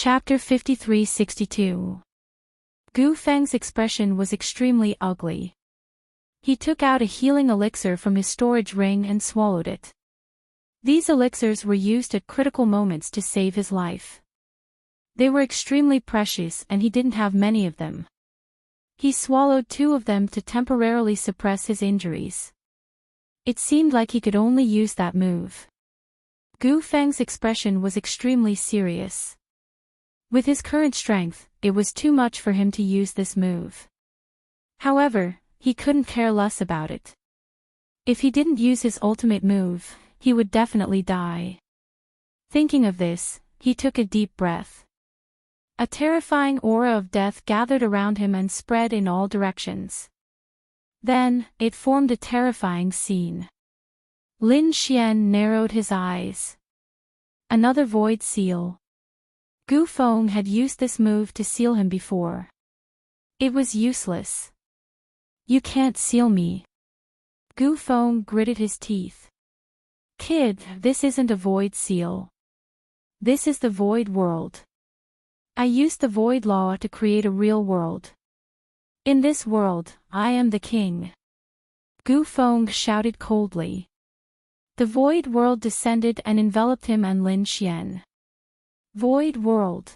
Chapter 53-62. Gu Feng's expression was extremely ugly. He took out a healing elixir from his storage ring and swallowed it. These elixirs were used at critical moments to save his life. They were extremely precious and he didn't have many of them. He swallowed 2 of them to temporarily suppress his injuries. It seemed like he could only use that move. Gu Feng's expression was extremely serious. With his current strength, it was too much for him to use this move. However, he couldn't care less about it. If he didn't use his ultimate move, he would definitely die. Thinking of this, he took a deep breath. A terrifying aura of death gathered around him and spread in all directions. Then, it formed a terrifying scene. Lin Xian narrowed his eyes. Another void seal. Gu Feng had used this move to seal him before. It was useless. You can't seal me. Gu Feng gritted his teeth. Kid, this isn't a void seal. This is the void world. I used the void law to create a real world. In this world, I am the king. Gu Feng shouted coldly. The void world descended and enveloped him and Lin Xian. Void world.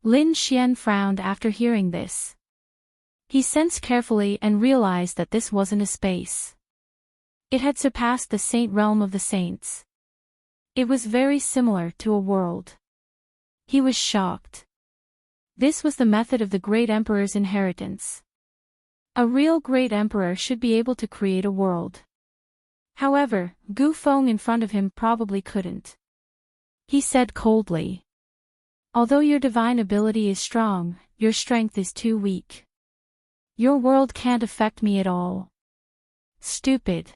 Lin Xian frowned after hearing this. He sensed carefully and realized that this wasn't a space. It had surpassed the saint realm of the saints. It was very similar to a world. He was shocked. This was the method of the great emperor's inheritance. A real great emperor should be able to create a world. However, Gu Feng in front of him probably couldn't. He said coldly. Although your divine ability is strong, your strength is too weak. Your world can't affect me at all. Stupid.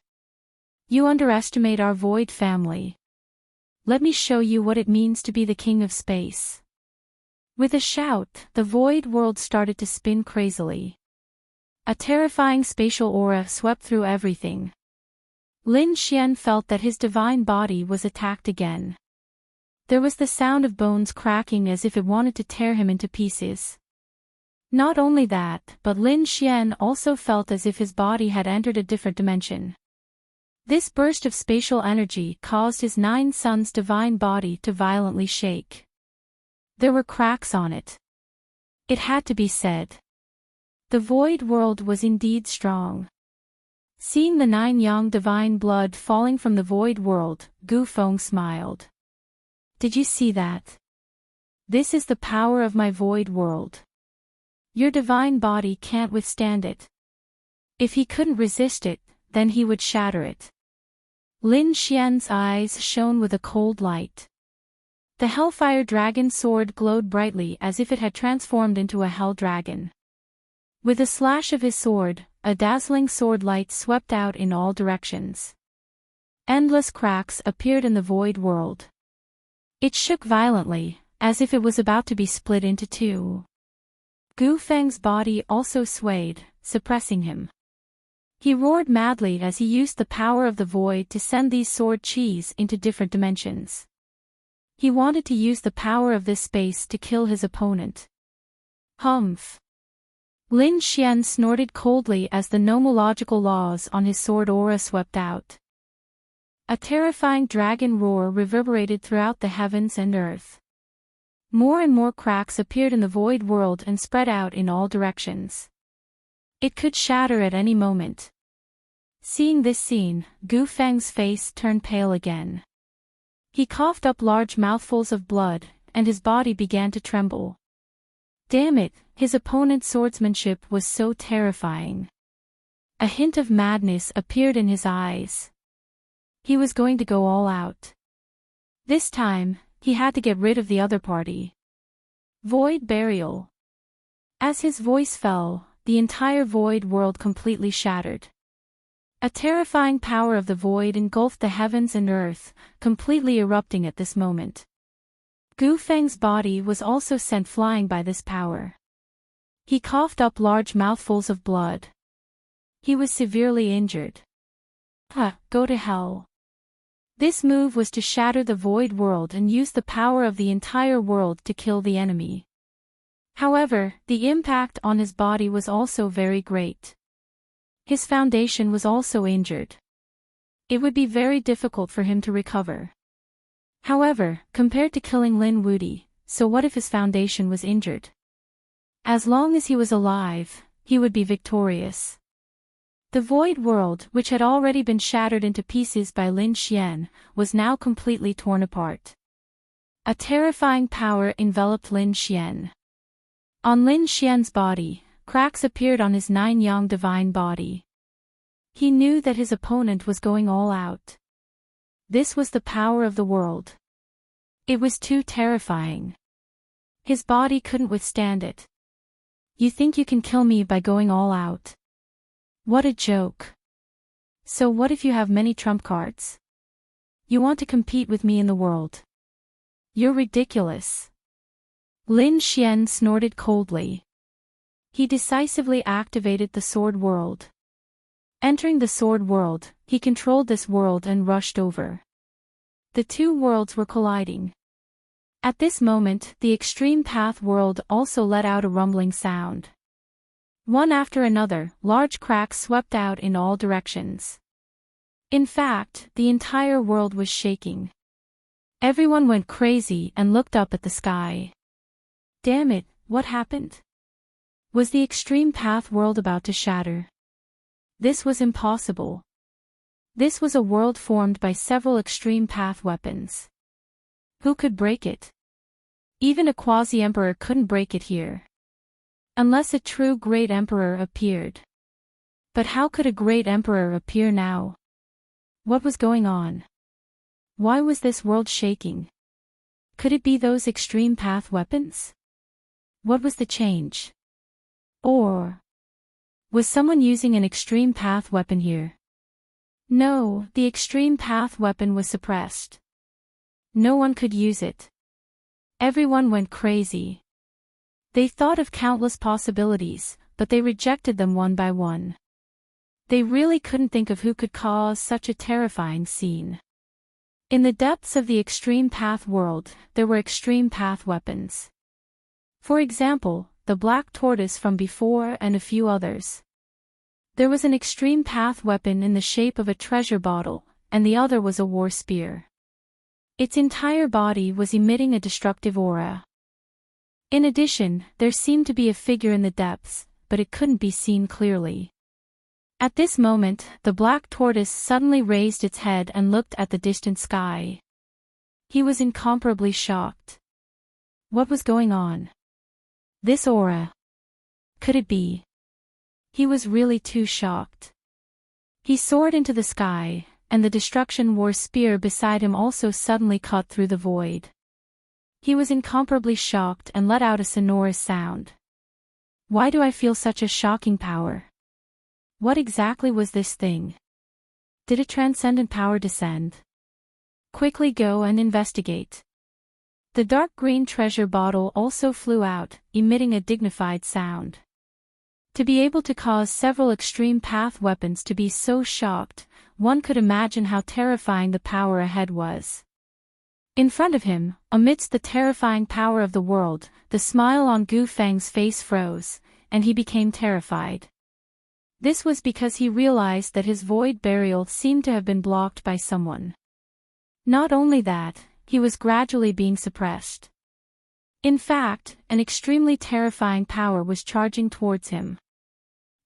You underestimate our void family. Let me show you what it means to be the king of space. With a shout, the void world started to spin crazily. A terrifying spatial aura swept through everything. Lin Xian felt that his divine body was attacked again. There was the sound of bones cracking as if it wanted to tear him into pieces. Not only that, but Lin Xian also felt as if his body had entered a different dimension. This burst of spatial energy caused his 9 sons' divine body to violently shake. There were cracks on it. It had to be said. The void world was indeed strong. Seeing the 9 yang divine blood falling from the void world, Gu Feng smiled. Did you see that? This is the power of my void world. Your divine body can't withstand it. If he couldn't resist it, then he would shatter it. Lin Xian's eyes shone with a cold light. The Hellfire Dragon sword glowed brightly as if it had transformed into a hell dragon. With a slash of his sword, a dazzling sword light swept out in all directions. Endless cracks appeared in the void world. It shook violently, as if it was about to be split into 2. Gu Feng's body also swayed, suppressing him. He roared madly as he used the power of the void to send these sword chis into different dimensions. He wanted to use the power of this space to kill his opponent. Humph. Lin Xian snorted coldly as the nomological laws on his sword aura swept out. A terrifying dragon roar reverberated throughout the heavens and earth. More and more cracks appeared in the void world and spread out in all directions. It could shatter at any moment. Seeing this scene, Gu Feng's face turned pale again. He coughed up large mouthfuls of blood, and his body began to tremble. Damn it, his opponent's swordsmanship was so terrifying. A hint of madness appeared in his eyes. He was going to go all out. This time, he had to get rid of the other party. Void burial. As his voice fell, the entire void world completely shattered. A terrifying power of the void engulfed the heavens and earth, completely erupting at this moment. Gu Feng's body was also sent flying by this power. He coughed up large mouthfuls of blood. He was severely injured. Go to hell. This move was to shatter the void world and use the power of the entire world to kill the enemy. However, the impact on his body was also very great. His foundation was also injured. It would be very difficult for him to recover. However, compared to killing Lin Wudy, so what if his foundation was injured? As long as he was alive, he would be victorious. The void world, which had already been shattered into pieces by Lin Xian, was now completely torn apart. A terrifying power enveloped Lin Xian. On Lin Xian's body, cracks appeared on his 9-yang divine body. He knew that his opponent was going all out. This was the power of the world. It was too terrifying. His body couldn't withstand it. You think you can kill me by going all out? What a joke. So what if you have many trump cards? You want to compete with me in the world? You're ridiculous. Lin Xian snorted coldly. He decisively activated the sword world. Entering the sword world, he controlled this world and rushed over. The two worlds were colliding. At this moment, the extreme path world also let out a rumbling sound. One after another, large cracks swept out in all directions. In fact, the entire world was shaking. Everyone went crazy and looked up at the sky. Damn it, what happened? Was the extreme path world about to shatter? This was impossible. This was a world formed by several extreme path weapons. Who could break it? Even a quasi-emperor couldn't break it here. Unless a true great emperor appeared. But how could a great emperor appear now? What was going on? Why was this world shaking? Could it be those extreme path weapons? What was the change? Or was someone using an extreme path weapon here? No, the extreme path weapon was suppressed. No one could use it. Everyone went crazy. They thought of countless possibilities, but they rejected them one by one. They really couldn't think of who could cause such a terrifying scene. In the depths of the extreme path world, there were extreme path weapons. For example, the black tortoise from before and a few others. There was an extreme path weapon in the shape of a treasure bottle, and the other was a war spear. Its entire body was emitting a destructive aura. In addition, there seemed to be a figure in the depths, but it couldn't be seen clearly. At this moment, the black tortoise suddenly raised its head and looked at the distant sky. He was incomparably shocked. What was going on? This aura. Could it be? He was really too shocked. He soared into the sky, and the destruction war spear beside him also suddenly cut through the void. He was incomparably shocked and let out a sonorous sound. Why do I feel such a shocking power? What exactly was this thing? Did a transcendent power descend? Quickly go and investigate. The dark green treasure bottle also flew out, emitting a dignified sound. To be able to cause several extreme path weapons to be so shocked, one could imagine how terrifying the power ahead was. In front of him, amidst the terrifying power of the world, the smile on Gu Feng's face froze, and he became terrified. This was because he realized that his void burial seemed to have been blocked by someone. Not only that, he was gradually being suppressed. In fact, an extremely terrifying power was charging towards him.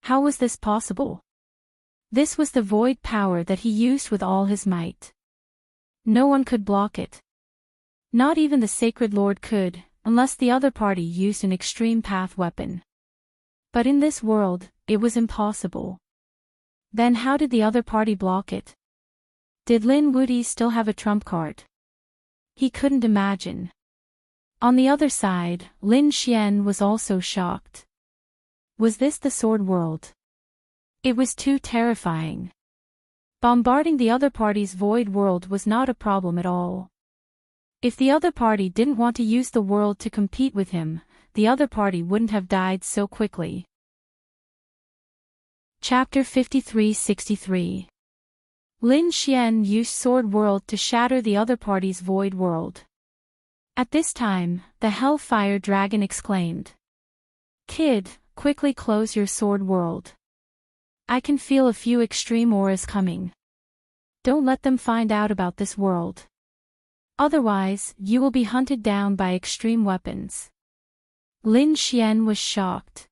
How was this possible? This was the void power that he used with all his might. No one could block it. Not even the Sacred Lord could, unless the other party used an extreme path weapon. But in this world, it was impossible. Then how did the other party block it? Did Lin Wudy still have a trump card? He couldn't imagine. On the other side, Lin Xian was also shocked. Was this the sword world? It was too terrifying. Bombarding the other party's void world was not a problem at all. If the other party didn't want to use the world to compete with him, the other party wouldn't have died so quickly. Chapter 53-63. Lin Xian used Sword World to shatter the other party's Void World. At this time, the Hellfire Dragon exclaimed. Kid, quickly close your Sword World. I can feel a few extreme auras coming. Don't let them find out about this world. Otherwise, you will be hunted down by extreme weapons. Lin Xian was shocked.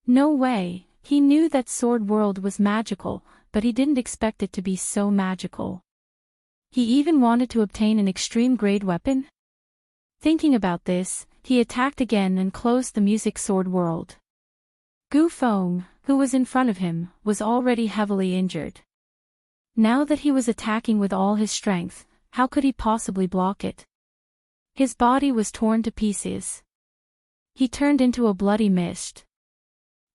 No way, he knew that Sword World was magical, but he didn't expect it to be so magical. He even wanted to obtain an extreme-grade weapon? Thinking about this, he attacked again and closed the Music Sword World. Gu Feng, who was in front of him, was already heavily injured. Now that he was attacking with all his strength, how could he possibly block it? His body was torn to pieces. He turned into a bloody mist.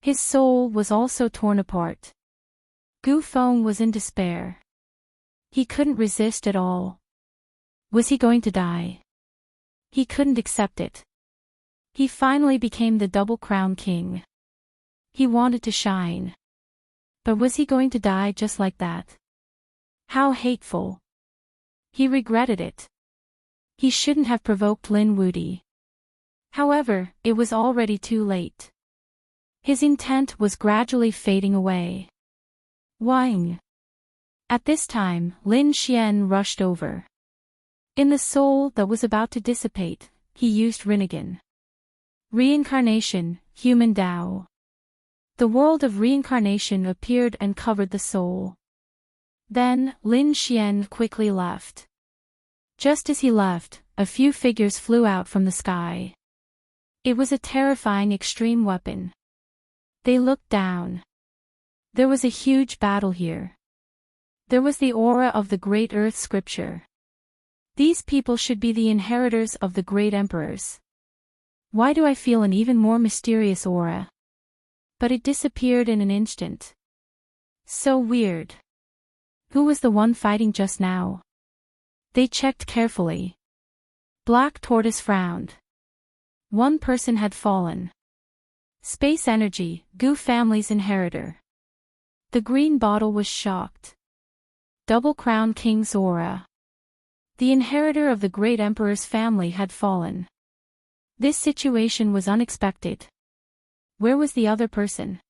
His soul was also torn apart. Gu Feng was in despair. He couldn't resist at all. Was he going to die? He couldn't accept it. He finally became the Double Crown King. He wanted to shine. But was he going to die just like that? How hateful. He regretted it. He shouldn't have provoked Lin Wudi. However, it was already too late. His intent was gradually fading away. Wang. At this time, Lin Xian rushed over. In the soul that was about to dissipate, he used Rinnegan. Reincarnation, Human Tao. The world of reincarnation appeared and covered the soul. Then, Lin Xian quickly left. Just as he left, a few figures flew out from the sky. It was a terrifying extreme weapon. They looked down. There was a huge battle here. There was the aura of the Great Earth Scripture. These people should be the inheritors of the great emperors. Why do I feel an even more mysterious aura? But it disappeared in an instant. So weird. Who was the one fighting just now? They checked carefully. Black Tortoise frowned. One person had fallen. Space Energy, Gu family's inheritor. The green bottle was shocked. Double Crown King's aura. The inheritor of the great emperor's family had fallen. This situation was unexpected. Where was the other person?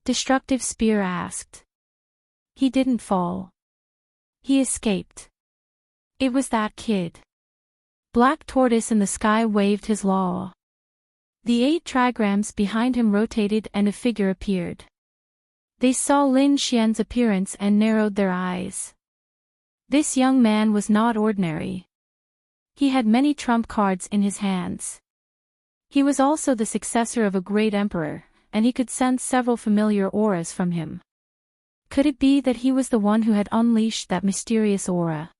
Destructive Spear asked. He didn't fall. He escaped. It was that kid. Black Tortoise in the sky waved his law. The 8 trigrams behind him rotated and a figure appeared. They saw Lin Xian's appearance and narrowed their eyes. This young man was not ordinary. He had many trump cards in his hands. He was also the successor of a great emperor, and he could sense several familiar auras from him. Could it be that he was the one who had unleashed that mysterious aura?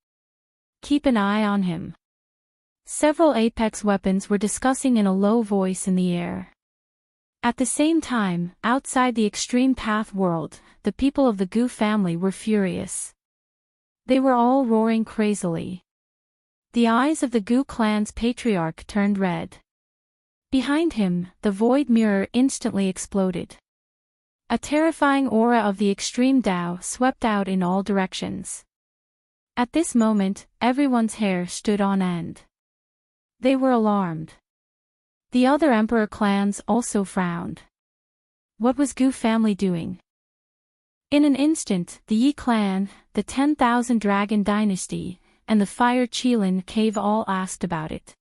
Keep an eye on him. Several apex weapons were discussing in a low voice in the air. At the same time, outside the extreme path world, the people of the Gu family were furious. They were all roaring crazily. The eyes of the Gu clan's patriarch turned red. Behind him, the void mirror instantly exploded. A terrifying aura of the extreme Tao swept out in all directions. At this moment, everyone's hair stood on end. They were alarmed. The other emperor clans also frowned. What was Gu family doing? In an instant, the Yi clan, the 10,000 Dragon Dynasty, and the Fire Qilin Cave all asked about it.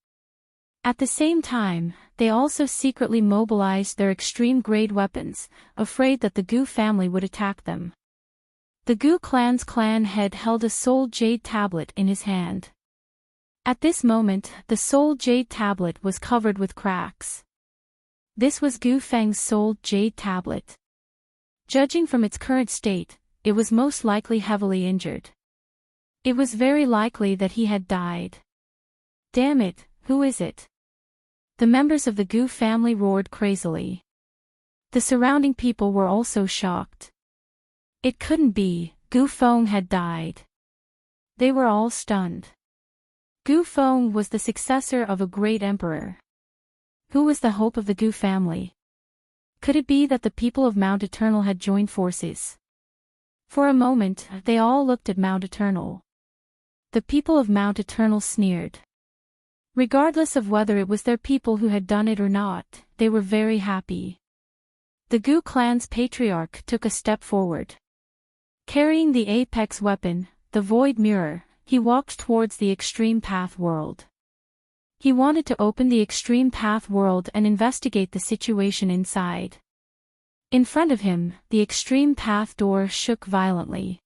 At the same time, they also secretly mobilized their extreme-grade weapons, afraid that the Gu family would attack them. The Gu clan's clan head held a soul jade tablet in his hand. At this moment, the soul jade tablet was covered with cracks. This was Gu Feng's soul jade tablet. Judging from its current state, it was most likely heavily injured. It was very likely that he had died. Damn it, who is it? The members of the Gu family roared crazily. The surrounding people were also shocked. It couldn't be, Gu Feng had died. They were all stunned. Gu Feng was the successor of a great emperor. Who was the hope of the Gu family? Could it be that the people of Mount Eternal had joined forces? For a moment, they all looked at Mount Eternal. The people of Mount Eternal sneered. Regardless of whether it was their people who had done it or not, they were very happy. The Goo clan's patriarch took a step forward. Carrying the apex weapon, the Void Mirror, he walked towards the Extreme Path world. He wanted to open the Extreme Path world and investigate the situation inside. In front of him, the Extreme Path door shook violently.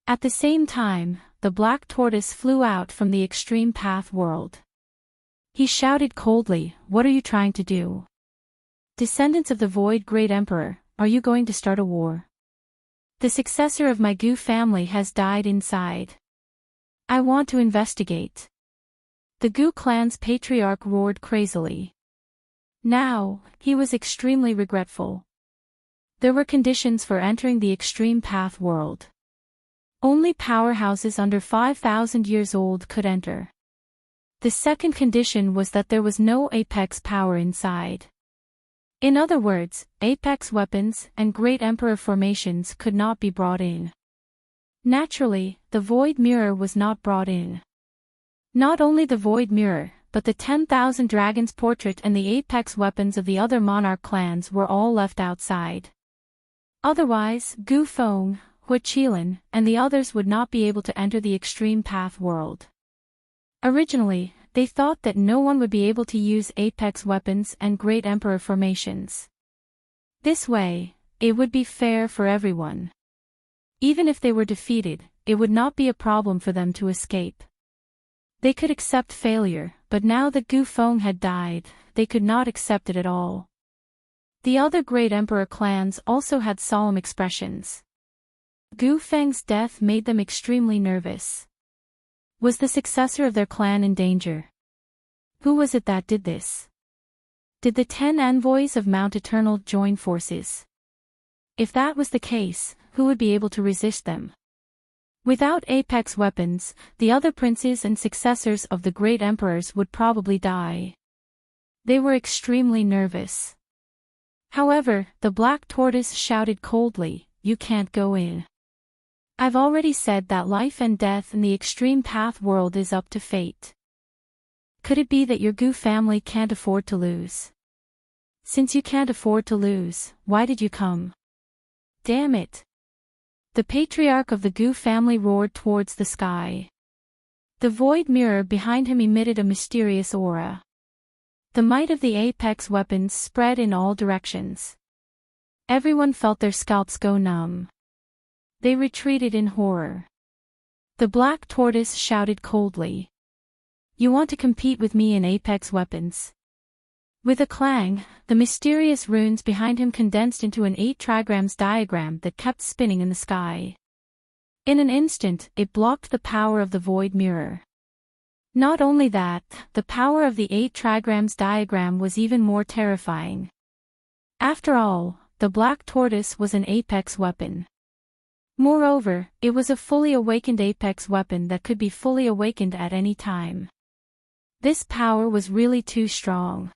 At the same time, the Black Tortoise flew out from the Extreme Path world. He shouted coldly, "What are you trying to do? Descendants of the Void Great Emperor, are you going to start a war? The successor of my Goo family has died inside. I want to investigate." The Goo clan's patriarch roared crazily. Now, he was extremely regretful. There were conditions for entering the Extreme Path world. Only powerhouses under 5,000 years old could enter. The second condition was that there was no apex power inside. In other words, apex weapons and Great Emperor formations could not be brought in. Naturally, the Void Mirror was not brought in. Not only the Void Mirror, but the 10,000 Dragons portrait and the apex weapons of the other monarch clans were all left outside. Otherwise, Gu Feng, Hui Qilin, and the others would not be able to enter the Extreme Path world. Originally, they thought that no one would be able to use apex weapons and Great Emperor formations. This way, it would be fair for everyone. Even if they were defeated, it would not be a problem for them to escape. They could accept failure, but now that Gu Feng had died, they could not accept it at all. The other Great Emperor clans also had solemn expressions. Gu Feng's death made them extremely nervous. Was the successor of their clan in danger? Who was it that did this? Did the 10 envoys of Mount Eternal join forces? If that was the case, who would be able to resist them? Without apex weapons, the other princes and successors of the great emperors would probably die. They were extremely nervous. However, the Black Tortoise shouted coldly, "You can't go in. I've already said that life and death in the Extreme Path world is up to fate. Could it be that your Gu family can't afford to lose? Since you can't afford to lose, why did you come? Damn it!" The patriarch of the Gu family roared towards the sky. The void mirror behind him emitted a mysterious aura. The might of the apex weapons spread in all directions. Everyone felt their scalps go numb. They retreated in horror. The Black Tortoise shouted coldly, "You want to compete with me in apex weapons?" With a clang, the mysterious runes behind him condensed into an 8 trigrams diagram that kept spinning in the sky. In an instant, it blocked the power of the void mirror. Not only that, the power of the 8 trigrams diagram was even more terrifying. After all, the Black Tortoise was an apex weapon. Moreover, it was a fully awakened apex weapon that could be fully awakened at any time. This power was really too strong.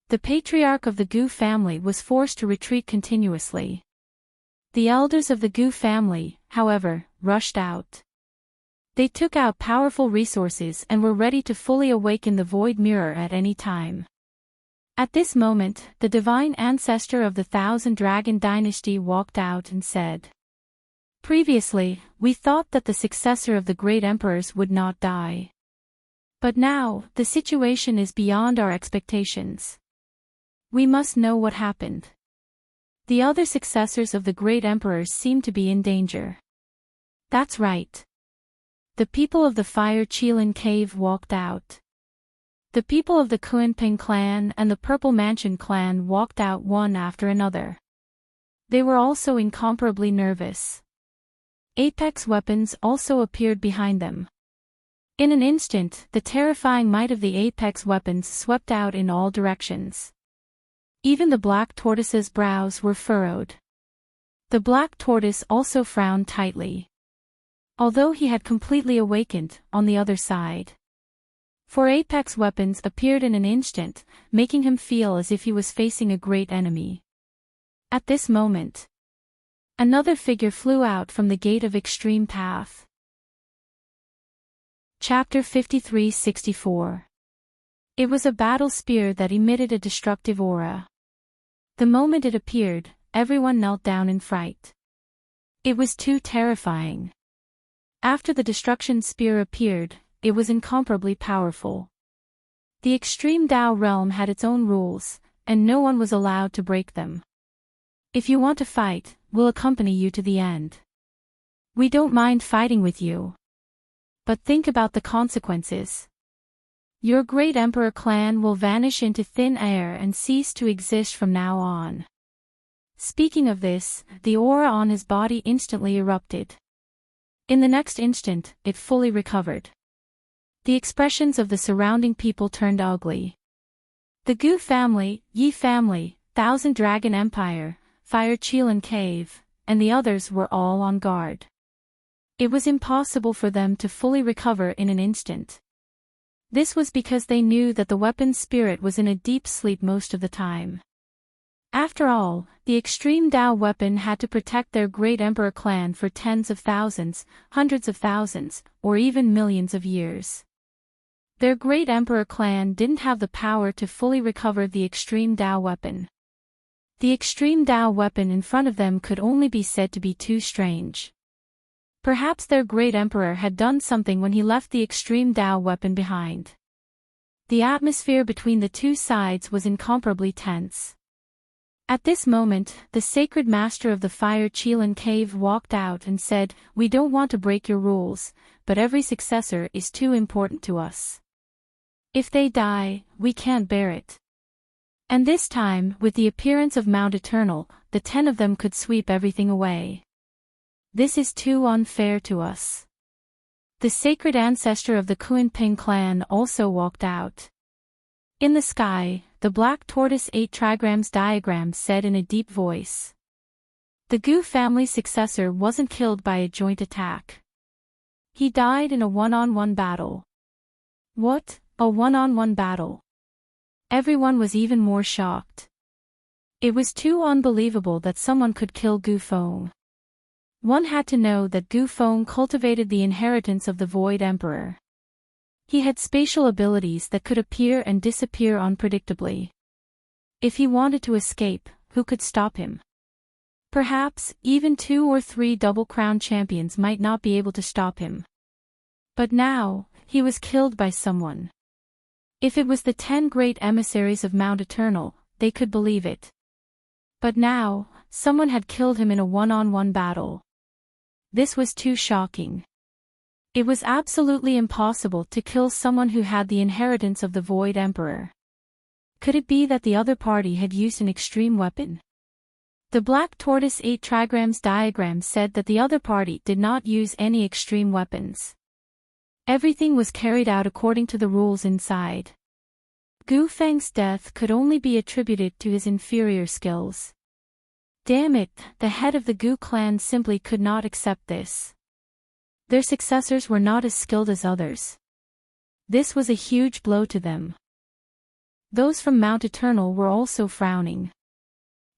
The patriarch of the Gu family was forced to retreat continuously. The elders of the Gu family, however, rushed out. They took out powerful resources and were ready to fully awaken the void mirror at any time. At this moment, the divine ancestor of the Thousand Dragon dynasty walked out and said, "Previously, we thought that the successor of the great emperors would not die. But now, the situation is beyond our expectations. We must know what happened. The other successors of the great emperors seem to be in danger." That's right. The people of the Fire Qilin Cave walked out. The people of the Kuanping clan and the Purple Mansion clan walked out one after another. They were also incomparably nervous. Apex weapons also appeared behind them. In an instant, the terrifying might of the apex weapons swept out in all directions. Even the Black Tortoise's brows were furrowed. The Black Tortoise also frowned tightly. Although he had completely awakened, on the other side. For apex weapons appeared in an instant, making him feel as if he was facing a great enemy. At this moment, Another figure flew out from the gate of extreme path. Chapter 53-64. It was a battle spear that emitted a destructive aura. The moment it appeared, everyone knelt down in fright. It was too terrifying. After the destruction spear appeared, it was incomparably powerful. The extreme Dao realm had its own rules, and no one was allowed to break them. If you want to fight, we'll accompany you to the end. We don't mind fighting with you. But think about the consequences. Your great emperor clan will vanish into thin air and cease to exist from now on. Speaking of this, the aura on his body instantly erupted. In the next instant, it fully recovered. The expressions of the surrounding people turned ugly. The Gu family, Yi family, Thousand Dragon Empire, Fire Qilin Cave, and the others were all on guard. It was impossible for them to fully recover in an instant. This was because they knew that the weapon's spirit was in a deep sleep most of the time. After all, the extreme Dao weapon had to protect their great emperor clan for tens of thousands, hundreds of thousands, or even millions of years. Their great emperor clan didn't have the power to fully recover the extreme Dao weapon. The extreme Dao weapon in front of them could only be said to be too strange. Perhaps their great emperor had done something when he left the extreme Dao weapon behind. The atmosphere between the two sides was incomparably tense. At this moment, the sacred master of the Fire Qilin Cave walked out and said, "We don't want to break your rules, but every successor is too important to us. If they die, we can't bear it." And this time, with the appearance of Mount Eternal, the 10 of them could sweep everything away. This is too unfair to us. The sacred ancestor of the Kuan-Ping clan also walked out. In the sky, the black tortoise 8 trigrams diagram said in a deep voice. The Gu family successor wasn't killed by a joint attack. He died in a one-on-one battle. What? A one-on-one battle? Everyone was even more shocked. It was too unbelievable that someone could kill Gu Feng. One had to know that Gu Feng cultivated the inheritance of the Void Emperor. He had spatial abilities that could appear and disappear unpredictably. If he wanted to escape, who could stop him? Perhaps, even 2 or 3 double-crown champions might not be able to stop him. But now, he was killed by someone. If it was the 10 great emissaries of Mount Eternal, they could believe it. But now, someone had killed him in a one-on-one battle. This was too shocking. It was absolutely impossible to kill someone who had the inheritance of the Void Emperor. Could it be that the other party had used an extreme weapon? The black tortoise 8 trigrams diagram said that the other party did not use any extreme weapons. Everything was carried out according to the rules inside. Gu Feng's death could only be attributed to his inferior skills. Damn it, the head of the Gu clan simply could not accept this. Their successors were not as skilled as others. This was a huge blow to them. Those from Mount Eternal were also frowning.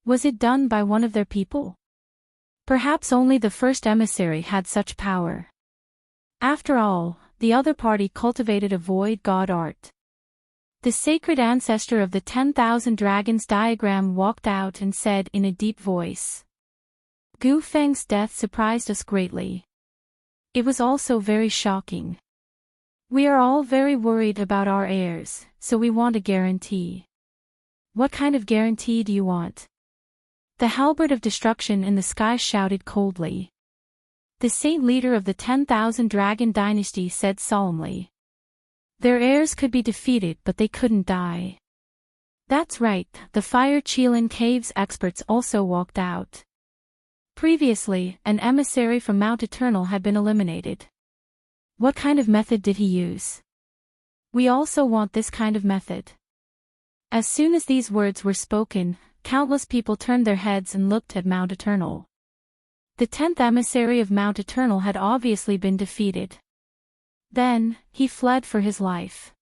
Was it done by one of their people? Perhaps only the first emissary had such power. After all, the other party cultivated a void god art. The sacred ancestor of the 10,000 dragons diagram walked out and said in a deep voice. Gu Feng's death surprised us greatly. It was also very shocking. We are all very worried about our heirs, so we want a guarantee. What kind of guarantee do you want? The halberd of destruction in the sky shouted coldly. The saint leader of the 10,000 dragon dynasty said solemnly. Their heirs could be defeated but they couldn't die. That's right, the Fire Qilin Cave's experts also walked out. Previously, an emissary from Mount Eternal had been eliminated. What kind of method did he use? We also want this kind of method. As soon as these words were spoken, countless people turned their heads and looked at Mount Eternal. The 10th emissary of Mount Eternal had obviously been defeated. Then, he fled for his life.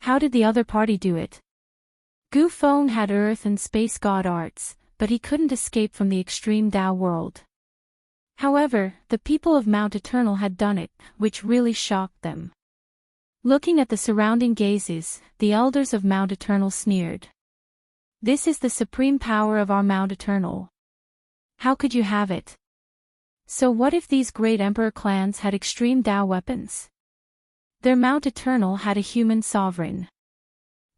How did the other party do it? Gu Feng had earth and space god arts, but he couldn't escape from the extreme Tao world. However, the people of Mount Eternal had done it, which really shocked them. Looking at the surrounding gazes, the elders of Mount Eternal sneered. "This is the supreme power of our Mount Eternal. How could you have it? So what if these great emperor clans had extreme Tao weapons? Their Mount Eternal had a human sovereign.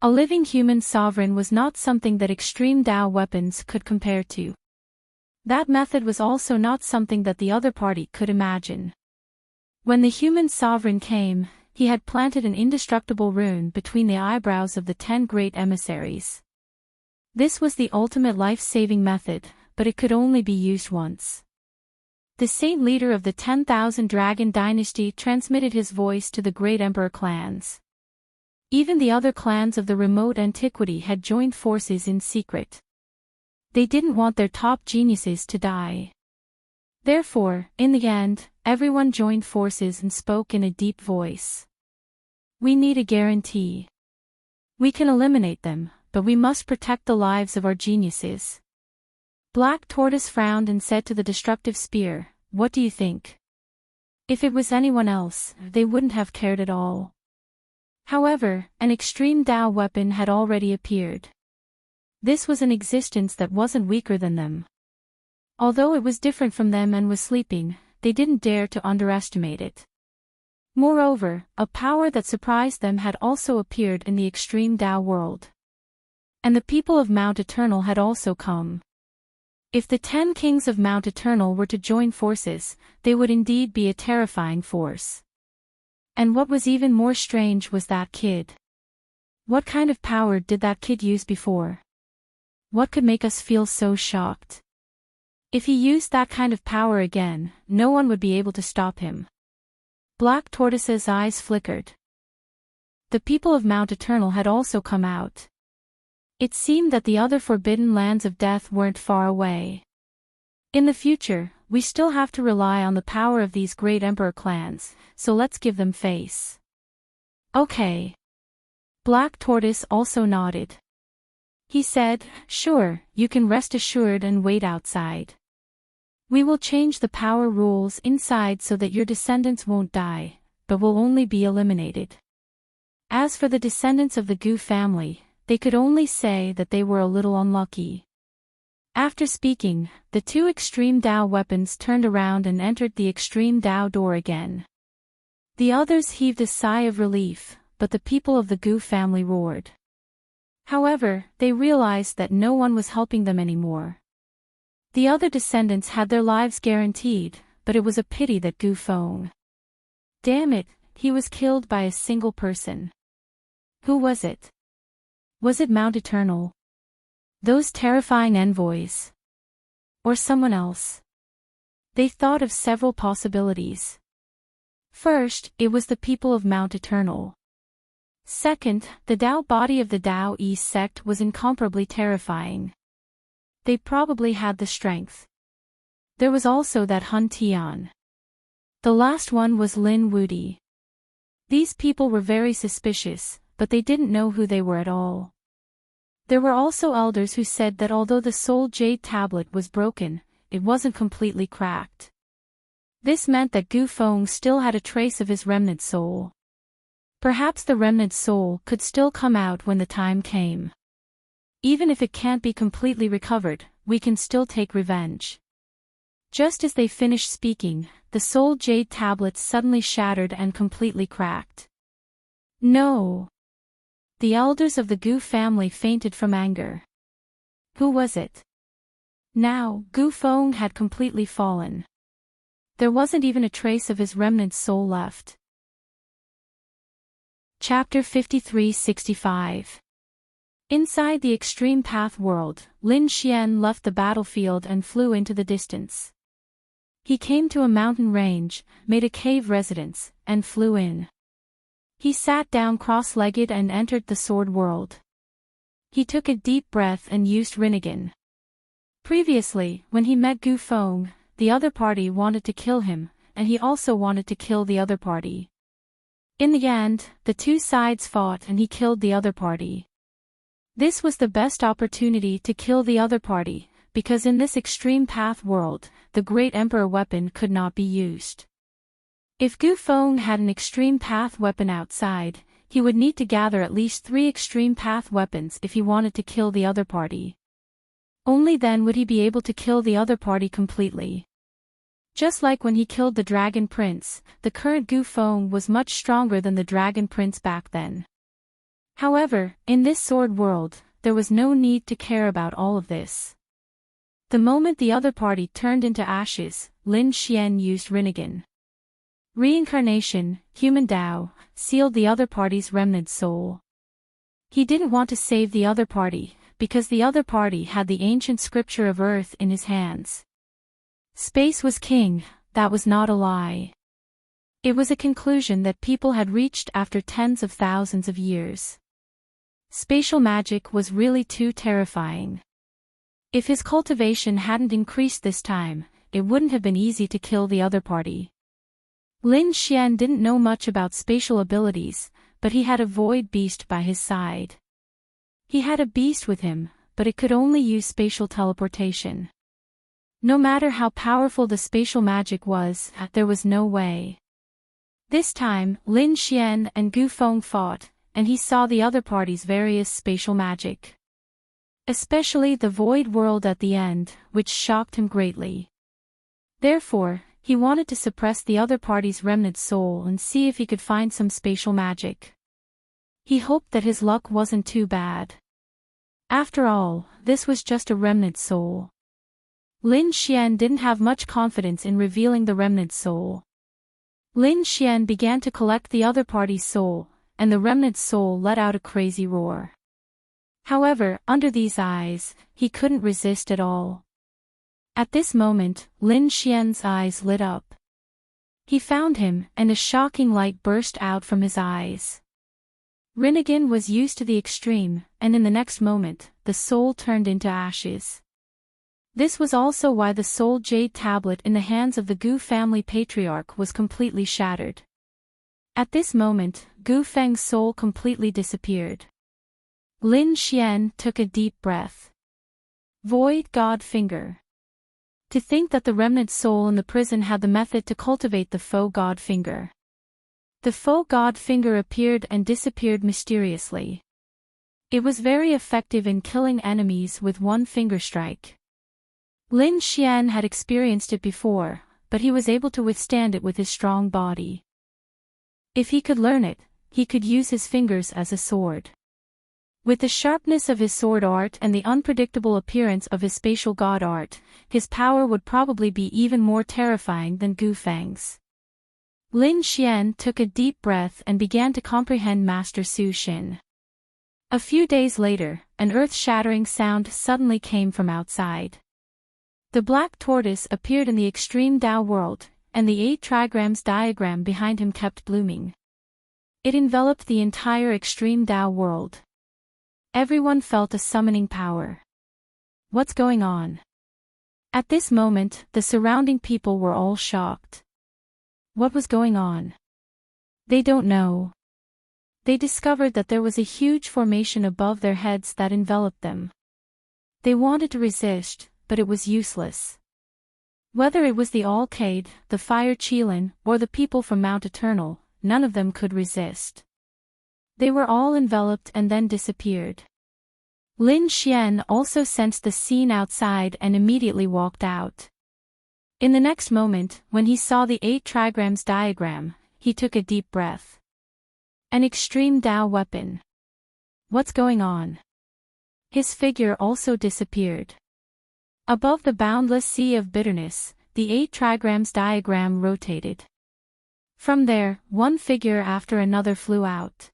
A living human sovereign was not something that extreme Tao weapons could compare to. That method was also not something that the other party could imagine. When the human sovereign came, he had planted an indestructible rune between the eyebrows of the 10 great emissaries. This was the ultimate life-saving method, but it could only be used once. The saint leader of the 10,000 Dragon dynasty transmitted his voice to the great emperor clans. Even the other clans of the remote antiquity had joined forces in secret. They didn't want their top geniuses to die. Therefore, in the end, everyone joined forces and spoke in a deep voice. "We need a guarantee. We can eliminate them, but we must protect the lives of our geniuses." Black Tortoise frowned and said to the destructive spear, "What do you think? If it was anyone else, they wouldn't have cared at all." However, an extreme Tao weapon had already appeared. This was an existence that wasn't weaker than them. Although it was different from them and was sleeping, they didn't dare to underestimate it. Moreover, a power that surprised them had also appeared in the extreme Tao world. And the people of Mount Eternal had also come. If the 10 kings of Mount Eternal were to join forces, they would indeed be a terrifying force. And what was even more strange was that kid. What kind of power did that kid use before? What could make us feel so shocked? If he used that kind of power again, no one would be able to stop him. Black Tortoise's eyes flickered. The people of Mount Eternal had also come out. It seemed that the other forbidden lands of death weren't far away. In the future, we still have to rely on the power of these great emperor clans, so let's give them face. Okay. Black Tortoise also nodded. He said, "Sure, you can rest assured and wait outside. We will change the power rules inside so that your descendants won't die, but will only be eliminated." As for the descendants of the Gu family, they could only say that they were a little unlucky. After speaking, the 2 extreme Tao weapons turned around and entered the extreme Tao door again. The others heaved a sigh of relief, but the people of the Gu family roared. However, they realized that no one was helping them anymore. The other descendants had their lives guaranteed, but it was a pity that Gu Feng. Damn it, he was killed by a single person. Who was it? Was it Mount Eternal? Those terrifying envoys? Or someone else? They thought of several possibilities. First, it was the people of Mount Eternal. Second, the Tao body of the Tao East sect was incomparably terrifying. They probably had the strength. There was also that Hun Tian. The last one was Lin Wudi. These people were very suspicious, but they didn't know who they were at all. There were also elders who said that although the Soul Jade tablet was broken, it wasn't completely cracked. This meant that Gu Feng still had a trace of his remnant soul. Perhaps the remnant soul could still come out when the time came. Even if it can't be completely recovered, we can still take revenge. Just as they finished speaking, the Soul Jade tablet suddenly shattered and completely cracked. No! The elders of the Gu family fainted from anger. Who was it? Now, Gu Feng had completely fallen. There wasn't even a trace of his remnant soul left. Chapter 53-65. Inside the Extreme Path world, Lin Xian left the battlefield and flew into the distance. He came to a mountain range, made a cave residence, and flew in. He sat down cross-legged and entered the sword world. He took a deep breath and used Rinnegan. Previously, when he met Gu Feng, the other party wanted to kill him, and he also wanted to kill the other party. In the end, the 2 sides fought and he killed the other party. This was the best opportunity to kill the other party, because in this extreme path world, the Great Emperor weapon could not be used. If Gu Feng had an extreme path weapon outside, he would need to gather at least 3 extreme path weapons if he wanted to kill the other party. Only then would he be able to kill the other party completely. Just like when he killed the Dragon Prince, the current Gu Feng was much stronger than the Dragon Prince back then. However, in this sword world, there was no need to care about all of this. The moment the other party turned into ashes, Lin Xian used Rinnegan. Reincarnation, Human Tao, sealed the other party's remnant soul. He didn't want to save the other party, because the other party had the ancient scripture of Earth in his hands. Space was king, that was not a lie. It was a conclusion that people had reached after tens of thousands of years. Spatial magic was really too terrifying. If his cultivation hadn't increased this time, it wouldn't have been easy to kill the other party. Lin Xian didn't know much about spatial abilities, but he had a void beast by his side. He had a beast with him, but it could only use spatial teleportation. No matter how powerful the spatial magic was, there was no way. This time, Lin Xian and Gu Feng fought, and he saw the other party's various spatial magic. Especially the void world at the end, which shocked him greatly. Therefore, he wanted to suppress the other party's remnant soul and see if he could find some spatial magic. He hoped that his luck wasn't too bad. After all, this was just a remnant soul. Lin Xian didn't have much confidence in revealing the remnant soul. Lin Xian began to collect the other party's soul, and the remnant soul let out a crazy roar. However, under these eyes, he couldn't resist at all. At this moment, Lin Xian's eyes lit up. He found him, and a shocking light burst out from his eyes. Rinnegan was used to the extreme, and in the next moment, the soul turned into ashes. This was also why the soul jade tablet in the hands of the Gu family patriarch was completely shattered. At this moment, Gu Feng's soul completely disappeared. Lin Xian took a deep breath. Void God Finger. To think that the remnant soul in the prison had the method to cultivate the faux God Finger. The faux God Finger appeared and disappeared mysteriously. It was very effective in killing enemies with one finger strike. Lin Xian had experienced it before, but he was able to withstand it with his strong body. If he could learn it, he could use his fingers as a sword. With the sharpness of his sword art and the unpredictable appearance of his spatial god art, his power would probably be even more terrifying than Gu Feng's. Lin Xian took a deep breath and began to comprehend Master Su Xin. A few days later, an earth-shattering sound suddenly came from outside. The black tortoise appeared in the extreme Tao world, and the 8 trigrams diagram behind him kept blooming. It enveloped the entire extreme Tao world. Everyone felt a summoning power. What's going on? At this moment, the surrounding people were all shocked. What was going on? They don't know. They discovered that there was a huge formation above their heads that enveloped them. They wanted to resist, but it was useless. Whether it was the Alcade, the Fire Qilin, or the people from Mount Eternal, none of them could resist. They were all enveloped and then disappeared. Lin Xian also sensed the scene outside and immediately walked out. In the next moment, when he saw the 8 trigrams diagram, he took a deep breath. An extreme Tao weapon. What's going on? His figure also disappeared. Above the boundless sea of bitterness, the 8 trigrams diagram rotated. From there, one figure after another flew out.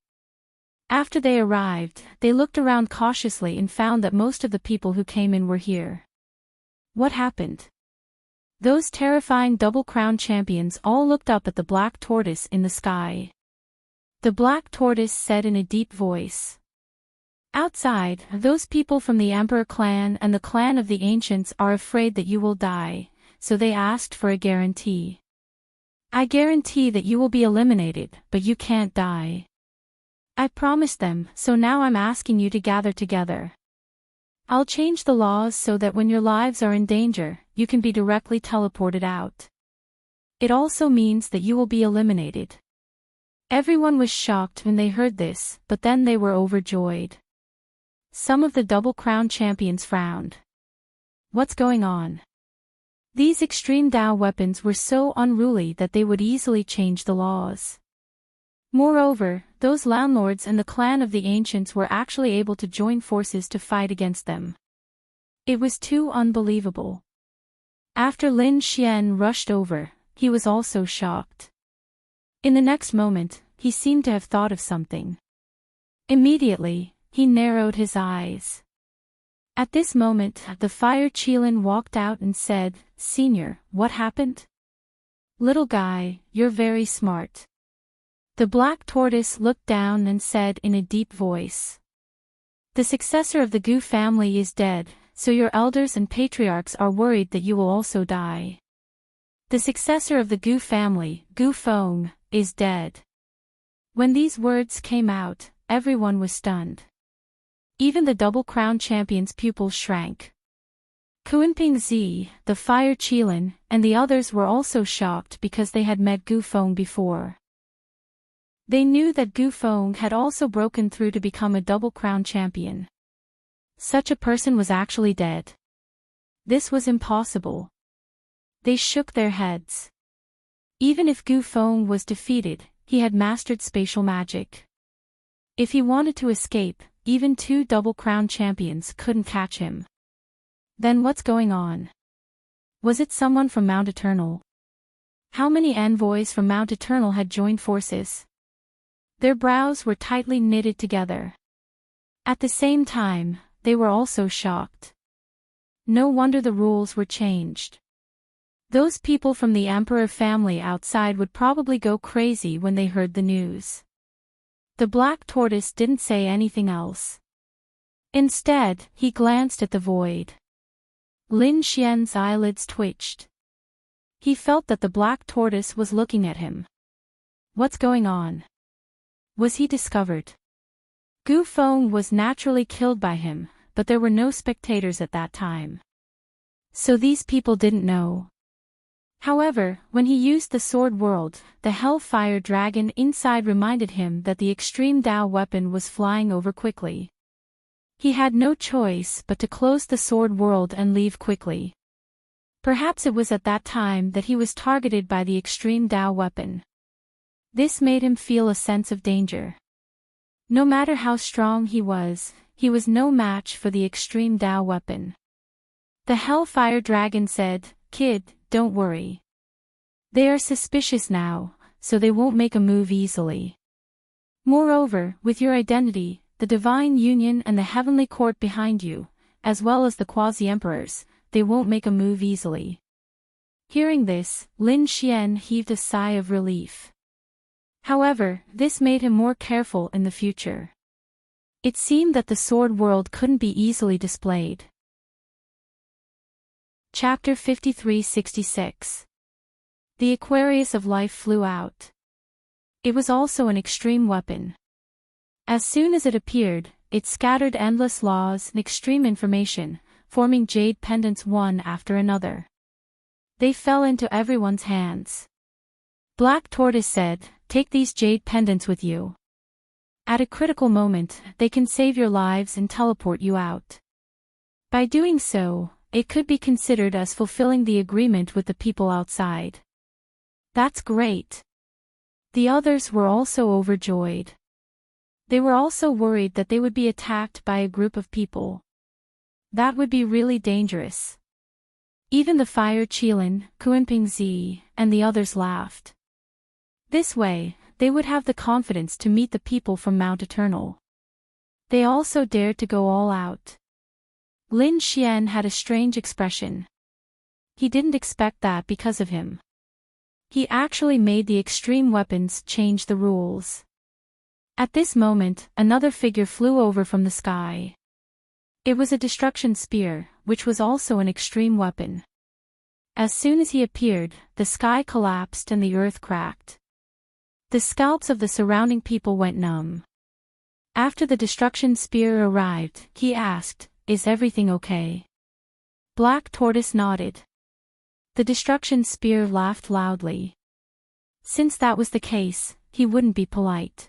After they arrived, they looked around cautiously and found that most of the people who came in were here. What happened? Those terrifying double-crown champions all looked up at the black tortoise in the sky. The black tortoise said in a deep voice. Outside, those people from the Emperor clan and the clan of the Ancients are afraid that you will die, so they asked for a guarantee. I guarantee that you will be eliminated, but you can't die. I promised them, so now I'm asking you to gather together. I'll change the laws so that when your lives are in danger, you can be directly teleported out. It also means that you will be eliminated. Everyone was shocked when they heard this, but then they were overjoyed. Some of the Double Crown champions frowned. What's going on? These extreme Dao weapons were so unruly that they would easily change the laws. Moreover, those landlords and the clan of the ancients were actually able to join forces to fight against them. It was too unbelievable. After Lin Xian rushed over, he was also shocked. In the next moment, he seemed to have thought of something. Immediately, he narrowed his eyes. At this moment, the Fire Qilin walked out and said, "Senior, what happened?" "Little guy, you're very smart." The Black Tortoise looked down and said in a deep voice, "The successor of the Gu family is dead, so your elders and patriarchs are worried that you will also die. The successor of the Gu family, Gu Feng, is dead." When these words came out, everyone was stunned. Even the Double Crown champion's pupils shrank. Kunping Zi, the Fire Qilin, and the others were also shocked because they had met Gu Feng before. They knew that Gu Feng had also broken through to become a Double Crown champion. Such a person was actually dead. This was impossible. They shook their heads. Even if Gu Feng was defeated, he had mastered spatial magic. If he wanted to escape, even 2 Double Crown champions couldn't catch him. Then what's going on? Was it someone from Mount Eternal? How many envoys from Mount Eternal had joined forces? Their brows were tightly knitted together. At the same time, they were also shocked. No wonder the rules were changed. Those people from the Emperor family outside would probably go crazy when they heard the news. The Black Tortoise didn't say anything else. Instead, he glanced at the void. Lin Xian's eyelids twitched. He felt that the Black Tortoise was looking at him. What's going on? Was he discovered? Gu Feng was naturally killed by him, but there were no spectators at that time. So these people didn't know. However, when he used the Sword World, the Hellfire Dragon inside reminded him that the extreme Dao weapon was flying over quickly. He had no choice but to close the Sword World and leave quickly. Perhaps it was at that time that he was targeted by the extreme Dao weapon. This made him feel a sense of danger. No matter how strong he was no match for the extreme Dao weapon. The Hellfire Dragon said, "Kid, don't worry. They are suspicious now, so they won't make a move easily. Moreover, with your identity, the Divine Union and the Heavenly Court behind you, as well as the Quasi-Emperors, they won't make a move easily." Hearing this, Lin Xian heaved a sigh of relief. However, this made him more careful in the future. It seemed that the Sword World couldn't be easily displayed. Chapter 53-66. The Aquarius of Life flew out. It was also an extreme weapon. As soon as it appeared, it scattered endless laws and extreme information, forming jade pendants one after another. They fell into everyone's hands. Black Tortoise said, "Take these jade pendants with you. At a critical moment, they can save your lives and teleport you out. By doing so, it could be considered as fulfilling the agreement with the people outside." "That's great." The others were also overjoyed. They were also worried that they would be attacked by a group of people. That would be really dangerous. Even the Fire Qilin, Kunping Zi, and the others laughed. This way, they would have the confidence to meet the people from Mount Eternal. They also dared to go all out. Lin Xian had a strange expression. He didn't expect that because of him. He actually made the extreme weapons change the rules. At this moment, another figure flew over from the sky. It was a destruction spear, which was also an extreme weapon. As soon as he appeared, the sky collapsed and the earth cracked. The scalps of the surrounding people went numb. After the destruction spear arrived, he asked, is everything okay? Black Tortoise nodded. The destruction spear laughed loudly. Since that was the case, he wouldn't be polite.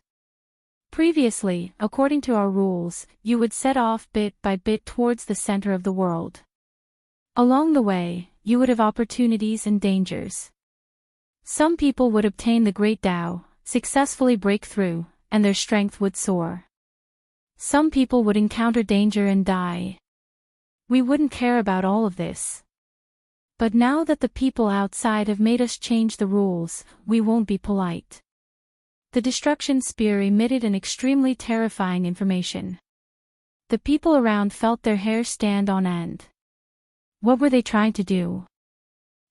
Previously, according to our rules, you would set off bit by bit towards the center of the world. Along the way, you would have opportunities and dangers. Some people would obtain the Great Tao, successfully break through, and their strength would soar. Some people would encounter danger and die. We wouldn't care about all of this. But now that the people outside have made us change the rules, we won't be polite. The destruction spear emitted an extremely terrifying information. The people around felt their hair stand on end. What were they trying to do?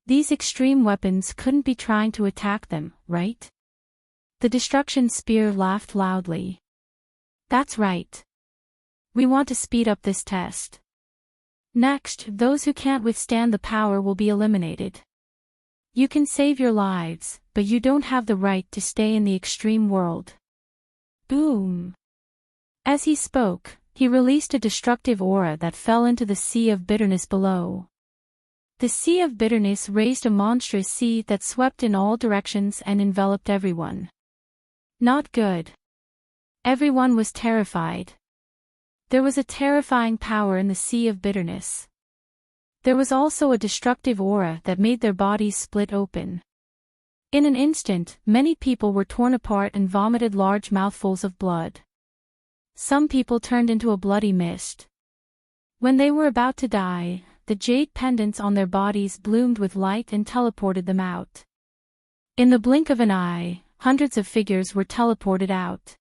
These extreme weapons couldn't be trying to attack them, right? The destruction spear laughed loudly. That's right. We want to speed up this test. Next, those who can't withstand the power will be eliminated. You can save your lives, but you don't have the right to stay in the extreme world. Boom! As he spoke, he released a destructive aura that fell into the sea of bitterness below. The sea of bitterness raised a monstrous sea that swept in all directions and enveloped everyone. Not good. Everyone was terrified. There was a terrifying power in the sea of bitterness. There was also a destructive aura that made their bodies split open. In an instant, many people were torn apart and vomited large mouthfuls of blood. Some people turned into a bloody mist. When they were about to die, the jade pendants on their bodies bloomed with light and teleported them out. In the blink of an eye, hundreds of figures were teleported out.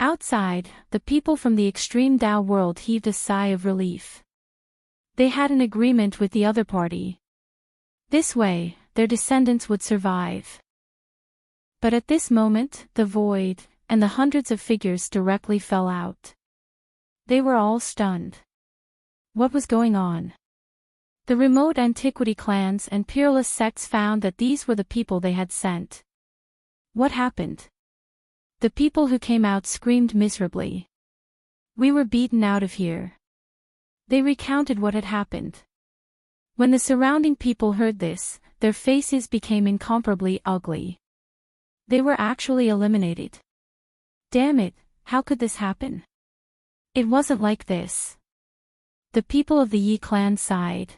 Outside, the people from the extreme Tao world heaved a sigh of relief. They had an agreement with the other party. This way, their descendants would survive. But at this moment, the void, and the hundreds of figures directly fell out. They were all stunned. What was going on? The remote antiquity clans and peerless sects found that these were the people they had sent. What happened? The people who came out screamed miserably. We were beaten out of here. They recounted what had happened. When the surrounding people heard this, their faces became incomparably ugly. They were actually eliminated. Damn it, how could this happen? It wasn't like this. The people of the Yi clan sighed.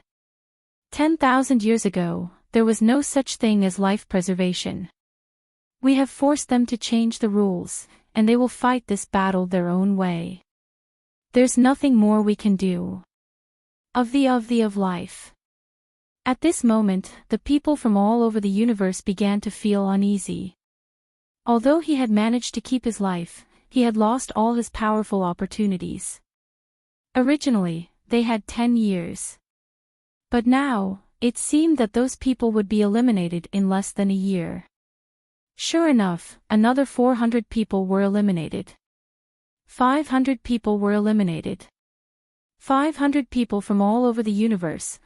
10,000 years ago, there was no such thing as life preservation. We have forced them to change the rules, and they will fight this battle their own way. There's nothing more we can do. Of life. At this moment, the people from all over the universe began to feel uneasy. Although he had managed to keep his life, he had lost all his powerful opportunities. Originally, they had 10 years. But now, it seemed that those people would be eliminated in less than a year. Sure enough, another 400 people were eliminated. 500 people were eliminated. 500 people from all over the universe,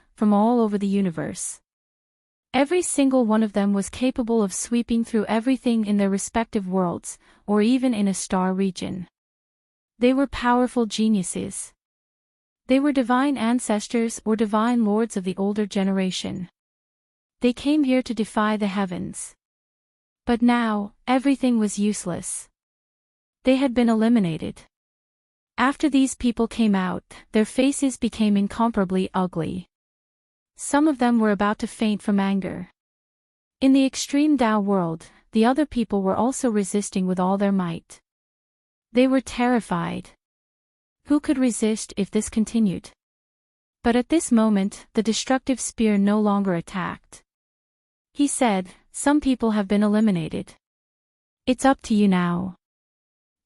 Every single one of them was capable of sweeping through everything in their respective worlds, or even in a star region. They were powerful geniuses. They were divine ancestors or divine lords of the older generation. They came here to defy the heavens. But now, everything was useless. They had been eliminated. After these people came out, their faces became incomparably ugly. Some of them were about to faint from anger. In the extreme Tao world, the other people were also resisting with all their might. They were terrified. Who could resist if this continued? But at this moment, the destructive spear no longer attacked. He said, "Some people have been eliminated. It's up to you now."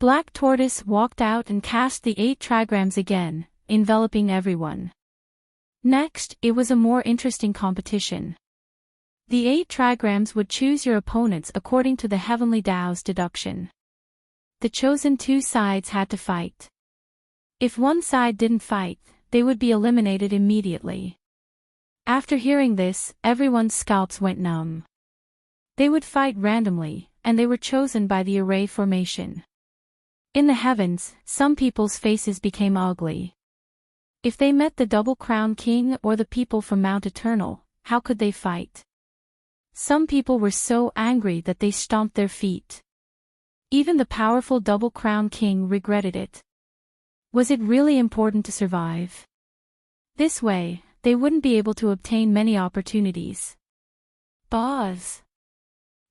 Black Tortoise walked out and cast the 8 trigrams again, enveloping everyone. Next, it was a more interesting competition. The 8 trigrams would choose your opponents according to the Heavenly Tao's deduction. The chosen 2 sides had to fight. If one side didn't fight, they would be eliminated immediately. After hearing this, everyone's scalps went numb. They would fight randomly, and they were chosen by the array formation. In the heavens, some people's faces became ugly. If they met the Double Crown King or the people from Mount Eternal, how could they fight? Some people were so angry that they stomped their feet. Even the powerful Double Crown King regretted it. Was it really important to survive? This way, they wouldn't be able to obtain many opportunities. Pause.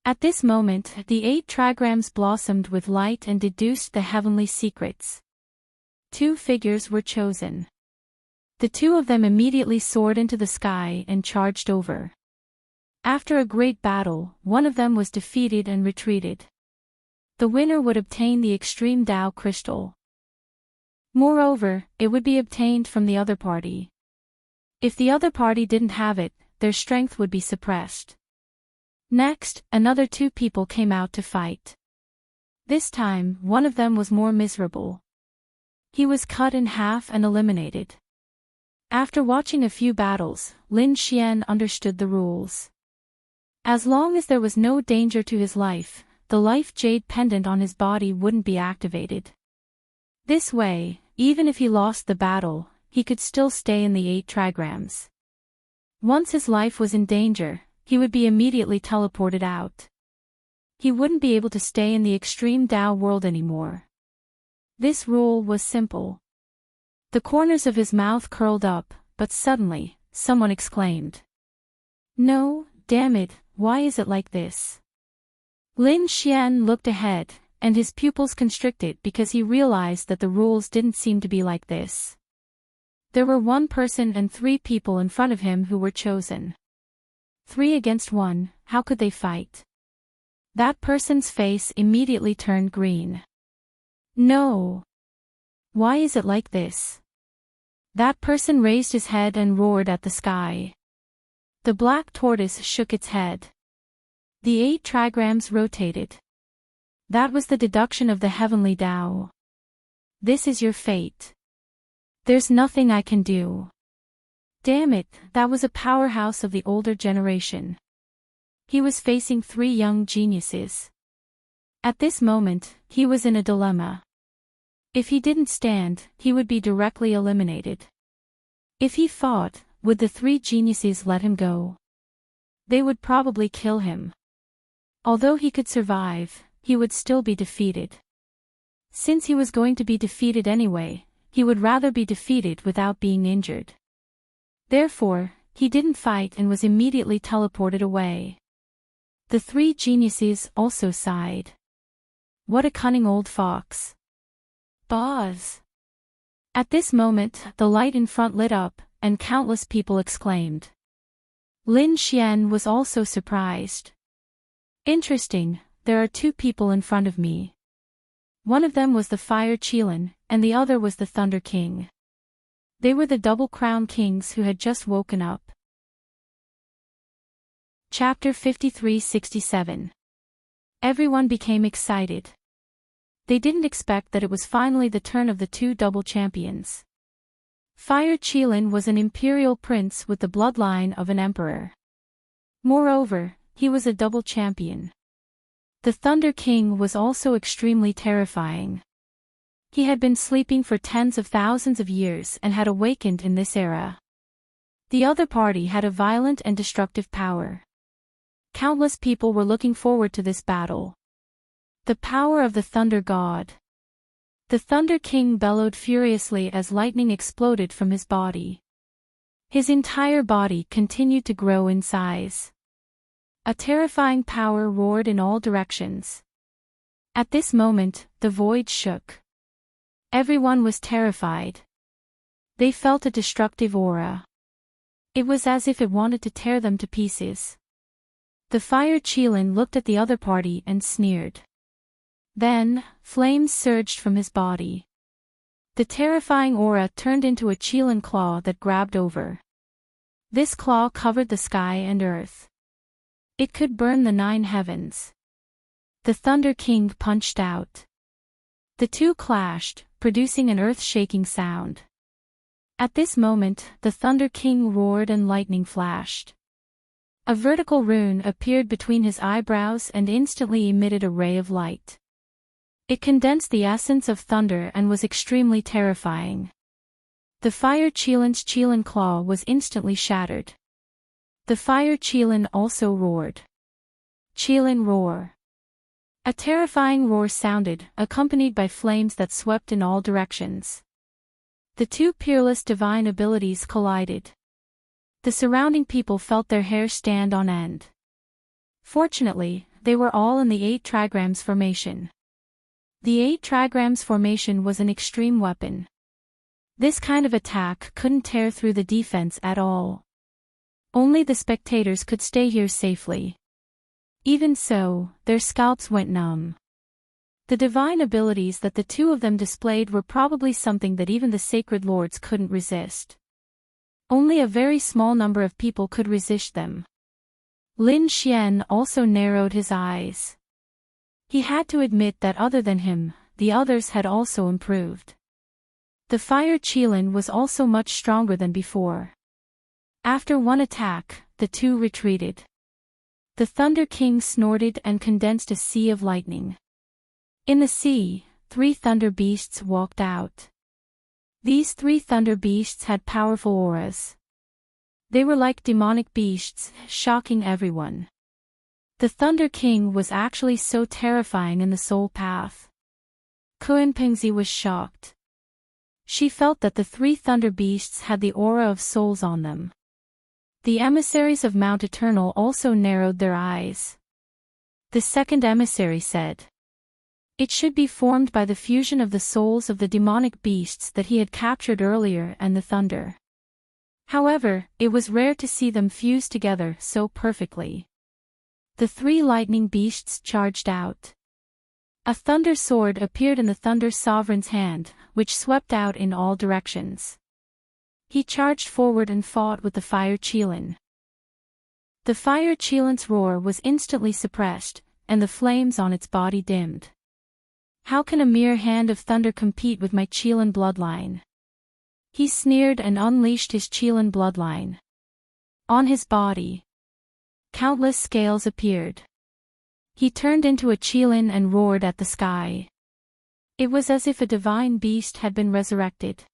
At this moment, the 8 trigrams blossomed with light and deduced the heavenly secrets. 2 figures were chosen. The 2 of them immediately soared into the sky and charged over. After a great battle, one of them was defeated and retreated. The winner would obtain the extreme Tao crystal. Moreover, it would be obtained from the other party. If the other party didn't have it, their strength would be suppressed. Next, another 2 people came out to fight. This time, one of them was more miserable. He was cut in half and eliminated. After watching a few battles, Lin Xian understood the rules. As long as there was no danger to his life, the life jade pendant on his body wouldn't be activated. This way, even if he lost the battle, he could still stay in the 8 trigrams. Once his life was in danger, he would be immediately teleported out. He wouldn't be able to stay in the extreme Tao world anymore. This rule was simple. The corners of his mouth curled up, but suddenly, someone exclaimed. "No, damn it, why is it like this?" Lin Xian looked ahead, and his pupils constricted because he realized that the rules didn't seem to be like this. There were 1 person and 3 people in front of him who were chosen. 3 against 1, how could they fight? That person's face immediately turned green. No! Why is it like this? That person raised his head and roared at the sky. The black tortoise shook its head. The 8 trigrams rotated. That was the deduction of the heavenly Tao. This is your fate. There's nothing I can do. Damn it, that was a powerhouse of the older generation. He was facing 3 young geniuses. At this moment, he was in a dilemma. If he didn't stand, he would be directly eliminated. If he fought, would the 3 geniuses let him go? They would probably kill him. Although he could survive, he would still be defeated. Since he was going to be defeated anyway, he would rather be defeated without being injured. Therefore, he didn't fight and was immediately teleported away. The 3 geniuses also sighed. What a cunning old fox. Boz. At this moment, the light in front lit up, and countless people exclaimed. Lin Xian was also surprised. Interesting, there are 2 people in front of me. One of them was the Fire Qilin, and the other was the Thunder King. They were the Double Crown Kings who had just woken up. Chapter 53-67. Everyone became excited. They didn't expect that it was finally the turn of the 2 double champions. Fire Qilin was an imperial prince with the bloodline of an emperor. Moreover, he was a double champion. The Thunder King was also extremely terrifying. He had been sleeping for tens of thousands of years and had awakened in this era. The other party had a violent and destructive power. Countless people were looking forward to this battle. The power of the Thunder God. The Thunder King bellowed furiously as lightning exploded from his body. His entire body continued to grow in size. A terrifying power roared in all directions. At this moment, the void shook. Everyone was terrified. They felt a destructive aura. It was as if it wanted to tear them to pieces. The Fire Qilin looked at the other party and sneered. Then, flames surged from his body. The terrifying aura turned into a Qilin claw that grabbed over. This claw covered the sky and earth. It could burn the 9 heavens. The Thunder King punched out. The 2 clashed, producing an earth-shaking sound. At this moment, the Thunder King roared and lightning flashed. A vertical rune appeared between his eyebrows and instantly emitted a ray of light. It condensed the essence of thunder and was extremely terrifying. The fire Cheelin's Cheelin claw was instantly shattered. The fire Cheelin also roared. Cheelin roar. A terrifying roar sounded, accompanied by flames that swept in all directions. The two peerless divine abilities collided. The surrounding people felt their hair stand on end. Fortunately, they were all in the 8 trigrams formation. The 8 trigrams formation was an extreme weapon. This kind of attack couldn't tear through the defense at all. Only the spectators could stay here safely. Even so, their scalps went numb. The divine abilities that the two of them displayed were probably something that even the sacred lords couldn't resist. Only a very small number of people could resist them. Lin Xian also narrowed his eyes. He had to admit that other than him, the others had also improved. The fire Cheelin was also much stronger than before. After one attack, the two retreated. The Thunder King snorted and condensed a sea of lightning. In the sea, 3 thunder beasts walked out. These 3 thunder beasts had powerful auras. They were like demonic beasts, shocking everyone. The Thunder King was actually so terrifying in the soul path. Kuan Pingzi was shocked. She felt that the 3 thunder beasts had the aura of souls on them. The emissaries of Mount Eternal also narrowed their eyes. The second emissary said, "It should be formed by the fusion of the souls of the demonic beasts that he had captured earlier and the thunder." However, it was rare to see them fuse together so perfectly. The 3 lightning beasts charged out. A thunder sword appeared in the Thunder Sovereign's hand, which swept out in all directions. He charged forward and fought with the fire Cheelin. The fire Cheelin's roar was instantly suppressed, and the flames on its body dimmed. How can a mere hand of thunder compete with my Cheelin bloodline? He sneered and unleashed his Cheelin bloodline. On his body, countless scales appeared. He turned into a Cheelin and roared at the sky. It was as if a divine beast had been resurrected.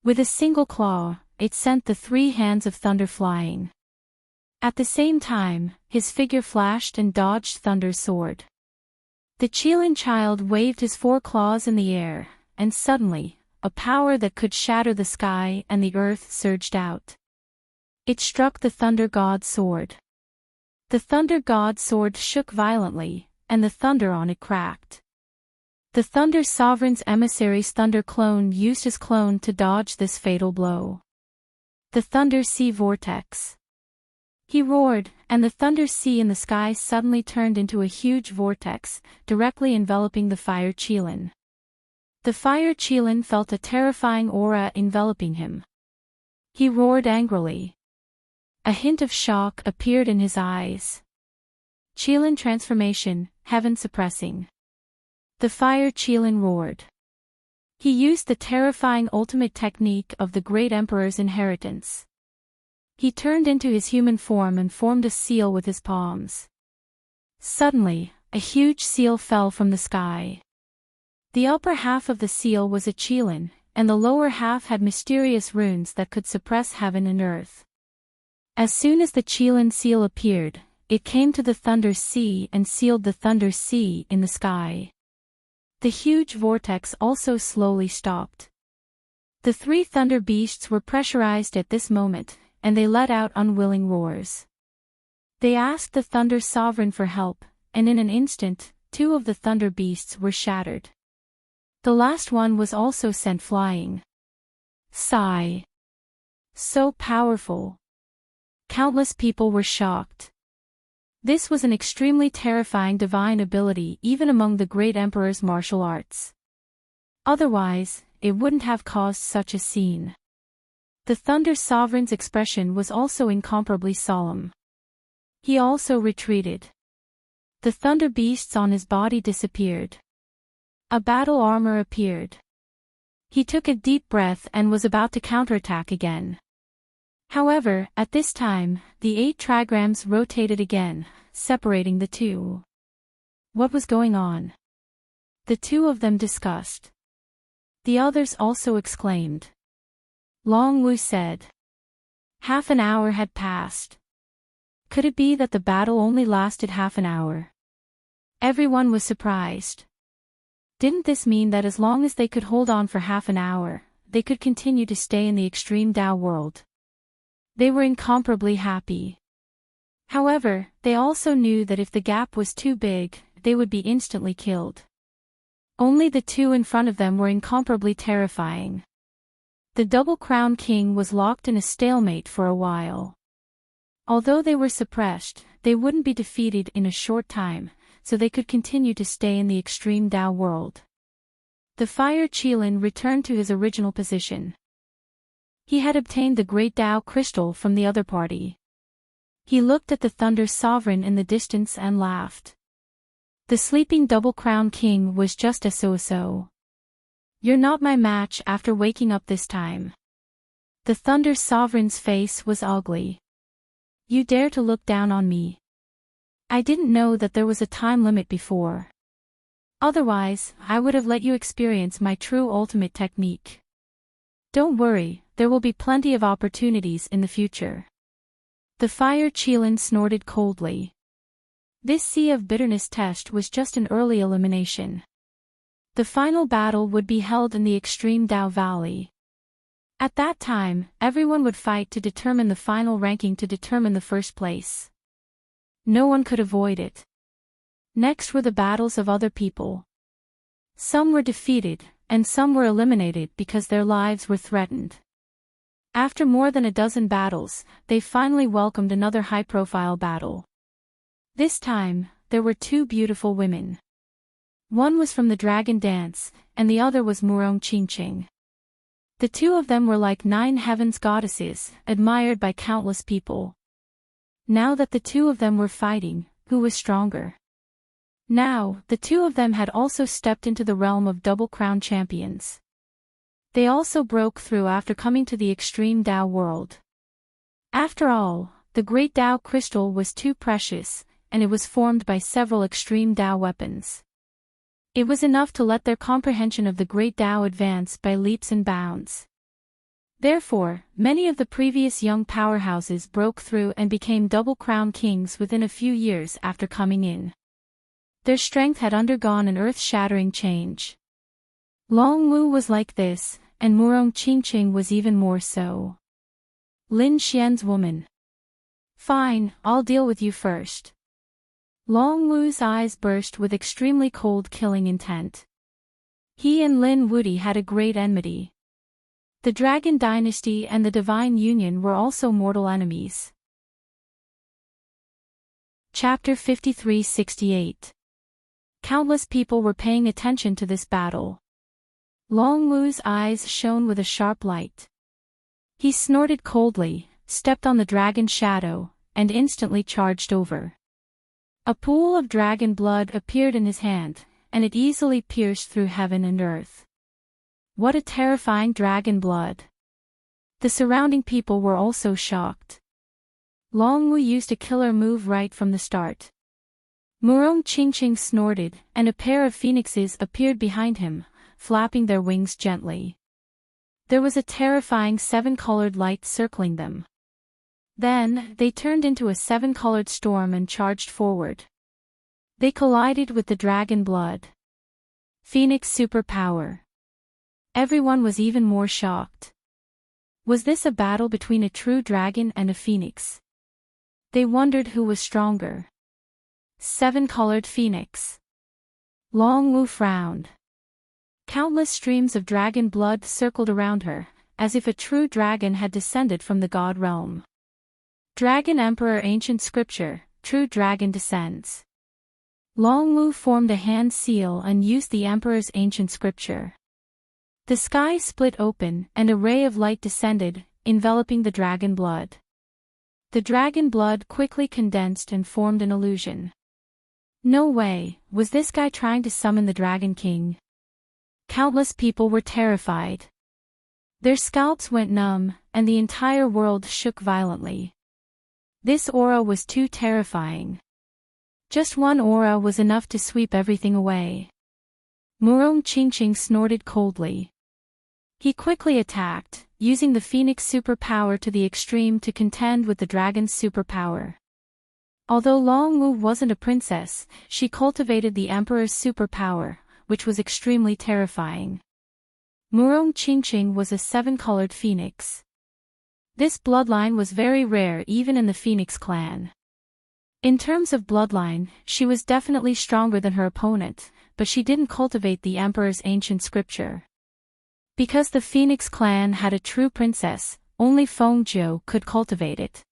With a single claw, it sent the 3 hands of thunder flying. At the same time, his figure flashed and dodged Thunder's sword. The Cheelin child waved his 4 claws in the air, and suddenly, a power that could shatter the sky and the earth surged out. It struck the Thunder God's sword. The Thunder God's sword shook violently, and the thunder on it cracked. The Thunder Sovereign's emissary's Thunder Clone used his clone to dodge this fatal blow. The Thunder Sea Vortex. He roared, and the Thunder Sea in the sky suddenly turned into a huge vortex, directly enveloping the fire Cheelin. The fire Cheelin felt a terrifying aura enveloping him. He roared angrily. A hint of shock appeared in his eyes. Cheelin transformation, heaven suppressing. The fire Cheelin roared. He used the terrifying ultimate technique of the Great Emperor's inheritance. He turned into his human form and formed a seal with his palms. Suddenly, a huge seal fell from the sky. The upper half of the seal was a Cheelin, and the lower half had mysterious runes that could suppress heaven and earth. As soon as the Cheelin seal appeared, it came to the Thunder Sea and sealed the Thunder Sea in the sky. The huge vortex also slowly stopped. The 3 thunder beasts were pressurized at this moment, and they let out unwilling roars. They asked the Thunder Sovereign for help, and in an instant, 2 of the thunder beasts were shattered. The last one was also sent flying. Sigh. So powerful. Countless people were shocked. This was an extremely terrifying divine ability even among the Great Emperor's martial arts. Otherwise, it wouldn't have caused such a scene. The Thunder Sovereign's expression was also incomparably solemn. He also retreated. The thunder beasts on his body disappeared. A battle armor appeared. He took a deep breath and was about to counterattack again. However, at this time, the 8 trigrams rotated again, separating the two. What was going on? The two of them discussed. The others also exclaimed. Long Wu said. Half an hour had passed. Could it be that the battle only lasted half an hour? Everyone was surprised. Didn't this mean that as long as they could hold on for half an hour, they could continue to stay in the extreme Tao world? They were incomparably happy. However, they also knew that if the gap was too big, they would be instantly killed. Only the two in front of them were incomparably terrifying. The double-crown king was locked in a stalemate for a while. Although they were suppressed, they wouldn't be defeated in a short time, so they could continue to stay in the extreme Tao world. The Fire Qilin returned to his original position. He had obtained the Great Tao Crystal from the other party. He looked at the Thunder Sovereign in the distance and laughed. The sleeping double-crown king was just a so-so. You're not my match after waking up this time. The Thunder Sovereign's face was ugly. You dare to look down on me? I didn't know that there was a time limit before. Otherwise, I would have let you experience my true ultimate technique. Don't worry, there will be plenty of opportunities in the future. The Fire Qilin snorted coldly. This Sea of Bitterness test was just an early elimination. The final battle would be held in the extreme Tao Valley. At that time, everyone would fight to determine the final ranking to determine the first place. No one could avoid it. Next were the battles of other people. Some were defeated, and some were eliminated because their lives were threatened. After more than a dozen battles, they finally welcomed another high-profile battle. This time, there were two beautiful women. One was from the Dragon Dance, and the other was Murong Qingqing. The two of them were like 9 heavens goddesses, admired by countless people. Now that the two of them were fighting, who was stronger? Now, the two of them had also stepped into the realm of double-crown champions. They also broke through after coming to the extreme Tao world. After all, the Great Tao Crystal was too precious, and it was formed by several extreme Tao weapons. It was enough to let their comprehension of the Great Tao advance by leaps and bounds. Therefore, many of the previous young powerhouses broke through and became double-crown kings within a few years after coming in. Their strength had undergone an earth-shattering change. Long Wu was like this, and Murong Qingqing was even more so. Lin Xian's woman. Fine, I'll deal with you first. Long Wu's eyes burst with extremely cold killing intent. He and Lin Wudi had a great enmity. The Dragon Dynasty and the Divine Union were also mortal enemies. Chapter 5368. Countless people were paying attention to this battle. Long Wu's eyes shone with a sharp light. He snorted coldly, stepped on the dragon shadow, and instantly charged over. A pool of dragon blood appeared in his hand, and it easily pierced through heaven and earth. What a terrifying dragon blood! The surrounding people were also shocked. Long Wu used a killer move right from the start. Murong Qingqing snorted, and a pair of phoenixes appeared behind him, flapping their wings gently. There was a terrifying 7-colored light circling them. Then, they turned into a 7-colored storm and charged forward. They collided with the dragon blood. Phoenix superpower. Everyone was even more shocked. Was this a battle between a true dragon and a phoenix? They wondered who was stronger. 7-colored phoenix. Long Wu frowned. Countless streams of dragon blood circled around her, as if a true dragon had descended from the god realm. Dragon Emperor Ancient Scripture, True Dragon descends. Long Wu formed a hand seal and used the Emperor's Ancient Scripture. The sky split open and a ray of light descended, enveloping the dragon blood. The dragon blood quickly condensed and formed an illusion. No way, was this guy trying to summon the Dragon King? Countless people were terrified. Their scalps went numb, and the entire world shook violently. This aura was too terrifying. Just one aura was enough to sweep everything away. Murong Qingqing snorted coldly. He quickly attacked, using the phoenix superpower to the extreme to contend with the dragon's superpower. Although Long Wu wasn't a princess, she cultivated the emperor's superpower, which was extremely terrifying. Murong Qingqing was a 7-colored phoenix. This bloodline was very rare even in the Phoenix clan. In terms of bloodline, she was definitely stronger than her opponent, but she didn't cultivate the emperor's ancient scripture. Because the Phoenix clan had a true princess, only Feng Jiu could cultivate it.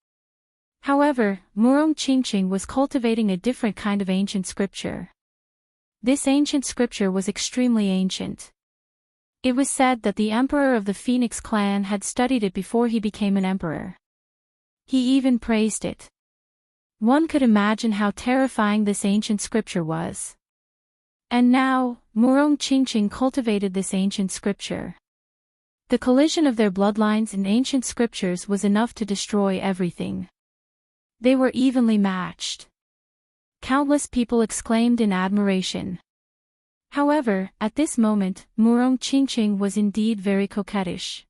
However, Murong Qingqing was cultivating a different kind of ancient scripture. This ancient scripture was extremely ancient. It was said that the emperor of the Phoenix clan had studied it before he became an emperor. He even praised it. One could imagine how terrifying this ancient scripture was. And now, Murong Qingqing cultivated this ancient scripture. The collision of their bloodlines and ancient scriptures was enough to destroy everything. They were evenly matched. Countless people exclaimed in admiration. However, at this moment, Murong Qingqing was indeed very coquettish.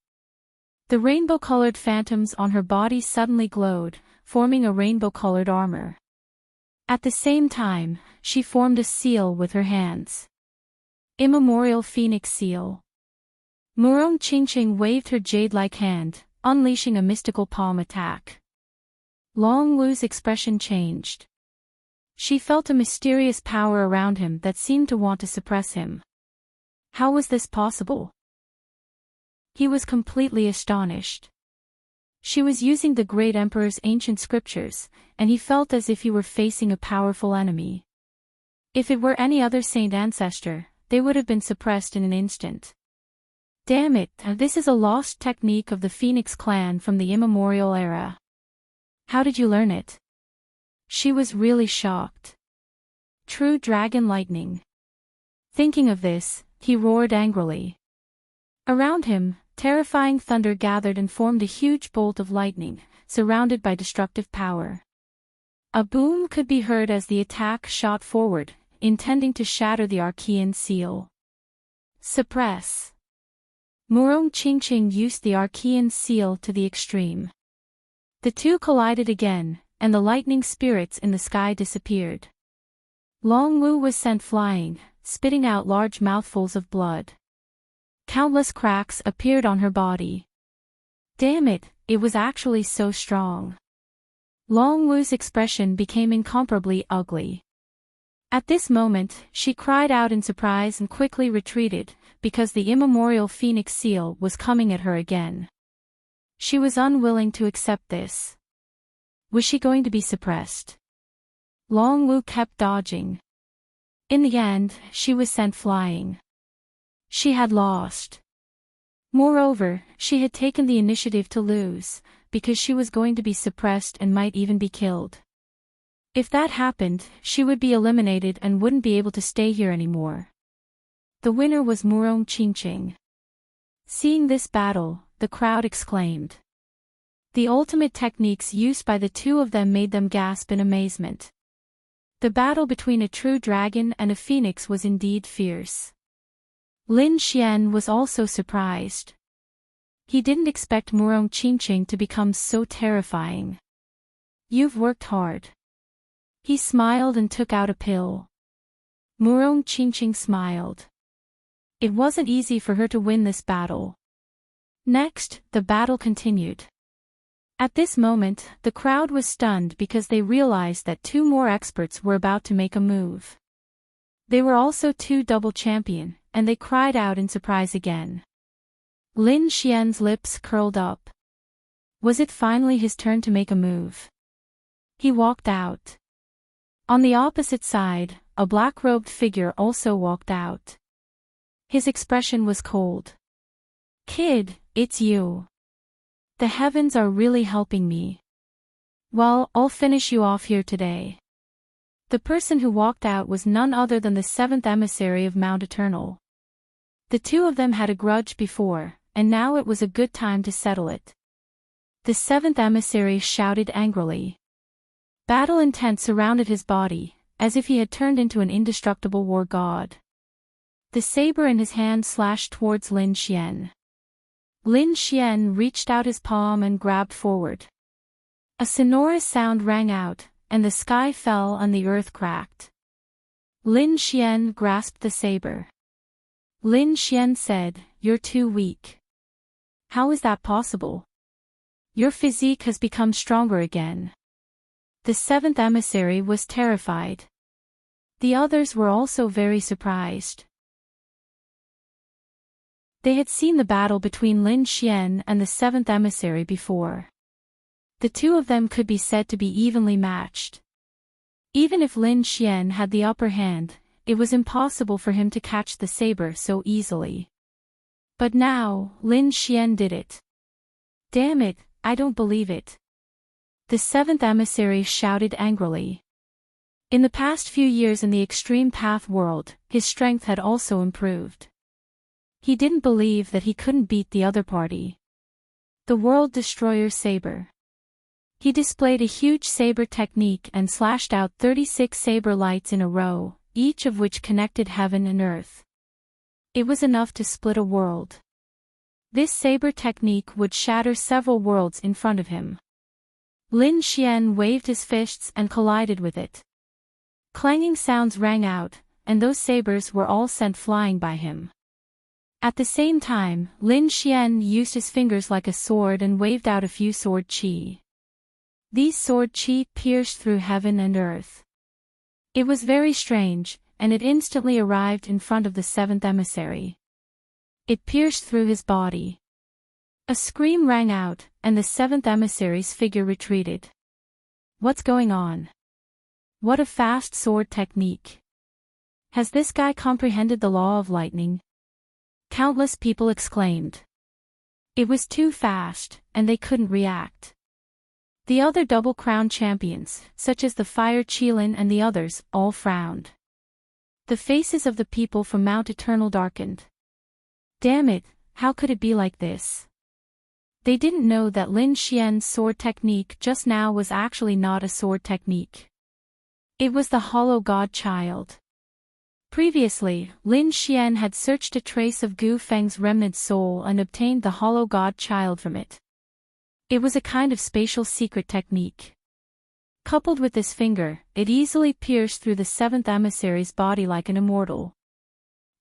The rainbow-colored phantoms on her body suddenly glowed, forming a rainbow-colored armor. At the same time, she formed a seal with her hands. Immemorial Phoenix Seal. Murong Qingqing waved her jade-like hand, unleashing a mystical palm attack. Long Wu's expression changed. She felt a mysterious power around him that seemed to want to suppress him. How was this possible? He was completely astonished. She was using the great emperor's ancient scriptures, and he felt as if he were facing a powerful enemy. If it were any other saint ancestor, they would have been suppressed in an instant. Damn it, this is a lost technique of the Phoenix clan from the immemorial era. How did you learn it? She was really shocked. True dragon lightning. Thinking of this, he roared angrily. Around him, terrifying thunder gathered and formed a huge bolt of lightning, surrounded by destructive power. A boom could be heard as the attack shot forward, intending to shatter the Archean seal. Suppress. Murong Qingqing used the Archean seal to the extreme. The two collided again, and the lightning spirits in the sky disappeared. Long Wu was sent flying, spitting out large mouthfuls of blood. Countless cracks appeared on her body. Damn it, it was actually so strong. Long Wu's expression became incomparably ugly. At this moment, she cried out in surprise and quickly retreated, because the immemorial Phoenix seal was coming at her again. She was unwilling to accept this. Was she going to be suppressed? Long Wu kept dodging. In the end, she was sent flying. She had lost. Moreover, she had taken the initiative to lose, because she was going to be suppressed and might even be killed. If that happened, she would be eliminated and wouldn't be able to stay here anymore. The winner was Murong Qingqing. Seeing this battle, the crowd exclaimed. The ultimate techniques used by the two of them made them gasp in amazement. The battle between a true dragon and a phoenix was indeed fierce. Lin Xian was also surprised. He didn't expect Murong Qingqing to become so terrifying. You've worked hard. He smiled and took out a pill. Murong Qingqing smiled. It wasn't easy for her to win this battle. Next, the battle continued. At this moment, the crowd was stunned because they realized that two more experts were about to make a move. They were also two double champion, and they cried out in surprise again. Lin Xian's lips curled up. Was it finally his turn to make a move? He walked out. On the opposite side, a black-robed figure also walked out. His expression was cold. Kid, it's you. The heavens are really helping me. Well, I'll finish you off here today. The person who walked out was none other than the seventh emissary of Mount Eternal. The two of them had a grudge before, and now it was a good time to settle it. The seventh emissary shouted angrily. Battle intent surrounded his body, as if he had turned into an indestructible war god. The saber in his hand slashed towards Lin Xian. Lin Xian reached out his palm and grabbed forward. A sonorous sound rang out, and the sky fell and the earth cracked. Lin Xian grasped the saber. Lin Xian said, "You're too weak." "How is that possible?" "Your physique has become stronger again." The seventh emissary was terrified. The others were also very surprised. They had seen the battle between Lin Xian and the seventh emissary before. The two of them could be said to be evenly matched. Even if Lin Xian had the upper hand, it was impossible for him to catch the saber so easily. But now, Lin Xian did it. "Damn it, I don't believe it." The seventh emissary shouted angrily. In the past few years in the Extreme Path world, his strength had also improved. He didn't believe that he couldn't beat the other party. The World Destroyer Saber. He displayed a huge saber technique and slashed out 36 saber lights in a row, each of which connected heaven and earth. It was enough to split a world. This saber technique would shatter several worlds in front of him. Lin Xian waved his fists and collided with it. Clanging sounds rang out, and those sabers were all sent flying by him. At the same time, Lin Xian used his fingers like a sword and waved out a few sword qi. These sword qi pierced through heaven and earth. It was very strange, and it instantly arrived in front of the seventh emissary. It pierced through his body. A scream rang out, and the seventh emissary's figure retreated. "What's going on? What a fast sword technique. Has this guy comprehended the law of lightning?" Countless people exclaimed. It was too fast, and they couldn't react. The other Double Crown champions, such as the Fire Qilin and the others, all frowned. The faces of the people from Mount Eternal darkened. Damn it, how could it be like this? They didn't know that Lin Xian's sword technique just now was actually not a sword technique. It was the Hollow God Child. Previously, Lin Xian had searched a trace of Gu Feng's remnant soul and obtained the Hollow God Child from it. It was a kind of spatial secret technique. Coupled with this finger, it easily pierced through the seventh emissary's body like an immortal.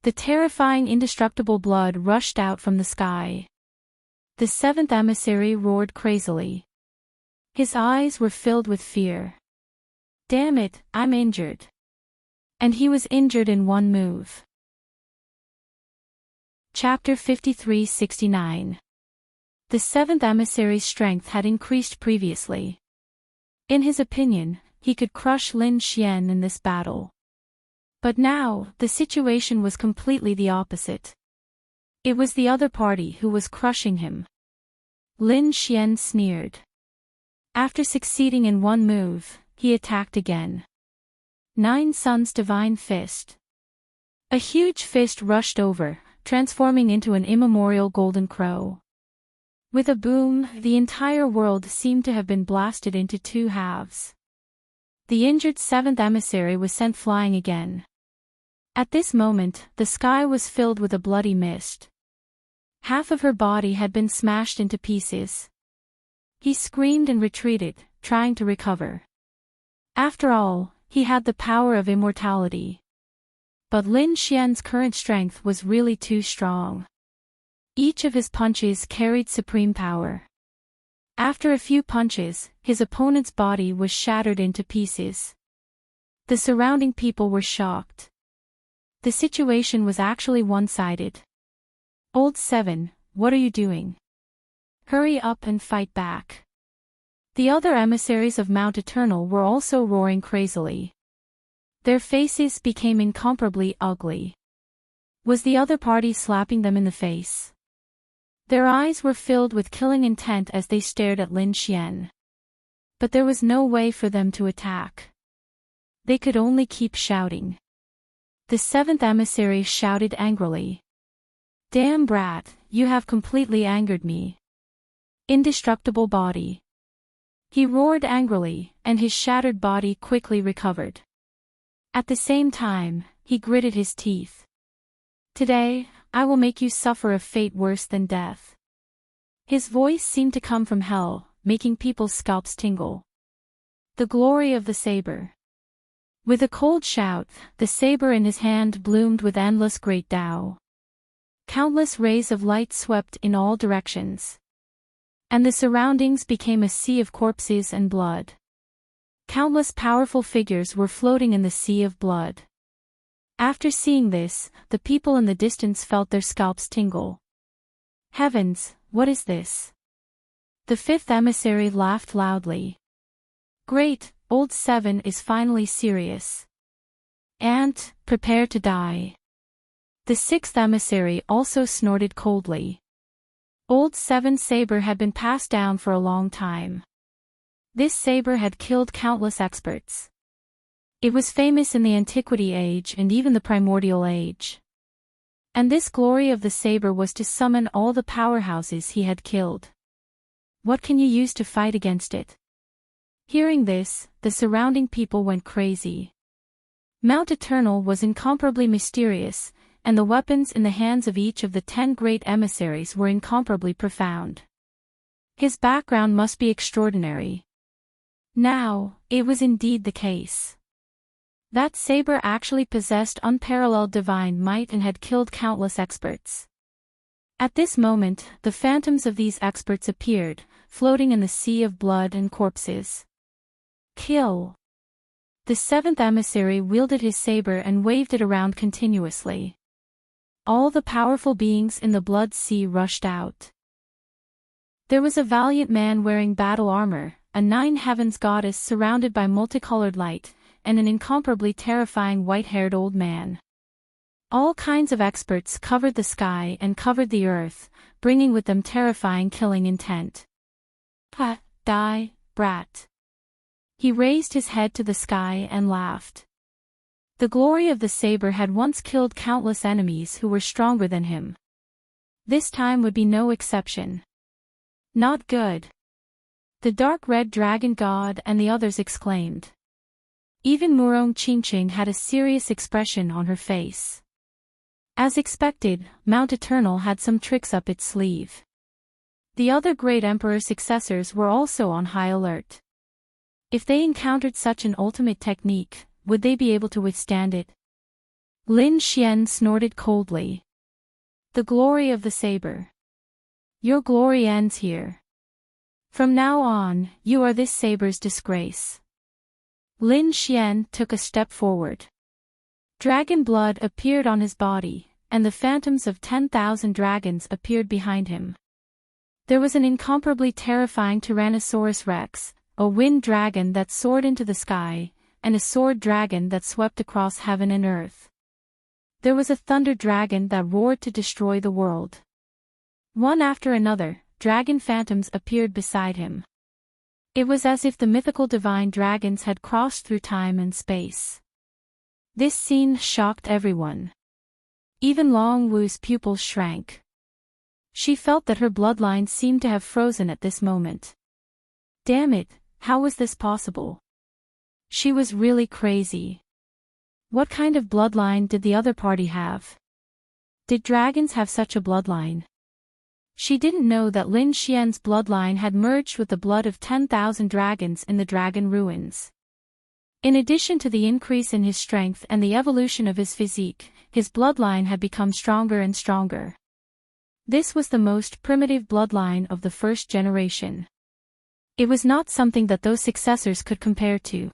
The terrifying indestructible blood rushed out from the sky. The seventh emissary roared crazily. His eyes were filled with fear. "Damn it, I'm injured." And he was injured in one move. Chapter 53-69. The seventh emissary's strength had increased previously. In his opinion, he could crush Lin Xian in this battle. But now, the situation was completely the opposite. It was the other party who was crushing him. Lin Xian sneered. After succeeding in one move, he attacked again. Nine Suns Divine Fist. A huge fist rushed over, transforming into an immemorial golden crow. With a boom, the entire world seemed to have been blasted into two halves. The injured seventh emissary was sent flying again. At this moment, the sky was filled with a bloody mist. Half of her body had been smashed into pieces. He screamed and retreated, trying to recover. After all, he had the power of immortality. But Lin Xian's current strength was really too strong. Each of his punches carried supreme power. After a few punches, his opponent's body was shattered into pieces. The surrounding people were shocked. The situation was actually one-sided. "Old Seven, what are you doing? Hurry up and fight back." The other emissaries of Mount Eternal were also roaring crazily. Their faces became incomparably ugly. Was the other party slapping them in the face? Their eyes were filled with killing intent as they stared at Lin Xian. But there was no way for them to attack. They could only keep shouting. The seventh emissary shouted angrily. "Damn brat, you have completely angered me. Indestructible body." He roared angrily, and his shattered body quickly recovered. At the same time, he gritted his teeth. "Today, I will make you suffer a fate worse than death." His voice seemed to come from hell, making people's scalps tingle. The glory of the saber. With a cold shout, the saber in his hand bloomed with endless great Tao. Countless rays of light swept in all directions. And the surroundings became a sea of corpses and blood. Countless powerful figures were floating in the sea of blood. After seeing this, the people in the distance felt their scalps tingle. Heavens, what is this? The fifth emissary laughed loudly. Great, old Seven is finally serious. And, prepare to die. The sixth emissary also snorted coldly. Old Seven's saber had been passed down for a long time. This saber had killed countless experts. It was famous in the Antiquity Age and even the Primordial Age. And this glory of the saber was to summon all the powerhouses he had killed. What can you use to fight against it? Hearing this, the surrounding people went crazy. Mount Eternal was incomparably mysterious, and the weapons in the hands of each of the 10 great emissaries were incomparably profound. His background must be extraordinary. Now, it was indeed the case. That saber actually possessed unparalleled divine might and had killed countless experts. At this moment, the phantoms of these experts appeared, floating in the sea of blood and corpses. Kill! The seventh emissary wielded his saber and waved it around continuously. All the powerful beings in the blood sea rushed out. There was a valiant man wearing battle armor, a nine heavens goddess surrounded by multicolored light, and an incomparably terrifying white-haired old man. All kinds of experts covered the sky and covered the earth, bringing with them terrifying killing intent. Die, brat. He raised his head to the sky and laughed. The glory of the saber had once killed countless enemies who were stronger than him. This time would be no exception. Not good. The dark red dragon god and the others exclaimed. Even Murong Qingqing had a serious expression on her face. As expected, Mount Eternal had some tricks up its sleeve. The other great emperor successors were also on high alert. If they encountered such an ultimate technique, would they be able to withstand it? Lin Xian snorted coldly. The glory of the saber. Your glory ends here. From now on, you are this saber's disgrace. Lin Xian took a step forward. Dragon blood appeared on his body, and the phantoms of 10,000 dragons appeared behind him. There was an incomparably terrifying Tyrannosaurus Rex, a wind dragon that soared into the sky, and a sword dragon that swept across heaven and earth. There was a thunder dragon that roared to destroy the world. One after another, dragon phantoms appeared beside him. It was as if the mythical divine dragons had crossed through time and space. This scene shocked everyone. Even Long Wu's pupils shrank. She felt that her bloodline seemed to have frozen at this moment. Damn it, how was this possible? She was really crazy. What kind of bloodline did the other party have? Did dragons have such a bloodline? She didn't know that Lin Xian's bloodline had merged with the blood of 10,000 dragons in the dragon ruins. In addition to the increase in his strength and the evolution of his physique, his bloodline had become stronger and stronger. This was the most primitive bloodline of the first generation. It was not something that those successors could compare to.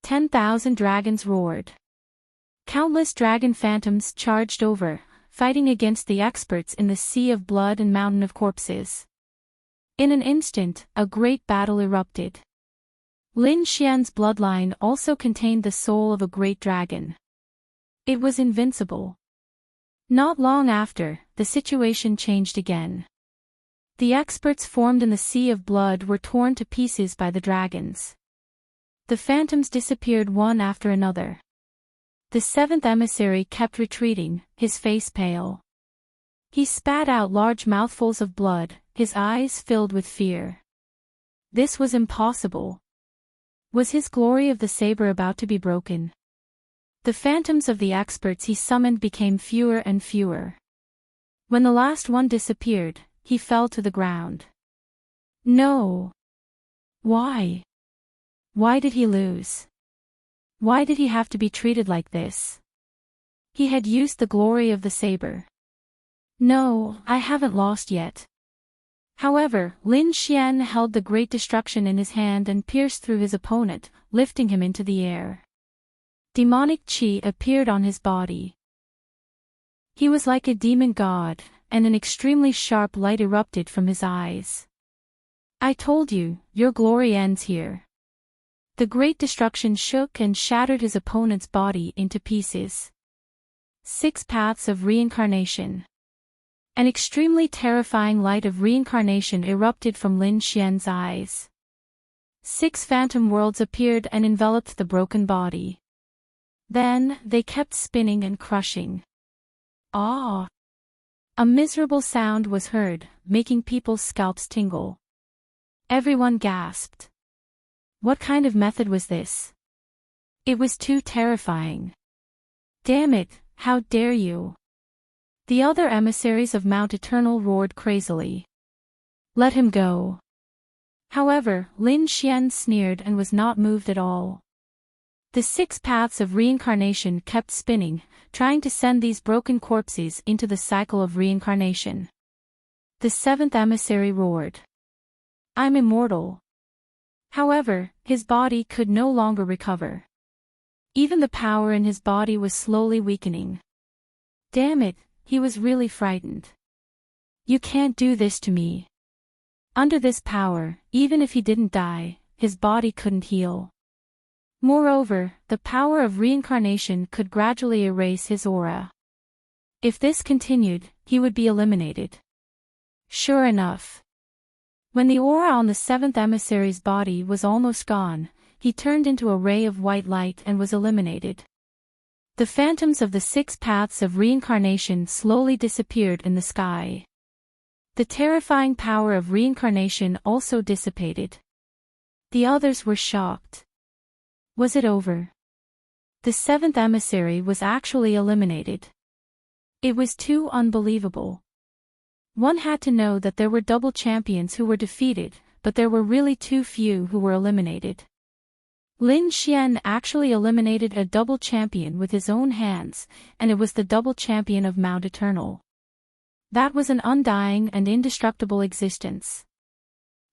10,000 dragons roared. Countless dragon phantoms charged over, fighting against the experts in the sea of blood and mountain of corpses. In an instant, a great battle erupted. Lin Xian's bloodline also contained the soul of a great dragon. It was invincible. Not long after, the situation changed again. The experts formed in the sea of blood were torn to pieces by the dragons. The phantoms disappeared one after another. The seventh emissary kept retreating, his face pale. He spat out large mouthfuls of blood, his eyes filled with fear. This was impossible. Was his glory of the saber about to be broken? The phantoms of the experts he summoned became fewer and fewer. When the last one disappeared, he fell to the ground. No. Why? Why did he lose? Why did he have to be treated like this? He had used the glory of the saber. No, I haven't lost yet. However, Lin Xian held the great destruction in his hand and pierced through his opponent, lifting him into the air. Demonic chi appeared on his body. He was like a demon god, and an extremely sharp light erupted from his eyes. I told you, your glory ends here. The great destruction shook and shattered his opponent's body into pieces. 6 paths of reincarnation. An extremely terrifying light of reincarnation erupted from Lin Xian's eyes. 6 phantom worlds appeared and enveloped the broken body. Then, they kept spinning and crushing. Ah! A miserable sound was heard, making people's scalps tingle. Everyone gasped. What kind of method was this? It was too terrifying. Damn it, how dare you! The other emissaries of Mount Eternal roared crazily. Let him go. However, Lin Xian sneered and was not moved at all. The 6 paths of reincarnation kept spinning, trying to send these broken corpses into the cycle of reincarnation. The 7th emissary roared. I'm immortal. However, his body could no longer recover. Even the power in his body was slowly weakening. Damn it, he was really frightened. You can't do this to me. Under this power, even if he didn't die, his body couldn't heal. Moreover, the power of reincarnation could gradually erase his aura. If this continued, he would be eliminated. Sure enough. When the aura on the 7th emissary's body was almost gone, he turned into a ray of white light and was eliminated. The phantoms of the 6 paths of reincarnation slowly disappeared in the sky. The terrifying power of reincarnation also dissipated. The others were shocked. Was it over? The 7th emissary was actually eliminated. It was too unbelievable. One had to know that there were double champions who were defeated, but there were really too few who were eliminated. Lin Xian actually eliminated a double champion with his own hands, and it was the double champion of Mount Eternal. That was an undying and indestructible existence.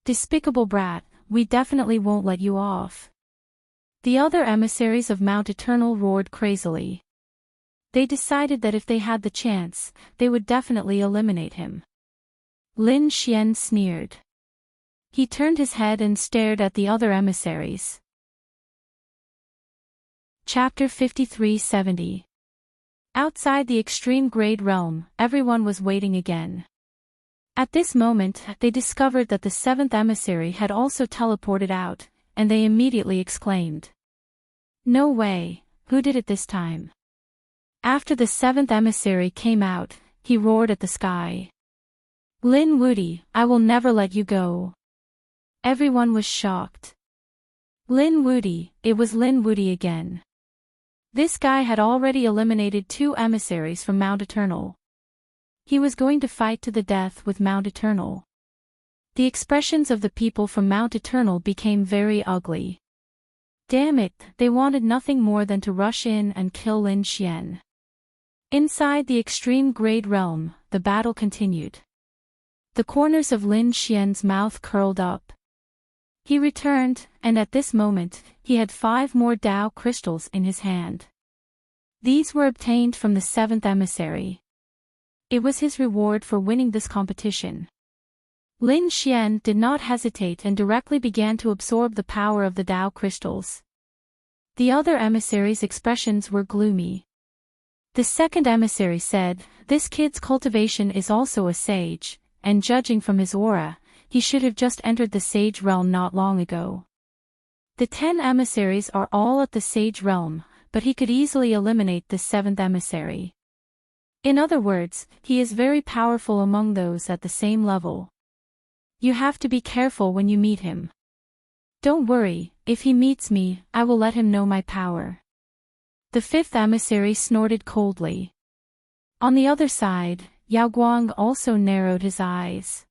Despicable brat, we definitely won't let you off. The other emissaries of Mount Eternal roared crazily. They decided that if they had the chance, they would definitely eliminate him. Lin Xian sneered. He turned his head and stared at the other emissaries. Chapter 5370. Outside the extreme grade realm, everyone was waiting again. At this moment, they discovered that the 7th emissary had also teleported out, and they immediately exclaimed. No way, who did it this time? After the 7th emissary came out, he roared at the sky. Lin Wudy, I will never let you go. Everyone was shocked. Lin Wudy, it was Lin Wudy again. This guy had already eliminated 2 emissaries from Mount Eternal. He was going to fight to the death with Mount Eternal. The expressions of the people from Mount Eternal became very ugly. Damn it, they wanted nothing more than to rush in and kill Lin Xian. Inside the extreme grade realm, the battle continued. The corners of Lin Xian's mouth curled up. He returned, and at this moment, he had 5 more Tao crystals in his hand. These were obtained from the 7th emissary. It was his reward for winning this competition. Lin Xian did not hesitate and directly began to absorb the power of the Tao crystals. The other emissaries' expressions were gloomy. The 2nd emissary said, "This kid's cultivation is also a sage, and judging from his aura, he should have just entered the sage realm not long ago." The 10 emissaries are all at the sage realm, but he could easily eliminate the 7th emissary. In other words, he is very powerful among those at the same level. You have to be careful when you meet him. Don't worry, if he meets me, I will let him know my power. The 5th emissary snorted coldly. On the other side, Yao Guang also narrowed his eyes.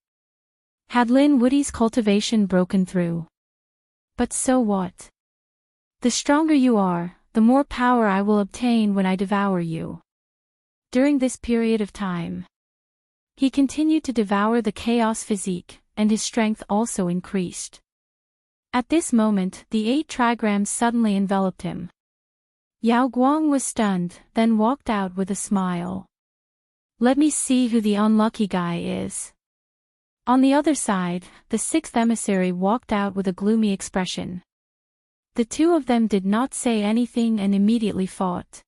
Had Lin Wudi's cultivation broken through? But so what? The stronger you are, the more power I will obtain when I devour you. During this period of time, he continued to devour the chaos physique, and his strength also increased. At this moment, the 8 trigrams suddenly enveloped him. Yao Guang was stunned, then walked out with a smile. Let me see who the unlucky guy is. On the other side, the 6th emissary walked out with a gloomy expression. The two of them did not say anything and immediately fought.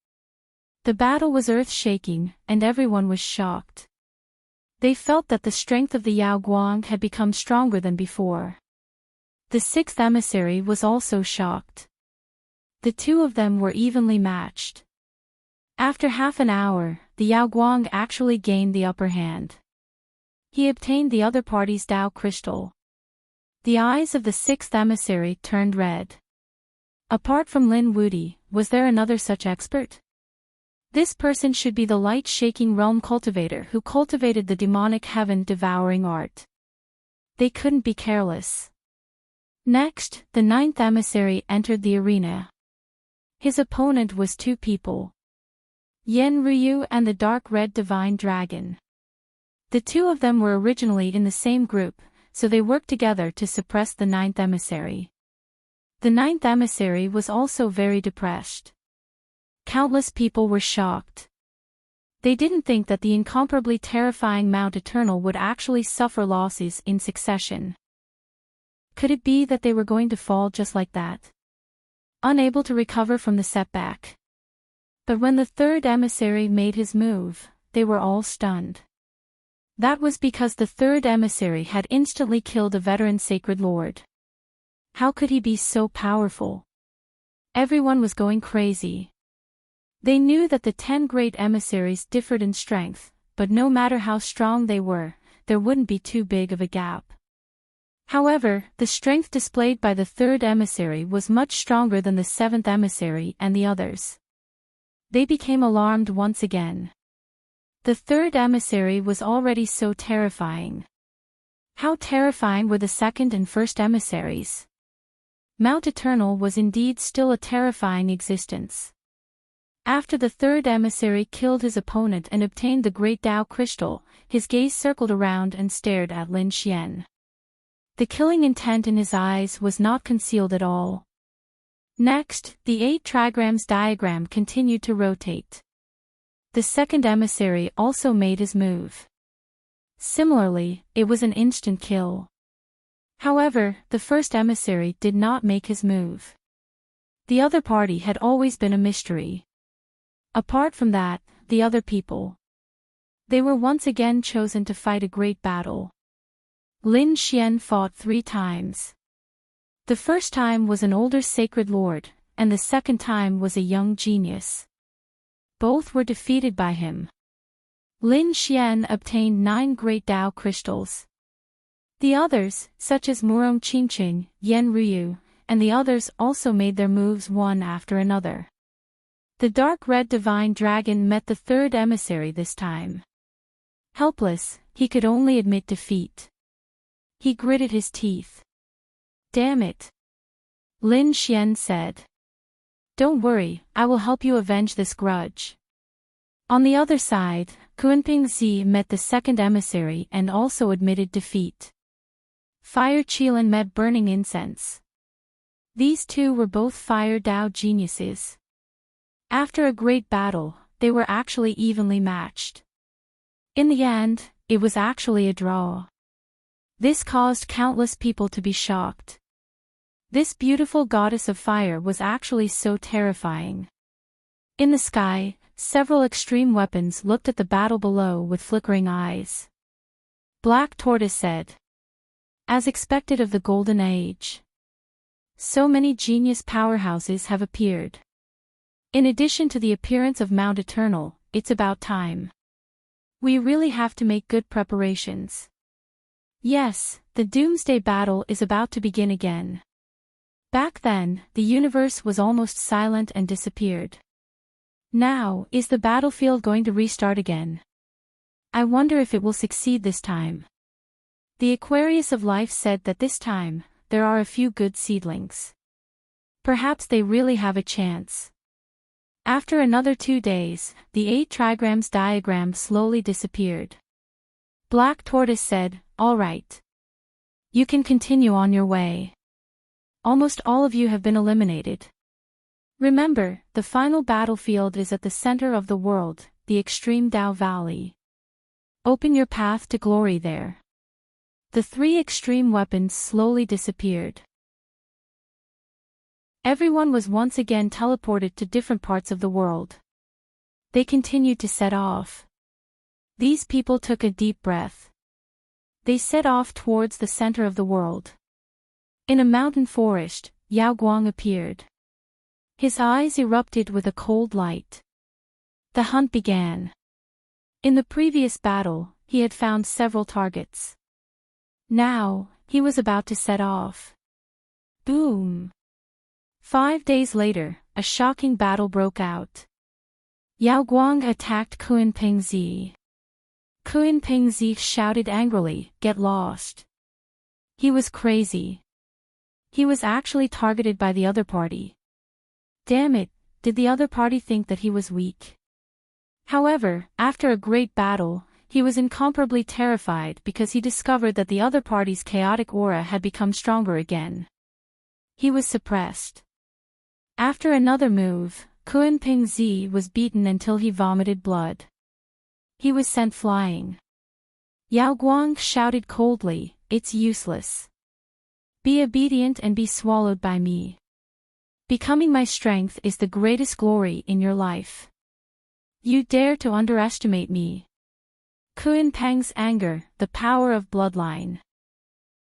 The battle was earth-shaking, and everyone was shocked. They felt that the strength of the Yao Guang had become stronger than before. The 6th emissary was also shocked. The two of them were evenly matched. After half an hour, the Yao Guang actually gained the upper hand. He obtained the other party's Tao crystal. The eyes of the 6th emissary turned red. Apart from Lin Wudi, was there another such expert? This person should be the light-shaking realm cultivator who cultivated the demonic heaven-devouring art. They couldn't be careless. Next, the 9th emissary entered the arena. His opponent was 2 people. Yen Ryu and the dark red divine dragon. The two of them were originally in the same group, so they worked together to suppress the 9th emissary. The 9th emissary was also very depressed. Countless people were shocked. They didn't think that the incomparably terrifying Mount Eternal would actually suffer losses in succession. Could it be that they were going to fall just like that? Unable to recover from the setback. But when the 3rd emissary made his move, they were all stunned. That was because the 3rd emissary had instantly killed a veteran sacred lord. How could he be so powerful? Everyone was going crazy. They knew that the 10 great emissaries differed in strength, but no matter how strong they were, there wouldn't be too big of a gap. However, the strength displayed by the 3rd emissary was much stronger than the 7th emissary and the others. They became alarmed once again. The 3rd emissary was already so terrifying. How terrifying were the 2nd and 1st emissaries? Mount Eternal was indeed still a terrifying existence. After the 3rd emissary killed his opponent and obtained the Great Tao Crystal, his gaze circled around and stared at Lin Xian. The killing intent in his eyes was not concealed at all. Next, the 8 trigrams diagram continued to rotate. The 2nd emissary also made his move. Similarly, it was an instant kill. However, the 1st emissary did not make his move. The other party had always been a mystery. Apart from that, the other people. They were once again chosen to fight a great battle. Lin Xian fought 3 times. The first time was an older sacred lord, and the second time was a young genius. Both were defeated by him. Lin Xian obtained 9 great Tao crystals. The others, such as Murong Qingqing, Yen Ryu, and the others also made their moves one after another. The dark red divine dragon met the 3rd emissary this time. Helpless, he could only admit defeat. He gritted his teeth. Damn it! Lin Xian said. Don't worry, I will help you avenge this grudge. On the other side, Kunping Zi met the 2nd emissary and also admitted defeat. Fire Qilin met burning incense. These two were both fire Tao geniuses. After a great battle, they were actually evenly matched. In the end, it was actually a draw. This caused countless people to be shocked. This beautiful goddess of fire was actually so terrifying. In the sky, several extreme weapons looked at the battle below with flickering eyes. Black Tortoise said. As expected of the Golden Age. So many genius powerhouses have appeared. In addition to the appearance of Mount Eternal, it's about time. We really have to make good preparations. Yes, the Doomsday Battle is about to begin again. Back then, the universe was almost silent and disappeared. Now, is the battlefield going to restart again? I wonder if it will succeed this time. The Aquarius of Life said that this time, there are a few good seedlings. Perhaps they really have a chance. After another 2 days, the 8 trigrams diagram slowly disappeared. Black Tortoise said, "All right. You can continue on your way. Almost all of you have been eliminated. Remember, the final battlefield is at the center of the world, the extreme Tao Valley. Open your path to glory there." The 3 extreme weapons slowly disappeared. Everyone was once again teleported to different parts of the world. They continued to set off. These people took a deep breath. They set off towards the center of the world. In a mountain forest, Yao Guang appeared. His eyes erupted with a cold light. The hunt began. In the previous battle, he had found several targets. Now, he was about to set off. Boom! 5 days later, a shocking battle broke out. Yao Guang attacked Kuan Pingzi. Kuan Pingzi shouted angrily, "Get lost." He was crazy. He was actually targeted by the other party. Damn it, did the other party think that he was weak? However, after a great battle, he was incomparably terrified because he discovered that the other party's chaotic aura had become stronger again. He was suppressed. After another move, Kuan Pingzi was beaten until he vomited blood. He was sent flying. Yao Guang shouted coldly, "It's useless. Be obedient and be swallowed by me. Becoming my strength is the greatest glory in your life. You dare to underestimate me." Kuan Peng's anger, the power of bloodline.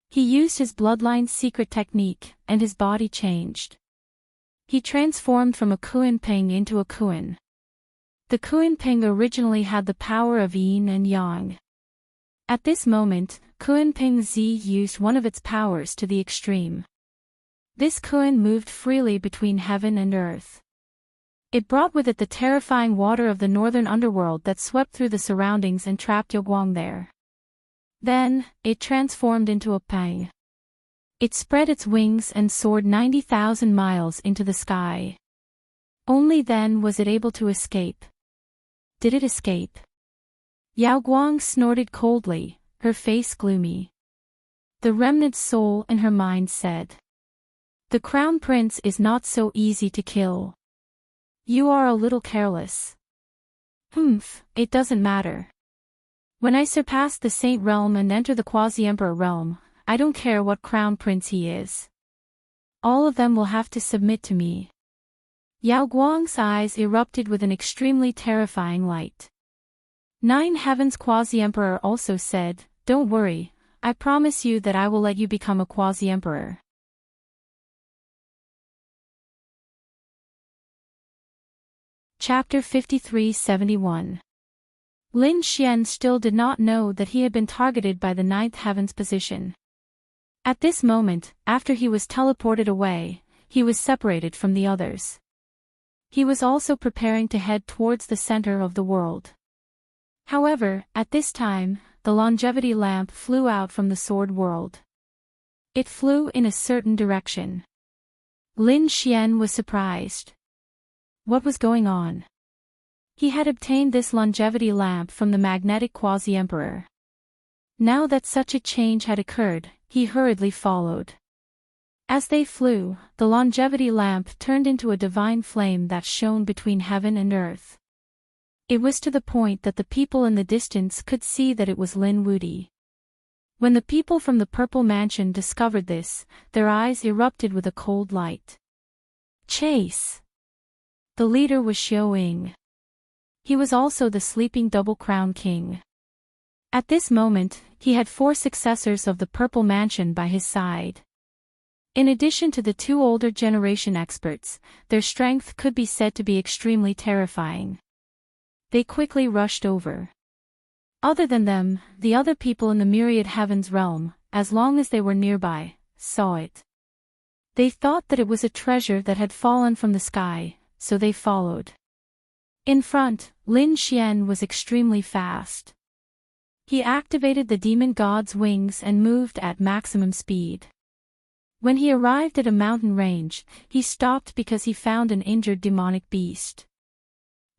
He used his bloodline's secret technique, and his body changed. He transformed from a Kuan Peng into a Kuan. The Kuan Peng originally had the power of yin and yang. At this moment, Kuan Pingzi used one of its powers to the extreme. This Kuan moved freely between heaven and earth. It brought with it the terrifying water of the northern underworld that swept through the surroundings and trapped Yao Guang there. Then, it transformed into a Peng. It spread its wings and soared 90,000 miles into the sky. Only then was it able to escape. Did it escape? Yao Guang snorted coldly, her face gloomy. The remnant soul in her mind said, "The crown prince is not so easy to kill. You are a little careless." It doesn't matter. When I surpass the Saint realm and enter the Quasi-Emperor realm, I don't care what crown prince he is. All of them will have to submit to me. Yao Guang's eyes erupted with an extremely terrifying light. 9 Heavens Quasi-Emperor also said, "Don't worry, I promise you that I will let you become a Quasi-Emperor." Chapter 53-71. Lin Xian still did not know that he had been targeted by the 9th Heaven's position. At this moment, after he was teleported away, he was separated from the others. He was also preparing to head towards the center of the world. However, at this time, the longevity lamp flew out from the sword world. It flew in a certain direction. Lin Xian was surprised. What was going on? He had obtained this longevity lamp from the magnetic Quasi-Emperor. Now that such a change had occurred, he hurriedly followed. As they flew, the longevity lamp turned into a divine flame that shone between heaven and earth. It was to the point that the people in the distance could see that it was Lin Wudi. When the people from the Purple Mansion discovered this, their eyes erupted with a cold light. Chase! The leader was Xiao Ying. He was also the sleeping Double Crown King. At this moment, he had 4 successors of the Purple Mansion by his side. In addition to the 2 older generation experts, their strength could be said to be extremely terrifying. They quickly rushed over. Other than them, the other people in the Myriad Heavens realm, as long as they were nearby, saw it. They thought that it was a treasure that had fallen from the sky, so they followed. In front, Lin Xian was extremely fast. He activated the demon god's wings and moved at maximum speed. When he arrived at a mountain range, he stopped because he found an injured demonic beast.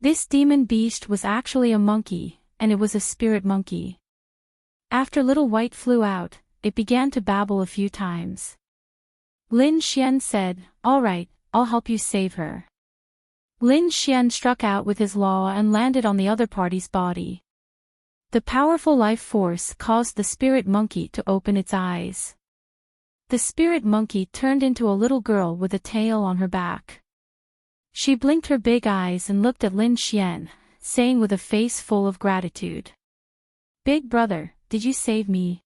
This demon beast was actually a monkey, and it was a spirit monkey. After Little White flew out, it began to babble a few times. Lin Xian said, "All right, I'll help you save her." Lin Xian struck out with his law and landed on the other party's body. The powerful life force caused the spirit monkey to open its eyes. The spirit monkey turned into a little girl with a tail on her back. She blinked her big eyes and looked at Lin Xian, saying with a face full of gratitude, "Big brother, did you save me?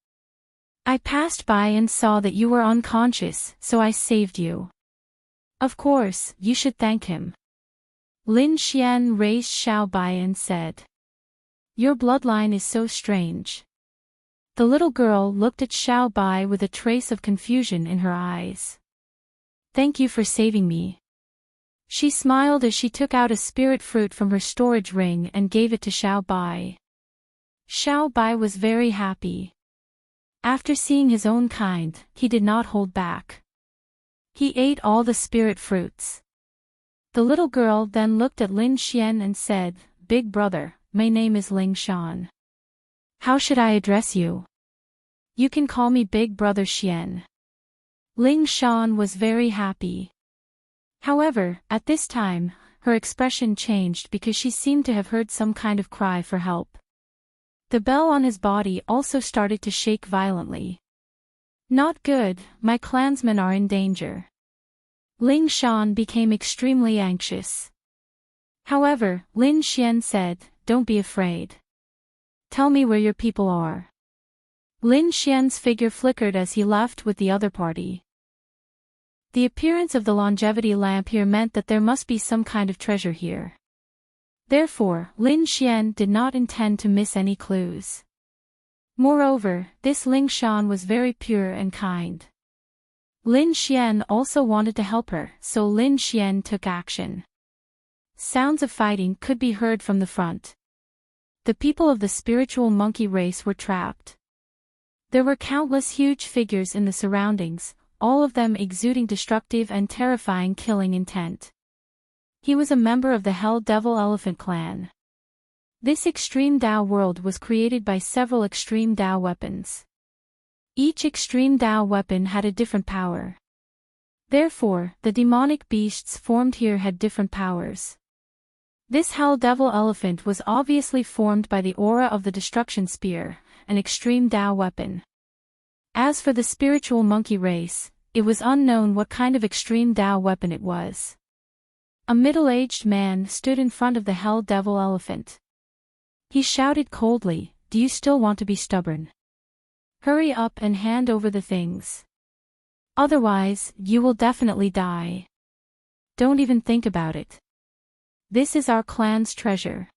I passed by and saw that you were unconscious, so I saved you. Of course, you should thank him." Lin Xian raised Xiao Bai and said, "Your bloodline is so strange." The little girl looked at Xiao Bai with a trace of confusion in her eyes. "Thank you for saving me." She smiled as she took out a spirit fruit from her storage ring and gave it to Xiao Bai. Xiao Bai was very happy. After seeing his own kind, he did not hold back. He ate all the spirit fruits. The little girl then looked at Lin Xian and said, "Big brother, my name is Ling Shan. How should I address you?" "You can call me Big Brother Xian." Ling Shan was very happy. However, at this time, her expression changed because she seemed to have heard some kind of cry for help. The bell on his body also started to shake violently. "Not good, my clansmen are in danger." Ling Shan became extremely anxious. However, Lin Xian said, "Don't be afraid. Tell me where your people are." Lin Xian's figure flickered as he left with the other party. The appearance of the longevity lamp here meant that there must be some kind of treasure here. Therefore, Lin Xian did not intend to miss any clues. Moreover, this Ling Shan was very pure and kind. Lin Xian also wanted to help her, so Lin Xian took action. Sounds of fighting could be heard from the front. The people of the spiritual monkey race were trapped. There were countless huge figures in the surroundings, all of them exuding destructive and terrifying killing intent. He was a member of the Hell Devil Elephant clan. This extreme Dao world was created by several extreme Dao weapons. Each extreme Dao weapon had a different power. Therefore, the demonic beasts formed here had different powers. This Hell Devil Elephant was obviously formed by the aura of the Destruction Spear, an extreme Dao weapon. As for the spiritual monkey race, it was unknown what kind of extreme Dao weapon it was. A middle-aged man stood in front of the Hell Devil Elephant. He shouted coldly, "Do you still want to be stubborn? Hurry up and hand over the things. Otherwise, you will definitely die. Don't even think about it. This is our clan's treasure.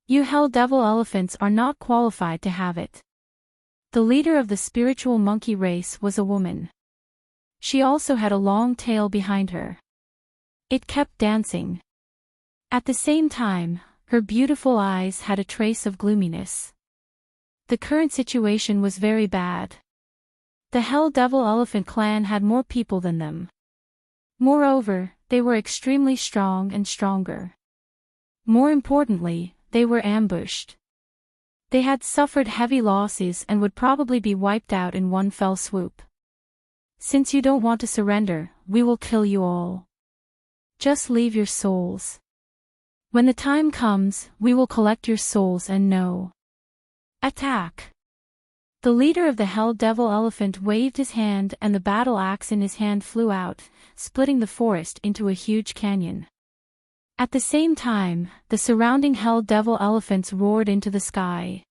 You Hell Devil Elephants are not qualified to have it." The leader of the spiritual monkey race was a woman. She also had a long tail behind her. It kept dancing. At the same time, her beautiful eyes had a trace of gloominess. The current situation was very bad. The Hell Devil Elephant clan had more people than them. Moreover, they were extremely strong and stronger. More importantly, they were ambushed. They had suffered heavy losses and would probably be wiped out in one fell swoop. "Since you don't want to surrender, we will kill you all. Just leave your souls. When the time comes, we will collect your souls and know. Attack!" The leader of the Hell Devil Elephant waved his hand and the battle axe in his hand flew out, splitting the forest into a huge canyon. At the same time, the surrounding Hell Devil Elephants roared into the sky.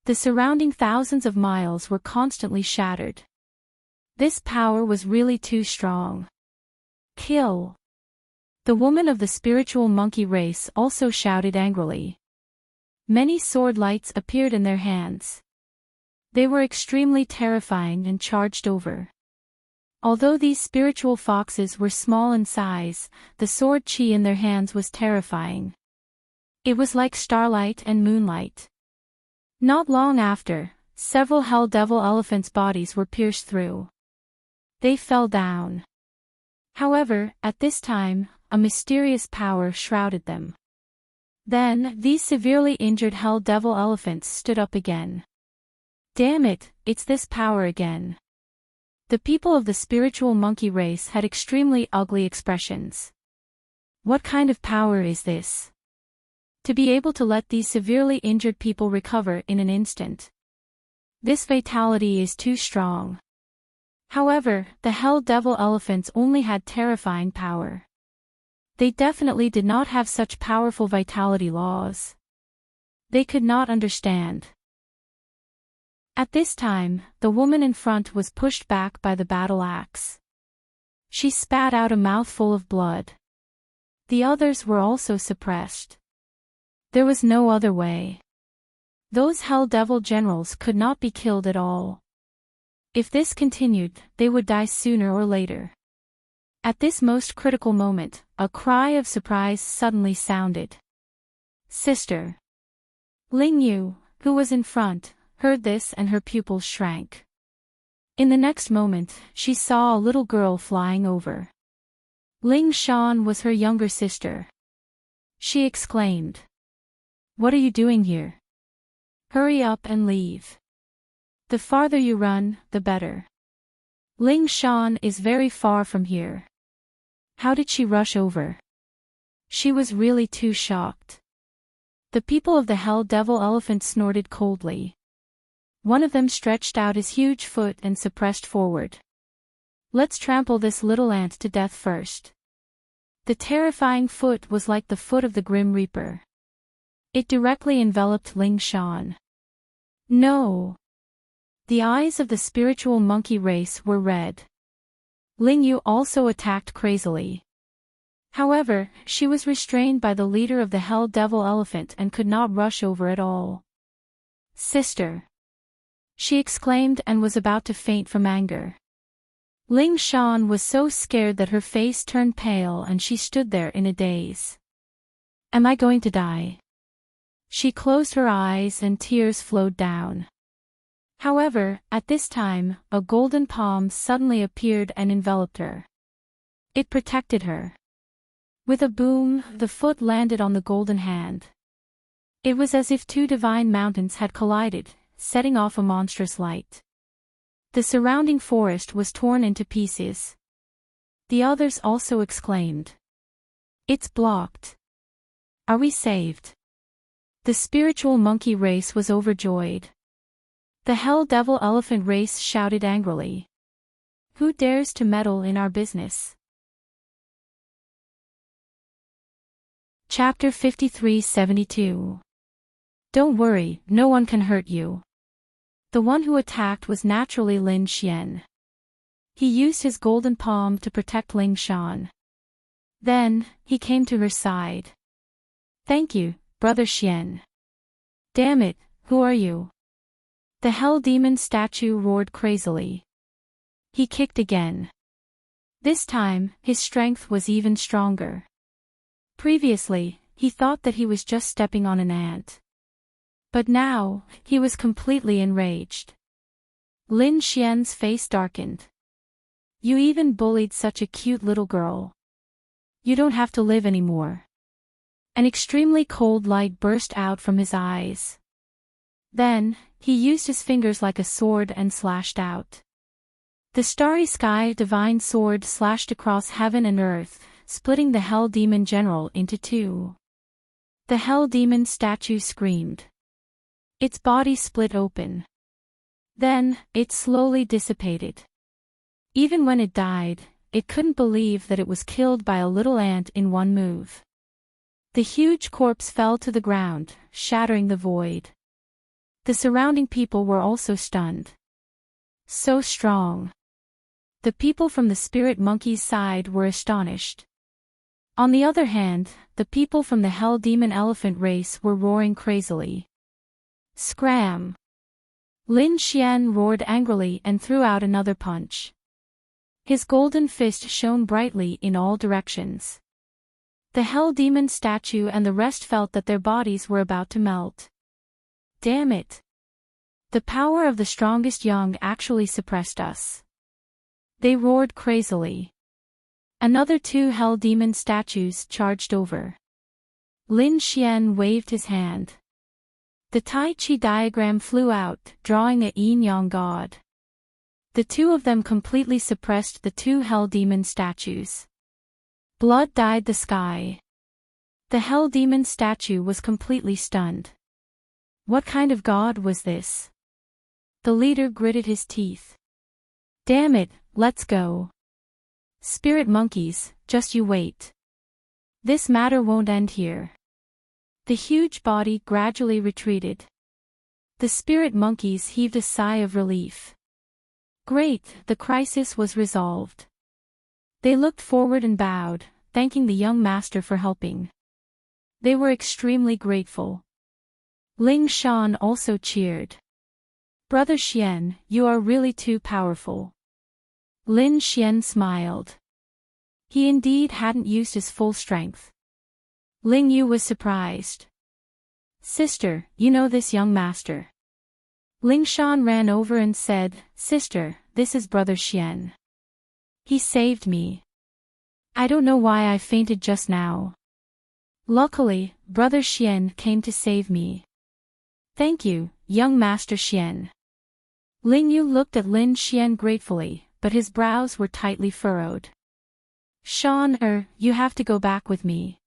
The surrounding thousands of miles were constantly shattered. This power was really too strong. "Kill!" The woman of the spiritual monkey race also shouted angrily. Many sword lights appeared in their hands. They were extremely terrifying and charged over. Although these spiritual foxes were small in size, the sword chi in their hands was terrifying. It was like starlight and moonlight. Not long after, several Hell Devil elephants' bodies were pierced through. They fell down. However, at this time, a mysterious power shrouded them. Then, these severely injured Hell Devil elephants stood up again. Damn it, it's this power again. The people of the spiritual monkey race had extremely ugly expressions. What kind of power is this? To be able to let these severely injured people recover in an instant. This vitality is too strong. However, the Hell Devil elephants only had terrifying power. They definitely did not have such powerful vitality laws. They could not understand. At this time, the woman in front was pushed back by the battle axe. She spat out a mouthful of blood. The others were also suppressed. There was no other way. Those Hell Devil generals could not be killed at all. If this continued, they would die sooner or later. At this most critical moment, a cry of surprise suddenly sounded. Sister! Ling Yu, who was in front, heard this and her pupils shrank. In the next moment, she saw a little girl flying over. Ling Shan was her younger sister. She exclaimed. What are you doing here? Hurry up and leave. The farther you run, the better. Ling Shan is very far from here. How did she rush over? She was really too shocked. The people of the Hell Devil elephant snorted coldly. One of them stretched out his huge foot and suppressed forward. Let's trample this little ant to death first. The terrifying foot was like the foot of the Grim Reaper. It directly enveloped Ling Shan. No! The eyes of the spiritual monkey race were red. Ling Yu also attacked crazily. However, she was restrained by the leader of the Hell Devil elephant and could not rush over at all. Sister! She exclaimed and was about to faint from anger. Ling Shan was so scared that her face turned pale and she stood there in a daze. Am I going to die? She closed her eyes and tears flowed down. However, at this time, a golden palm suddenly appeared and enveloped her. It protected her. With a boom, the foot landed on the golden hand. It was as if two divine mountains had collided, setting off a monstrous light. The surrounding forest was torn into pieces. The others also exclaimed. It's blocked. Are we saved? The spiritual monkey race was overjoyed. The Hell Devil elephant race shouted angrily. Who dares to meddle in our business? Chapter 53-72. Don't worry, no one can hurt you. The one who attacked was naturally Lin Xian. He used his golden palm to protect Ling Shan. Then, he came to her side. Thank you, Brother Xian. Damn it, who are you? The Hell Demon statue roared crazily. He kicked again. This time, his strength was even stronger. Previously, he thought that he was just stepping on an ant. But now, he was completely enraged. Lin Xian's face darkened. You even bullied such a cute little girl. You don't have to live anymore. An extremely cold light burst out from his eyes. Then, he used his fingers like a sword and slashed out. The starry sky divine sword slashed across heaven and earth, splitting the Hell Demon General into two. The Hell Demon statue screamed. Its body split open. Then, it slowly dissipated. Even when it died, it couldn't believe that it was killed by a little ant in one move. The huge corpse fell to the ground, shattering the void. The surrounding people were also stunned. So strong. The people from the spirit monkey's side were astonished. On the other hand, the people from the Hell Demon elephant race were roaring crazily. Scram! Lin Xian roared angrily and threw out another punch. His golden fist shone brightly in all directions. The Hell Demon statue and the rest felt that their bodies were about to melt. Damn it! The power of the strongest young actually suppressed us. They roared crazily. Another 2 hell demon statues charged over. Lin Xian waved his hand. The Tai Chi diagram flew out, drawing a yin-yang god. The 2 of them completely suppressed the 2 hell demon statues. Blood dyed the sky. The hell demon statue was completely stunned. What kind of god was this? The leader gritted his teeth. Damn it, let's go. Spirit monkeys, just you wait. This matter won't end here. The huge body gradually retreated. The spirit monkeys heaved a sigh of relief. Great, the crisis was resolved. They looked forward and bowed, thanking the young master for helping. They were extremely grateful. Ling Shan also cheered. Brother Xian, you are really too powerful. Lin Xian smiled. He indeed hadn't used his full strength. Ling Yu was surprised. Sister, you know this young master. Ling Shan ran over and said, Sister, this is Brother Xian. He saved me. I don't know why I fainted just now. Luckily, Brother Xian came to save me. Thank you, young Master Xian. Ling Yu looked at Lin Xian gratefully, but his brows were tightly furrowed. Shan, you have to go back with me.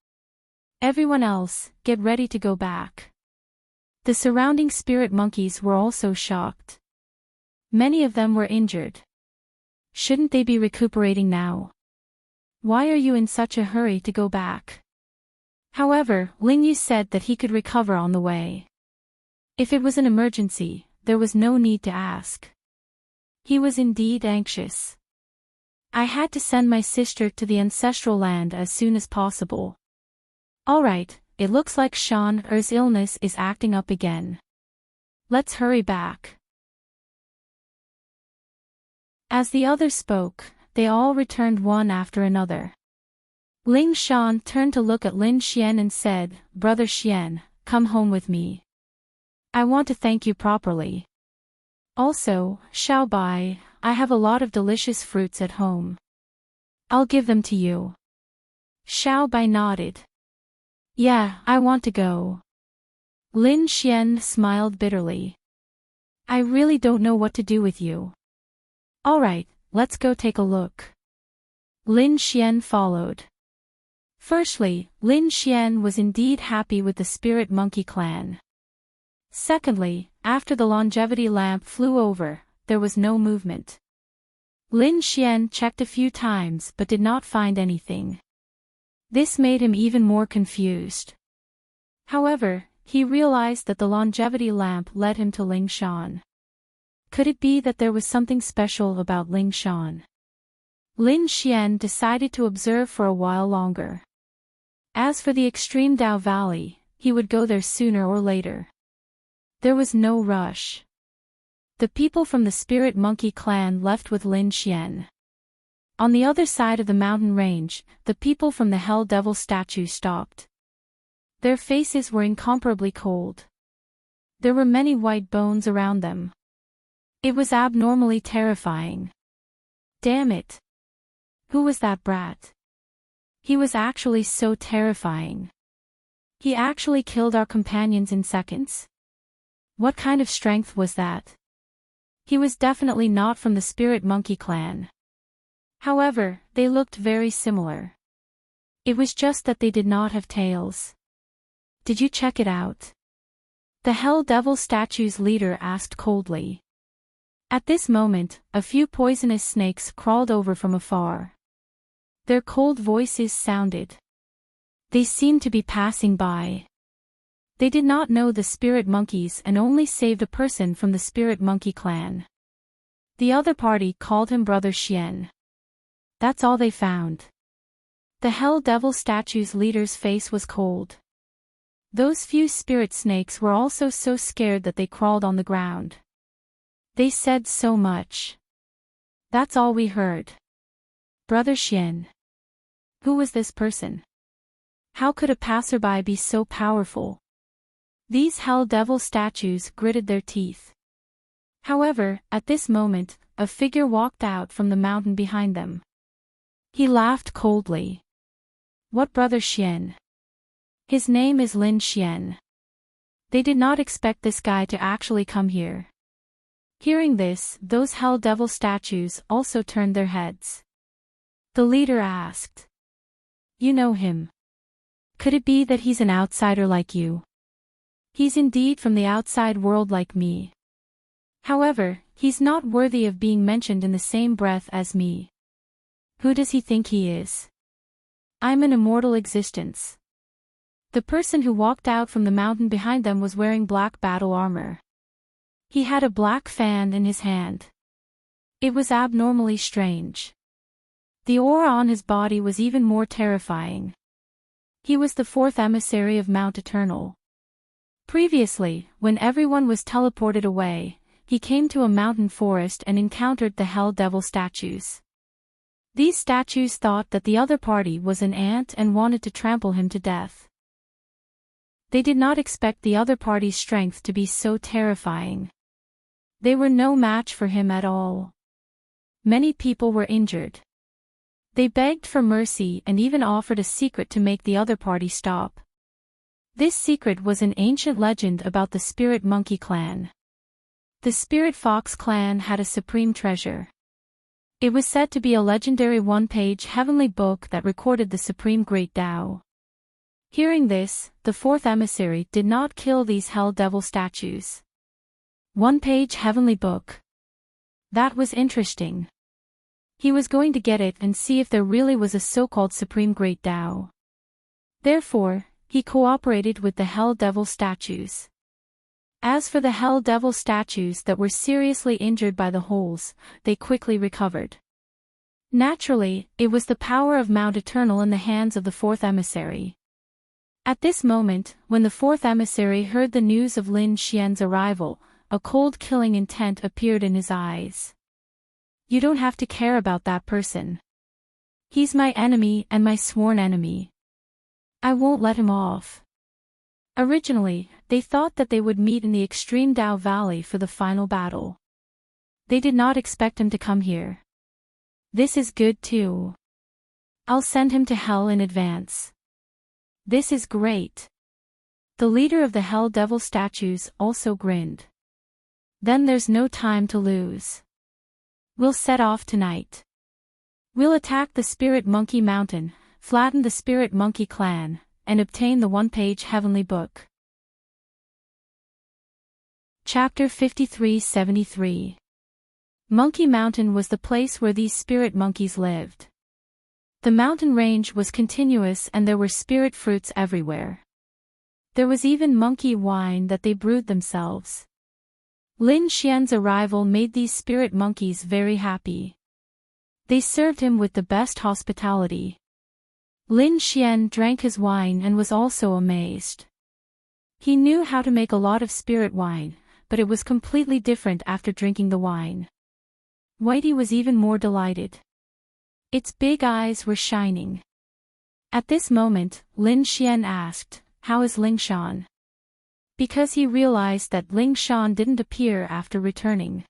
Everyone else, get ready to go back. The surrounding spirit monkeys were also shocked. Many of them were injured. Shouldn't they be recuperating now? Why are you in such a hurry to go back? However, Ling Yu said that he could recover on the way. If it was an emergency, there was no need to ask. He was indeed anxious. I had to send my sister to the ancestral land as soon as possible. Alright, it looks like Shan-er's illness is acting up again. Let's hurry back. As the others spoke, they all returned one after another. Ling Shan turned to look at Lin Xian and said, Brother Xian, come home with me. I want to thank you properly. Also, Xiao Bai, I have a lot of delicious fruits at home. I'll give them to you. Xiao Bai nodded. Yeah, I want to go. Lin Xian smiled bitterly. I really don't know what to do with you. Alright, let's go take a look. Lin Xian followed. Firstly, Lin Xian was indeed happy with the spirit monkey clan. Secondly, after the longevity lamp flew over, there was no movement. Lin Xian checked a few times but did not find anything. This made him even more confused. However, he realized that the longevity lamp led him to Ling Shan. Could it be that there was something special about Ling Shan? Lin Xian decided to observe for a while longer. As for the extreme Dao Valley, he would go there sooner or later. There was no rush. The people from the Spirit Monkey clan left with Lin Xian. On the other side of the mountain range, the people from the Hell Devil statue stopped. Their faces were incomparably cold. There were many white bones around them. It was abnormally terrifying. Damn it! Who was that brat? He was actually so terrifying. He actually killed our companions in seconds. What kind of strength was that? He was definitely not from the Spirit Monkey clan. However, they looked very similar. It was just that they did not have tails. Did you check it out? The Hell Devil statue's leader asked coldly. At this moment, a few poisonous snakes crawled over from afar. Their cold voices sounded. They seemed to be passing by. They did not know the spirit monkeys and only saved a person from the Spirit Monkey clan. The other party called him Brother Xian. That's all they found. The Hell Devil statue's leader's face was cold. Those few spirit snakes were also so scared that they crawled on the ground. They said so much. That's all we heard. Brother Xian. Who was this person? How could a passerby be so powerful? These Hell Devil statues gritted their teeth. However, at this moment, a figure walked out from the mountain behind them. He laughed coldly. What brother Xian? His name is Lin Xian. They did not expect this guy to actually come here. Hearing this, those hell devil statues also turned their heads. The leader asked. You know him. Could it be that he's an outsider like you? He's indeed from the outside world like me. However, he's not worthy of being mentioned in the same breath as me. Who does he think he is? I'm an immortal existence. The person who walked out from the mountain behind them was wearing black battle armor. He had a black fan in his hand. It was abnormally strange. The aura on his body was even more terrifying. He was the fourth emissary of Mount Eternal. Previously, when everyone was teleported away, he came to a mountain forest and encountered the Hell Devil statues. These statues thought that the other party was an ant and wanted to trample him to death. They did not expect the other party's strength to be so terrifying. They were no match for him at all. Many people were injured. They begged for mercy and even offered a secret to make the other party stop. This secret was an ancient legend about the Spirit Monkey clan. The Spirit Fox clan had a supreme treasure. It was said to be a legendary one-page heavenly book that recorded the supreme great Tao. Hearing this, the fourth emissary did not kill these hell devil statues. One-page heavenly book. That was interesting. He was going to get it and see if there really was a so-called supreme great Tao. Therefore, he cooperated with the Hell Devil statues. As for the Hell Devil statues that were seriously injured by the holes, they quickly recovered. Naturally, it was the power of Mount Eternal in the hands of the fourth emissary. At this moment, when the fourth emissary heard the news of Lin Xian's arrival, a cold killing intent appeared in his eyes. You don't have to care about that person. He's my enemy and my sworn enemy. I won't let him off. Originally, they thought that they would meet in the extreme Dao Valley for the final battle. They did not expect him to come here. This is good too. I'll send him to hell in advance. This is great. The leader of the Hell Devil statues also grinned. Then there's no time to lose. We'll set off tonight. We'll attack the Spirit Monkey Mountain, flatten the Spirit Monkey clan, and obtain the one-page heavenly book. Chapter 53-73. Monkey Mountain was the place where these spirit monkeys lived. The mountain range was continuous and there were spirit fruits everywhere. There was even monkey wine that they brewed themselves. Lin Xian's arrival made these spirit monkeys very happy. They served him with the best hospitality. Lin Xian drank his wine and was also amazed. He knew how to make a lot of spirit wine, but it was completely different after drinking the wine. Whitey was even more delighted. Its big eyes were shining. At this moment, Lin Xian asked, "How is Ling Shan?" Because he realized that Ling Shan didn't appear after returning.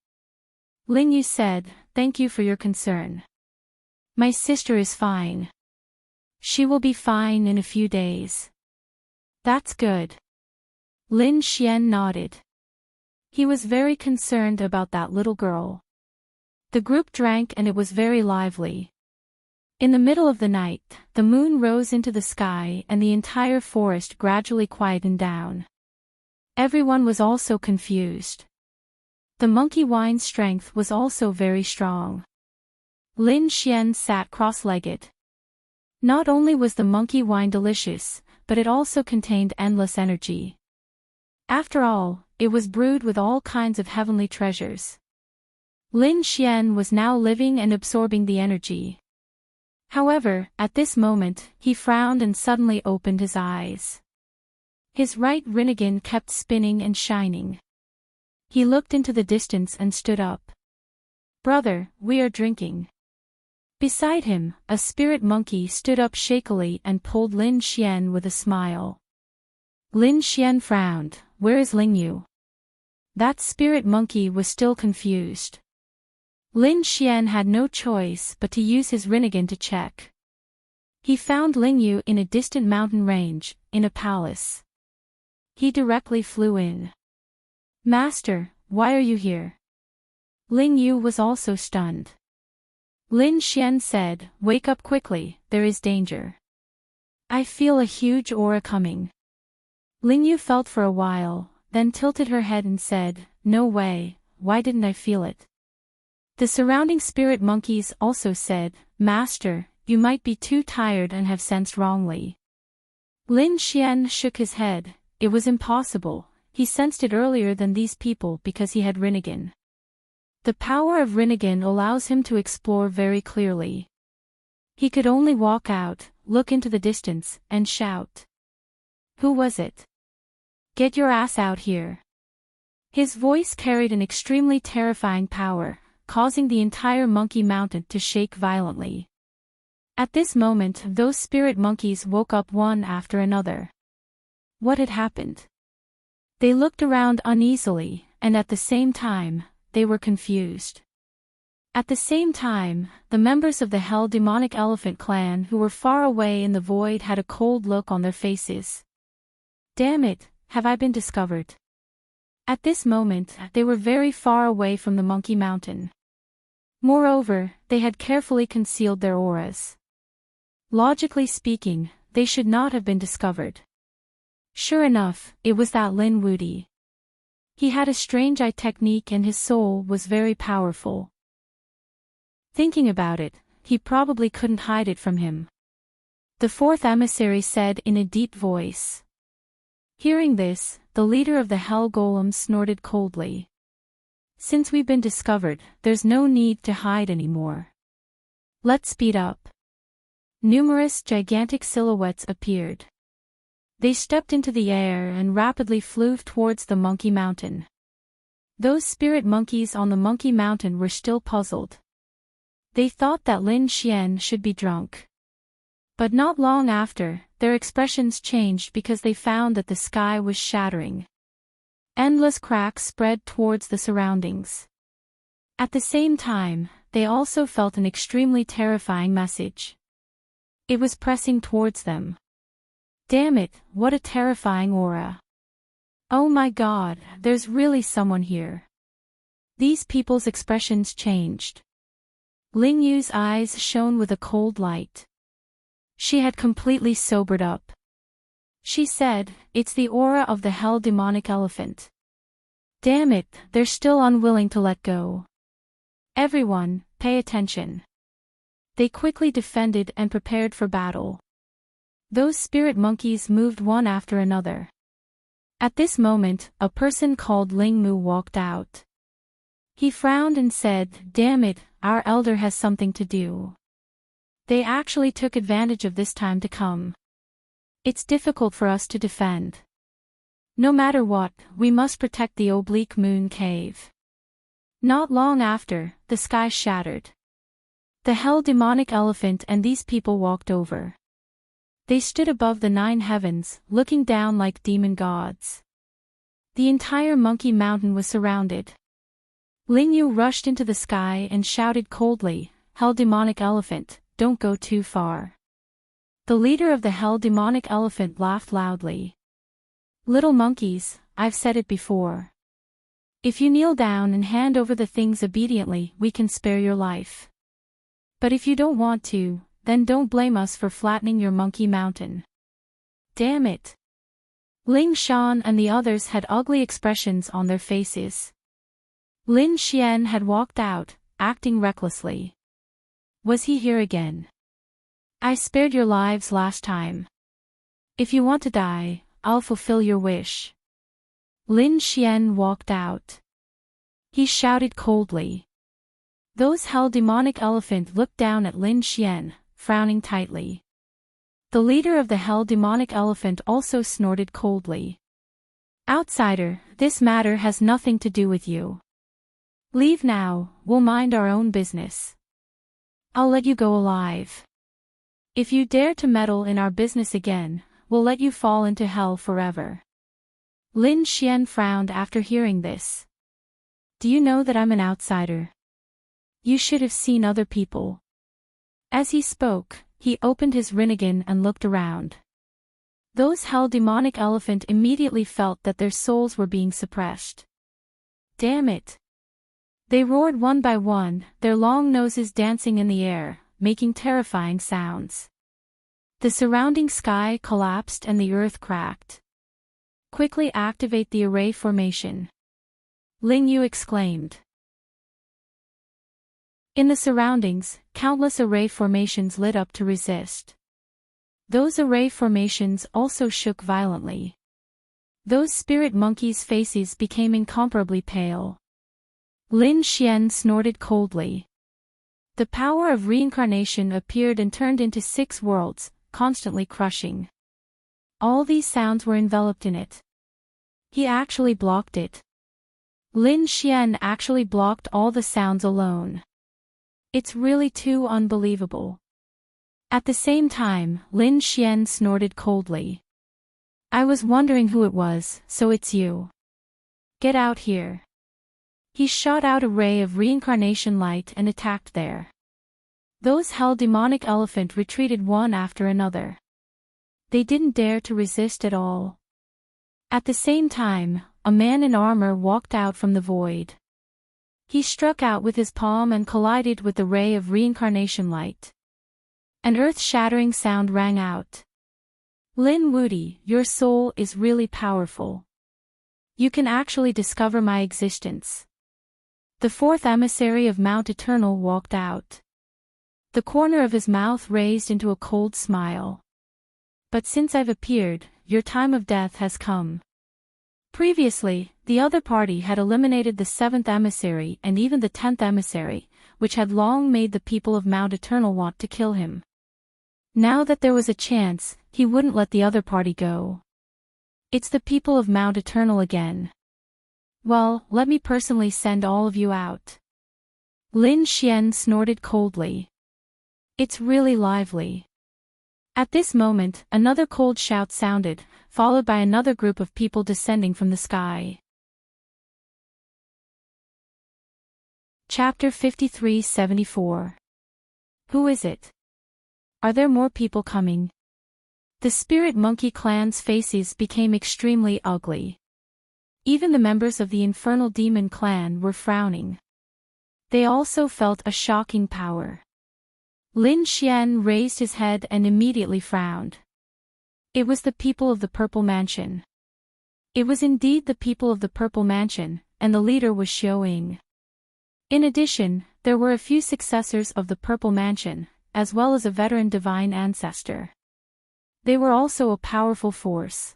Ling Yu said, "Thank you for your concern. My sister is fine. She will be fine in a few days." That's good. Lin Xian nodded. He was very concerned about that little girl. The group drank and it was very lively. In the middle of the night, the moon rose into the sky and the entire forest gradually quietened down. Everyone was also confused. The monkey wine's strength was also very strong. Lin Xian sat cross-legged. Not only was the monkey wine delicious, but it also contained endless energy. After all, it was brewed with all kinds of heavenly treasures. Lin Xian was now living and absorbing the energy. However, at this moment, he frowned and suddenly opened his eyes. His right rinnegan kept spinning and shining. He looked into the distance and stood up. "Brother, we are drinking." Beside him, a spirit monkey stood up shakily and pulled Lin Xian with a smile. Lin Xian frowned. "Where is Ling Yu?" That spirit monkey was still confused. Lin Xian had no choice but to use his Rinnegan to check. He found Ling Yu in a distant mountain range, in a palace. He directly flew in. "Master, why are you here?" Ling Yu was also stunned. Lin Xian said, "Wake up quickly, there is danger. I feel a huge aura coming." Ling Yu felt for a while, then tilted her head and said, "No way, why didn't I feel it?" The surrounding spirit monkeys also said, "Master, you might be too tired and have sensed wrongly." Lin Xian shook his head. It was impossible. He sensed it earlier than these people because he had Rinnegan. The power of Rinnegan allows him to explore very clearly. He could only walk out, look into the distance, and shout. "Who was it? Get your ass out here." His voice carried an extremely terrifying power, causing the entire monkey mountain to shake violently. At this moment, those spirit monkeys woke up one after another. What had happened? They looked around uneasily, and at the same time, they were confused. At the same time, the members of the Hell Demonic Elephant clan who were far away in the void had a cold look on their faces. Damn it, have I been discovered? At this moment, they were very far away from the Monkey Mountain. Moreover, they had carefully concealed their auras. Logically speaking, they should not have been discovered. Sure enough, it was that Lin Wudi. He had a strange eye technique and his soul was very powerful. Thinking about it, he probably couldn't hide it from him. The fourth emissary said in a deep voice. Hearing this, the leader of the Hell Golem snorted coldly. Since we've been discovered, there's no need to hide anymore. Let's speed up. Numerous gigantic silhouettes appeared. They stepped into the air and rapidly flew towards the Monkey Mountain. Those spirit monkeys on the Monkey Mountain were still puzzled. They thought that Lin Xian should be drunk. But not long after, their expressions changed because they found that the sky was shattering. Endless cracks spread towards the surroundings. At the same time, they also felt an extremely terrifying message. It was pressing towards them. Damn it, what a terrifying aura. Oh my god, there's really someone here. These people's expressions changed. Ling Yu's eyes shone with a cold light. She had completely sobered up. She said, "It's the aura of the Hell Demonic Elephant. Damn it, they're still unwilling to let go. Everyone, pay attention." They quickly defended and prepared for battle. Those spirit monkeys moved one after another. At this moment, a person called Ling Mu walked out. He frowned and said, "Damn it, our elder has something to do." They actually took advantage of this time to come. It's difficult for us to defend. No matter what, we must protect the oblique moon cave. Not long after, the sky shattered. The Hell Demonic Elephant and these people walked over. They stood above the 9 heavens, looking down like demon gods. The entire Monkey Mountain was surrounded. Ling Yu rushed into the sky and shouted coldly, "Hell Demonic Elephant, don't go too far." The leader of the Hell Demonic Elephant laughed loudly. "Little monkeys, I've said it before. If you kneel down and hand over the things obediently, we can spare your life. But if you don't want to, then don't blame us for flattening your Monkey Mountain." Damn it. Ling Shan and the others had ugly expressions on their faces. Lin Xian had walked out, acting recklessly. Was he here again? "I spared your lives last time. If you want to die, I'll fulfill your wish." Lin Xian walked out. He shouted coldly. Those Hell Demonic Elephant looked down at Lin Xian, frowning tightly. The leader of the Hell Demonic Elephant also snorted coldly. "Outsider, this matter has nothing to do with you. Leave now, we'll mind our own business. I'll let you go alive. If you dare to meddle in our business again, we'll let you fall into hell forever." Lin Xian frowned after hearing this. Do you know that I'm an outsider? You should have seen other people. As he spoke, he opened his rinnegan and looked around. Those hell demonic elephant immediately felt that their souls were being suppressed. Damn it! They roared one by one, their long noses dancing in the air, making terrifying sounds. The surrounding sky collapsed and the earth cracked. Quickly activate the array formation. Ling Yu exclaimed. In the surroundings, countless array formations lit up to resist. Those array formations also shook violently. Those spirit monkeys' faces became incomparably pale. Lin Xian snorted coldly. The power of reincarnation appeared and turned into 6 worlds, constantly crushing. All these sounds were enveloped in it. He actually blocked it. Lin Xian actually blocked all the sounds alone. It's really too unbelievable. At the same time, Lin Xian snorted coldly. I was wondering who it was, so it's you. Get out here. He shot out a ray of reincarnation light and attacked there. Those hell demonic elephant retreated one after another. They didn't dare to resist at all. At the same time, a man in armor walked out from the void. He struck out with his palm and collided with the ray of reincarnation light. An earth-shattering sound rang out. Lin Wudi, your soul is really powerful. You can actually discover my existence. The 4th emissary of Mount Eternal walked out. The corner of his mouth raised into a cold smile. But since I've appeared, your time of death has come. Previously, the other party had eliminated the 7th emissary and even the 10th emissary, which had long made the people of Mount Eternal want to kill him. Now that there was a chance, he wouldn't let the other party go. It's the people of Mount Eternal again. Well, let me personally send all of you out. Lin Xian snorted coldly. It's really lively. At this moment, another cold shout sounded, followed by another group of people descending from the sky. Chapter 53-74. Who is it? Are there more people coming? The spirit monkey clan's faces became extremely ugly. Even the members of the infernal demon clan were frowning. They also felt a shocking power. Lin Xian raised his head and immediately frowned. It was the people of the Purple Mansion. It was indeed the people of the Purple Mansion, and the leader was Xiao Ying. In addition, there were a few successors of the Purple Mansion, as well as a veteran divine ancestor. They were also a powerful force.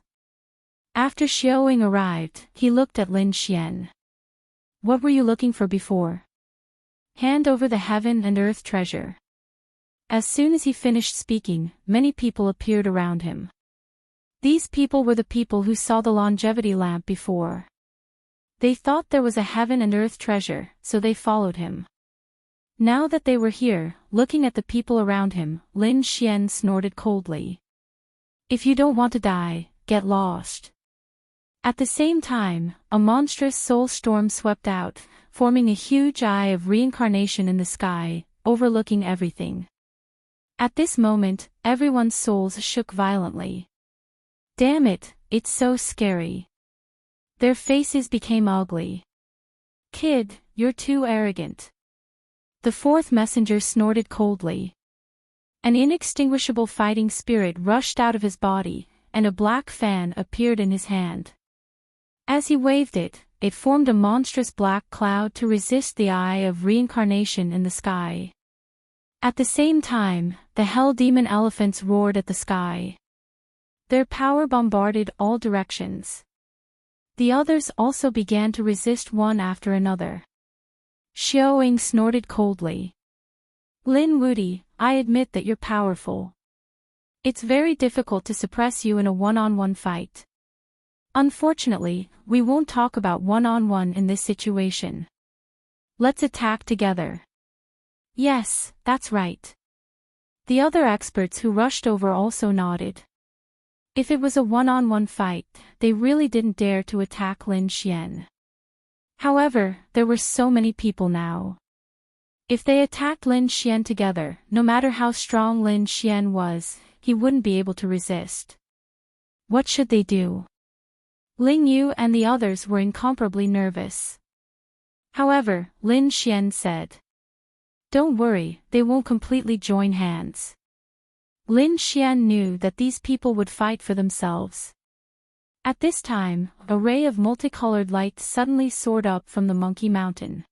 After Xiao Ying arrived, he looked at Lin Xian. What were you looking for before? Hand over the heaven and earth treasure. As soon as he finished speaking, many people appeared around him. These people were the people who saw the longevity lamp before. They thought there was a heaven and earth treasure, so they followed him. Now that they were here, looking at the people around him, Lin Xian snorted coldly. If you don't want to die, get lost. At the same time, a monstrous soul storm swept out, forming a huge eye of reincarnation in the sky, overlooking everything. At this moment, everyone's souls shook violently. Damn it, it's so scary. Their faces became ugly. Kid, you're too arrogant. The 4th messenger snorted coldly. An inextinguishable fighting spirit rushed out of his body, and a black fan appeared in his hand. As he waved it, it formed a monstrous black cloud to resist the eye of reincarnation in the sky. At the same time, the hell demon elephants roared at the sky. Their power bombarded all directions. The others also began to resist one after another. Xiao Ying snorted coldly. Lin Wudi, I admit that you're powerful. It's very difficult to suppress you in a one-on-one fight. Unfortunately, we won't talk about one-on-one in this situation. Let's attack together. Yes, that's right. The other experts who rushed over also nodded. If it was a one-on-one fight, they really didn't dare to attack Lin Xian. However, there were so many people now. If they attacked Lin Xian together, no matter how strong Lin Xian was, he wouldn't be able to resist. What should they do? Ling Yu and the others were incomparably nervous. However, Lin Xian said, "Don't worry, they won't completely join hands." Lin Xian knew that these people would fight for themselves. At this time, a ray of multicolored light suddenly soared up from the Monkey Mountain.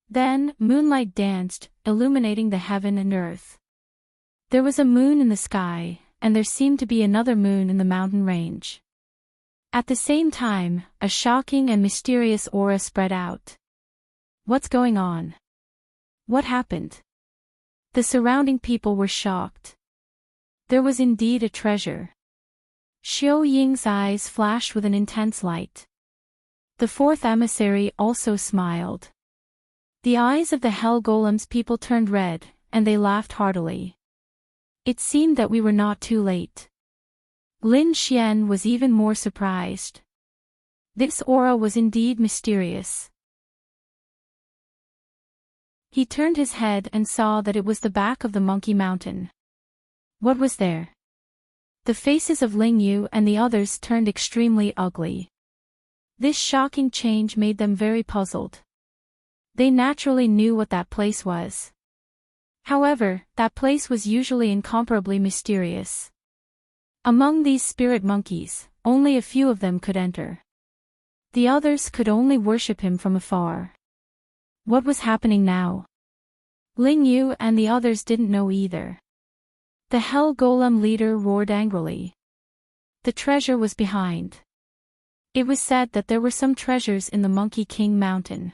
Then, moonlight danced, illuminating the heaven and earth. There was a moon in the sky, and there seemed to be another moon in the mountain range. At the same time, a shocking and mysterious aura spread out. What's going on? What happened? The surrounding people were shocked. There was indeed a treasure. Xiao Ying's eyes flashed with an intense light. The fourth emissary also smiled. The eyes of the Hell Golem's people turned red, and they laughed heartily. It seemed that we were not too late. Lin Xian was even more surprised. This aura was indeed mysterious. He turned his head and saw that it was the back of the Monkey Mountain. What was there? The faces of Ling Yu and the others turned extremely ugly. This shocking change made them very puzzled. They naturally knew what that place was. However, that place was usually incomparably mysterious. Among these spirit monkeys, only a few of them could enter. The others could only worship him from afar. What was happening now? Ling Yu and the others didn't know either. The Hell Golem leader roared angrily. The treasure was behind. It was said that there were some treasures in the Monkey King Mountain.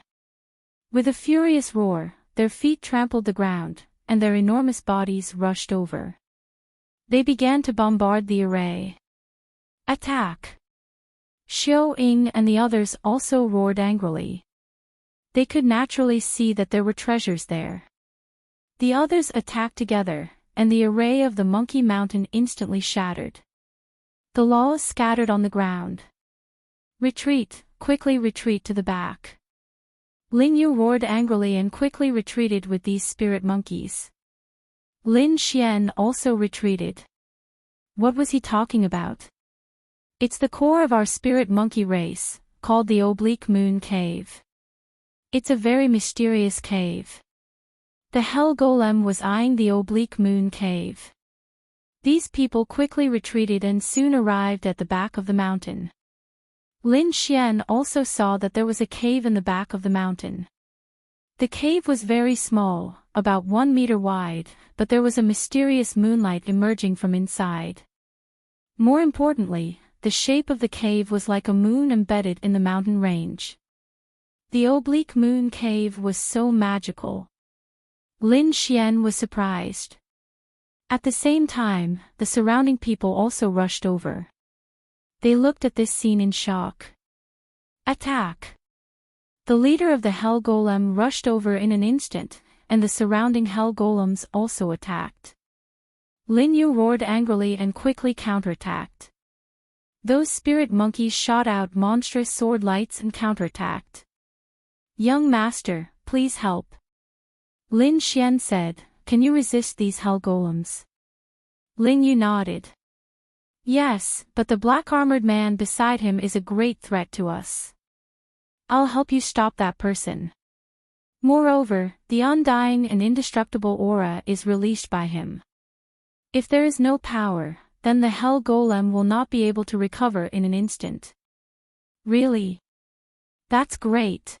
With a furious roar, their feet trampled the ground, and their enormous bodies rushed over. They began to bombard the array. Attack! Xiao Ying and the others also roared angrily. They could naturally see that there were treasures there. The others attacked together, and the array of the Monkey Mountain instantly shattered. The laws scattered on the ground. Retreat, quickly retreat to the back. Ling Yu roared angrily and quickly retreated with these spirit monkeys. Lin Xian also retreated. What was he talking about? It's the core of our spirit monkey race, called the Oblique Moon Cave. It's a very mysterious cave. The Hell Golem was eyeing the Oblique Moon Cave. These people quickly retreated and soon arrived at the back of the mountain. Lin Xian also saw that there was a cave in the back of the mountain. The cave was very small, about 1 meter wide, but there was a mysterious moonlight emerging from inside. More importantly, the shape of the cave was like a moon embedded in the mountain range. The Oblique Moon Cave was so magical. Lin Xian was surprised. At the same time, the surrounding people also rushed over. They looked at this scene in shock. Attack! The leader of the Hell Golem rushed over in an instant, and the surrounding Hell Golems also attacked. Lin Yu roared angrily and quickly counterattacked. Those spirit monkeys shot out monstrous sword lights and counterattacked. Young master, please help. Lin Xian said, can you resist these Hell Golems? Ling Yu nodded. Yes, but the black-armored man beside him is a great threat to us. I'll help you stop that person. Moreover, the undying and indestructible aura is released by him. If there is no power, then the Hell Golem will not be able to recover in an instant. Really? That's great.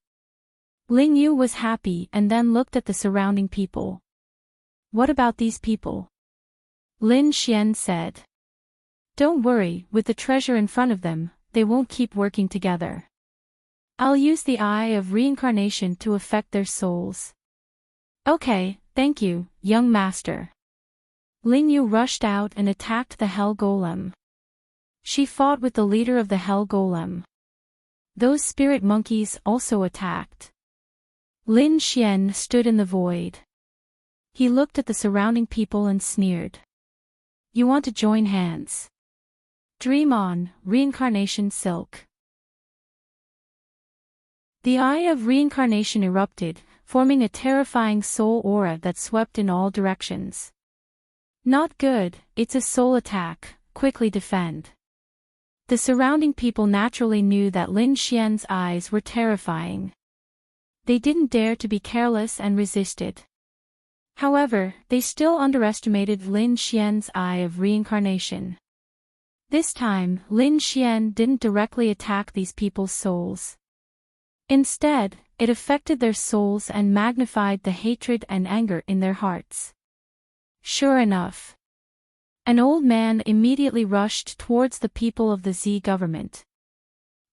Ling Yu was happy and then looked at the surrounding people. What about these people? Lin Xian said. Don't worry, with the treasure in front of them, they won't keep working together. I'll use the Eye of Reincarnation to affect their souls. Okay, thank you, young master. Ling Yu rushed out and attacked the Hell Golem. She fought with the leader of the Hell Golem. Those spirit monkeys also attacked. Lin Xian stood in the void. He looked at the surrounding people and sneered. You want to join hands? Dream on, Reincarnation Silk. The eye of reincarnation erupted, forming a terrifying soul aura that swept in all directions. Not good, it's a soul attack, quickly defend. The surrounding people naturally knew that Lin Xian's eyes were terrifying. They didn't dare to be careless and resisted. However, they still underestimated Lin Xian's eye of reincarnation. This time, Lin Xian didn't directly attack these people's souls. Instead, it affected their souls and magnified the hatred and anger in their hearts. Sure enough, an old man immediately rushed towards the people of the Z government.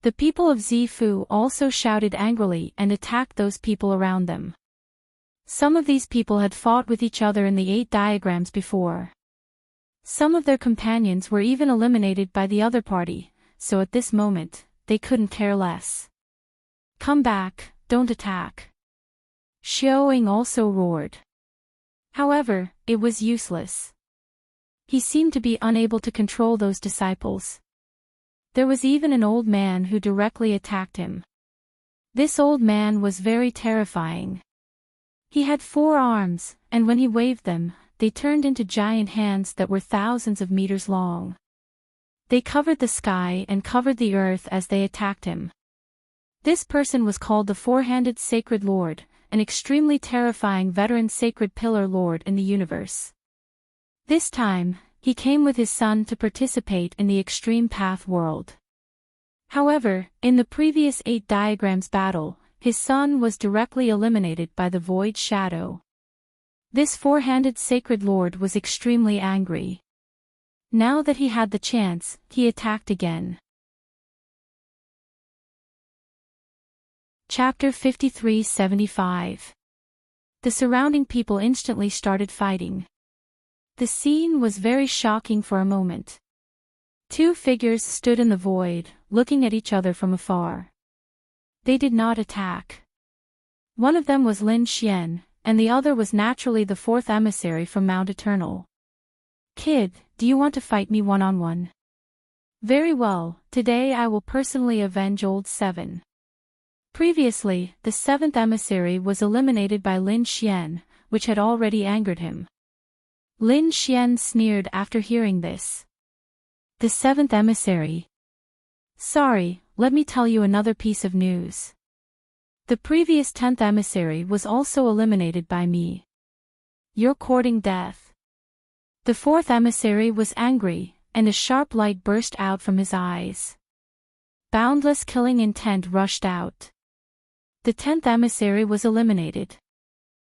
The people of Zifu also shouted angrily and attacked those people around them. Some of these people had fought with each other in the 8 diagrams before. Some of their companions were even eliminated by the other party, so at this moment, they couldn't care less. Come back, don't attack. Xiaoying also roared. However, it was useless. He seemed to be unable to control those disciples. There was even an old man who directly attacked him. This old man was very terrifying. He had 4 arms, and when he waved them, they turned into giant hands that were thousands of meters long. They covered the sky and covered the earth as they attacked him. This person was called the Four-Handed Sacred Lord, an extremely terrifying veteran sacred pillar lord in the universe. This time, he came with his son to participate in the Extreme Path world. However, in the previous 8 diagrams battle, his son was directly eliminated by the Void Shadow. This Four-Handed Sacred Lord was extremely angry. Now that he had the chance, he attacked again. Chapter 53-75. The surrounding people instantly started fighting. The scene was very shocking for a moment. 2 figures stood in the void, looking at each other from afar. They did not attack. One of them was Lin Xian, and the other was naturally the 4th emissary from Mount Eternal. Kid, do you want to fight me one-on-one? Very well, today I will personally avenge old 7. Previously, the 7th emissary was eliminated by Lin Xian, which had already angered him. Lin Xian sneered after hearing this. The 7th emissary. Sorry, let me tell you another piece of news. The previous 10th emissary was also eliminated by me. You're courting death. The 4th emissary was angry, and a sharp light burst out from his eyes. Boundless killing intent rushed out. The 10th emissary was eliminated.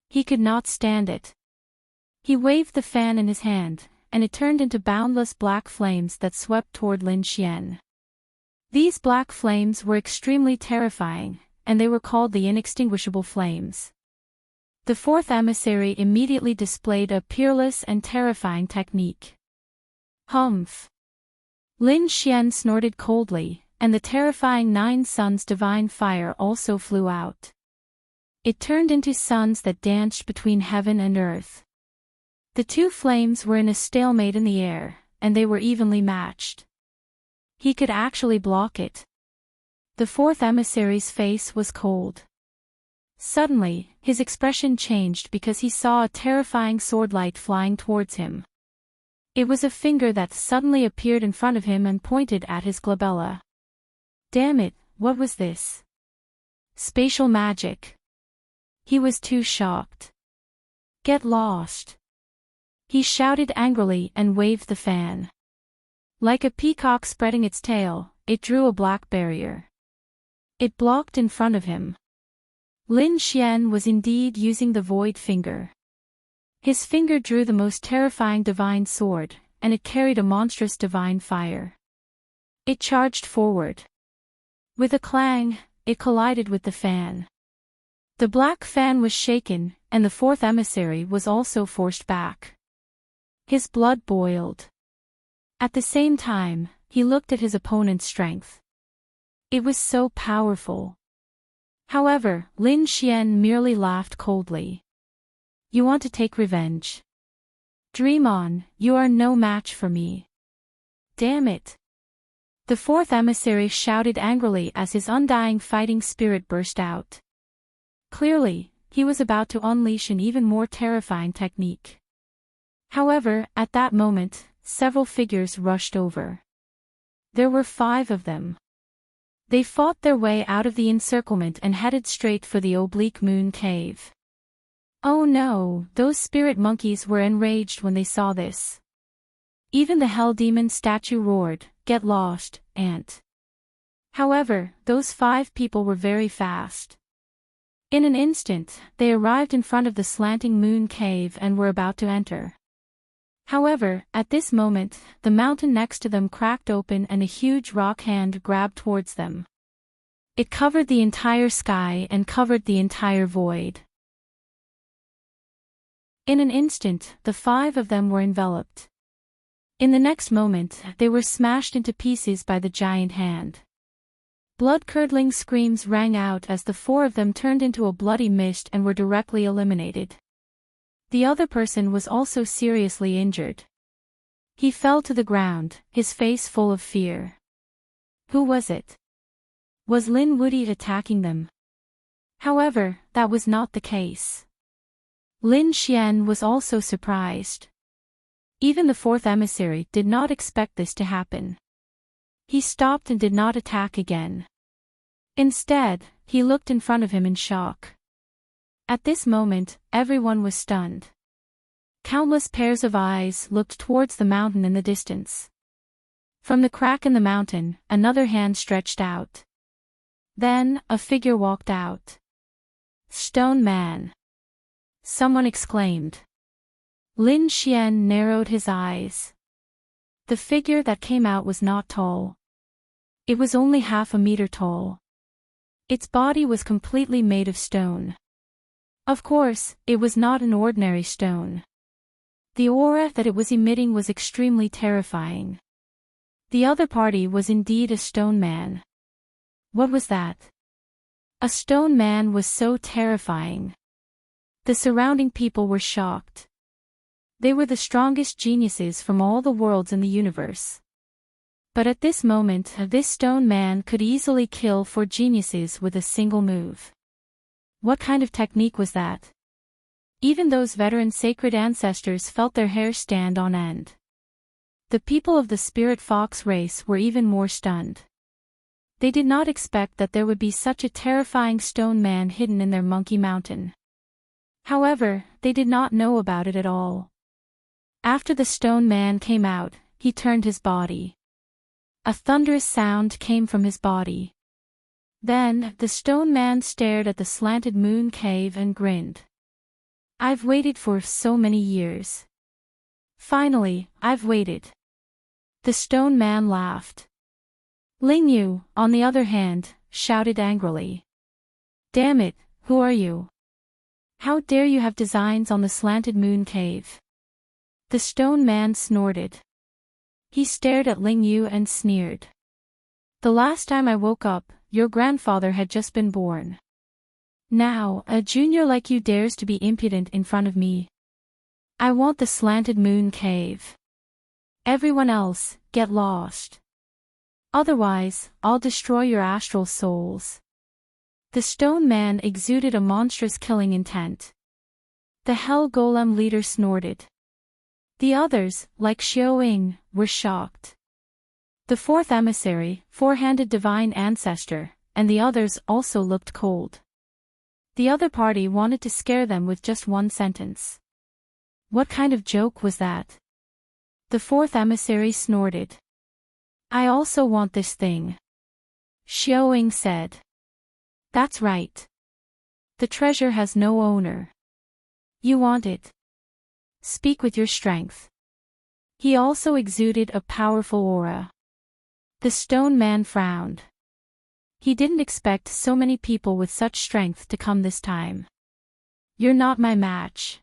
He could not stand it. He waved the fan in his hand, and it turned into boundless black flames that swept toward Lin Xian. These black flames were extremely terrifying, and they were called the inextinguishable flames. The 4th emissary immediately displayed a peerless and terrifying technique. Humph! Lin Xian snorted coldly, and the terrifying 9 suns divine fire also flew out. It turned into suns that danced between heaven and earth. The 2 flames were in a stalemate in the air, and they were evenly matched. He could actually block it. The 4th emissary's face was cold. Suddenly, his expression changed because he saw a terrifying swordlight flying towards him. It was a finger that suddenly appeared in front of him and pointed at his glabella. Damn it, what was this? Spatial magic. He was too shocked. Get lost. He shouted angrily and waved the fan. Like a peacock spreading its tail, it drew a black barrier. It blocked in front of him. Lin Xian was indeed using the void finger. His finger drew the most terrifying divine sword, and it carried a monstrous divine fire. It charged forward. With a clang, it collided with the fan. The black fan was shaken, and the 4th emissary was also forced back. His blood boiled. At the same time, he looked at his opponent's strength. It was so powerful. However, Lin Xian merely laughed coldly. You want to take revenge? Dream on, you are no match for me. Damn it. The fourth emissary shouted angrily as his undying fighting spirit burst out. Clearly, he was about to unleash an even more terrifying technique. However, at that moment, several figures rushed over. There were 5 of them. They fought their way out of the encirclement and headed straight for the oblique moon cave. Oh no, those spirit monkeys were enraged when they saw this. Even the hell demon statue roared, "Get lost, ant." However, those 5 people were very fast. In an instant, they arrived in front of the slanting moon cave and were about to enter. However, at this moment, the mountain next to them cracked open and a huge rock hand grabbed towards them. It covered the entire sky and covered the entire void. In an instant, the 5 of them were enveloped. In the next moment, they were smashed into pieces by the giant hand. Blood-curdling screams rang out as the 4 of them turned into a bloody mist and were directly eliminated. The other person was also seriously injured. He fell to the ground, his face full of fear. Who was it? Was Lin Wuyi attacking them? However, that was not the case. Lin Xian was also surprised. Even the fourth emissary did not expect this to happen. He stopped and did not attack again. Instead, he looked in front of him in shock. At this moment, everyone was stunned. Countless pairs of eyes looked towards the mountain in the distance. From the crack in the mountain, another hand stretched out. Then, a figure walked out. "Stone Man!" someone exclaimed. Lin Xian narrowed his eyes. The figure that came out was not tall. It was only half a meter tall. Its body was completely made of stone. Of course, it was not an ordinary stone. The aura that it was emitting was extremely terrifying. The other party was indeed a stone man. What was that? A stone man was so terrifying. The surrounding people were shocked. They were the strongest geniuses from all the worlds in the universe. But at this moment, this stone man could easily kill 4 geniuses with a single move. What kind of technique was that? Even those veteran sacred ancestors felt their hair stand on end. The people of the spirit fox race were even more stunned. They did not expect that there would be such a terrifying stone man hidden in their monkey mountain. However, they did not know about it at all. After the stone man came out, he turned his body. A thunderous sound came from his body. Then, the stone man stared at the slanted moon cave and grinned. "I've waited for so many years. Finally, I've waited." The stone man laughed. Ling Yu, on the other hand, shouted angrily. "Damn it, who are you? How dare you have designs on the slanted moon cave?" The stone man snorted. He stared at Ling Yu and sneered. "The last time I woke up, your grandfather had just been born. Now, a junior like you dares to be impudent in front of me. I want the slanted moon cave. Everyone else, get lost. Otherwise, I'll destroy your astral souls." The stone man exuded a monstrous killing intent. The Hell Golem leader snorted. The others, like Xiaoying, were shocked. The fourth emissary, 4-handed divine ancestor, and the others also looked cold. The other party wanted to scare them with just one sentence. What kind of joke was that? The fourth emissary snorted. "I also want this thing," Xiaoying said. "That's right. The treasure has no owner. You want it. Speak with your strength." He also exuded a powerful aura. The stone man frowned. He didn't expect so many people with such strength to come this time. "You're not my match."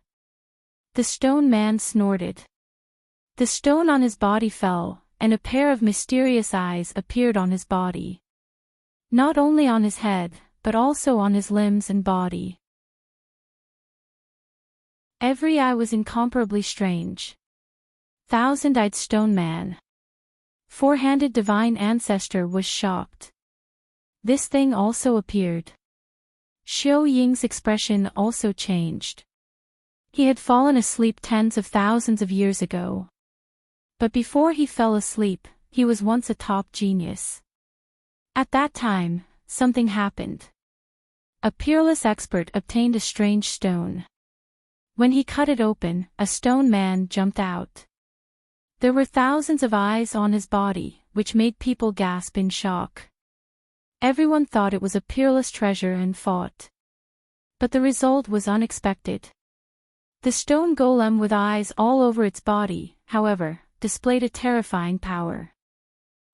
The stone man snorted. The stone on his body fell, and a pair of mysterious eyes appeared on his body. Not only on his head, but also on his limbs and body. Every eye was incomparably strange. Thousand-eyed stone man. Four-handed divine ancestor was shocked. This thing also appeared. Xiao Ying's expression also changed. He had fallen asleep tens of thousands of years ago. But before he fell asleep, he was once a top genius. At that time, something happened. A peerless expert obtained a strange stone. When he cut it open, a stone man jumped out. There were thousands of eyes on his body, which made people gasp in shock. Everyone thought it was a peerless treasure and fought. But the result was unexpected. The stone golem with eyes all over its body, however, displayed a terrifying power.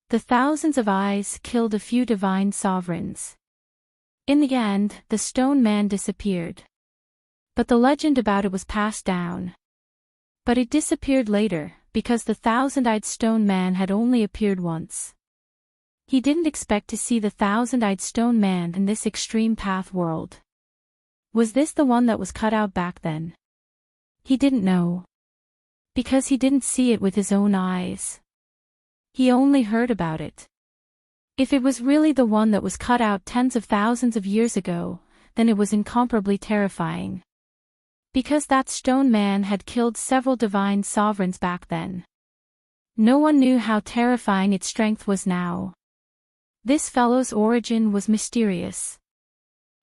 The thousands of eyes killed a few divine sovereigns. In the end, the stone man disappeared. But the legend about it was passed down. But it disappeared later, because the thousand-eyed stone man had only appeared once. He didn't expect to see the thousand-eyed stone man in this extreme path world. Was this the one that was cut out back then? He didn't know. Because he didn't see it with his own eyes. He only heard about it. If it was really the one that was cut out tens of thousands of years ago, then it was incomparably terrifying. Because that stone man had killed several divine sovereigns back then. No one knew how terrifying its strength was now. This fellow's origin was mysterious.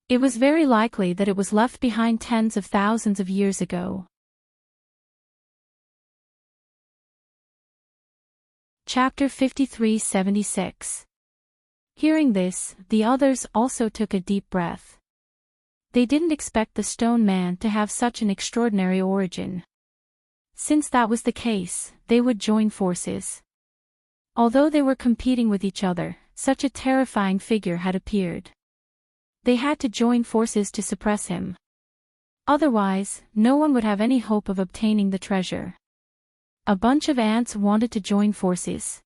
It was very likely that it was left behind tens of thousands of years ago. Chapter 53-76. Hearing this, the others also took a deep breath. They didn't expect the stone man to have such an extraordinary origin. Since that was the case, they would join forces. Although they were competing with each other, such a terrifying figure had appeared. They had to join forces to suppress him. Otherwise, no one would have any hope of obtaining the treasure. A bunch of ants wanted to join forces.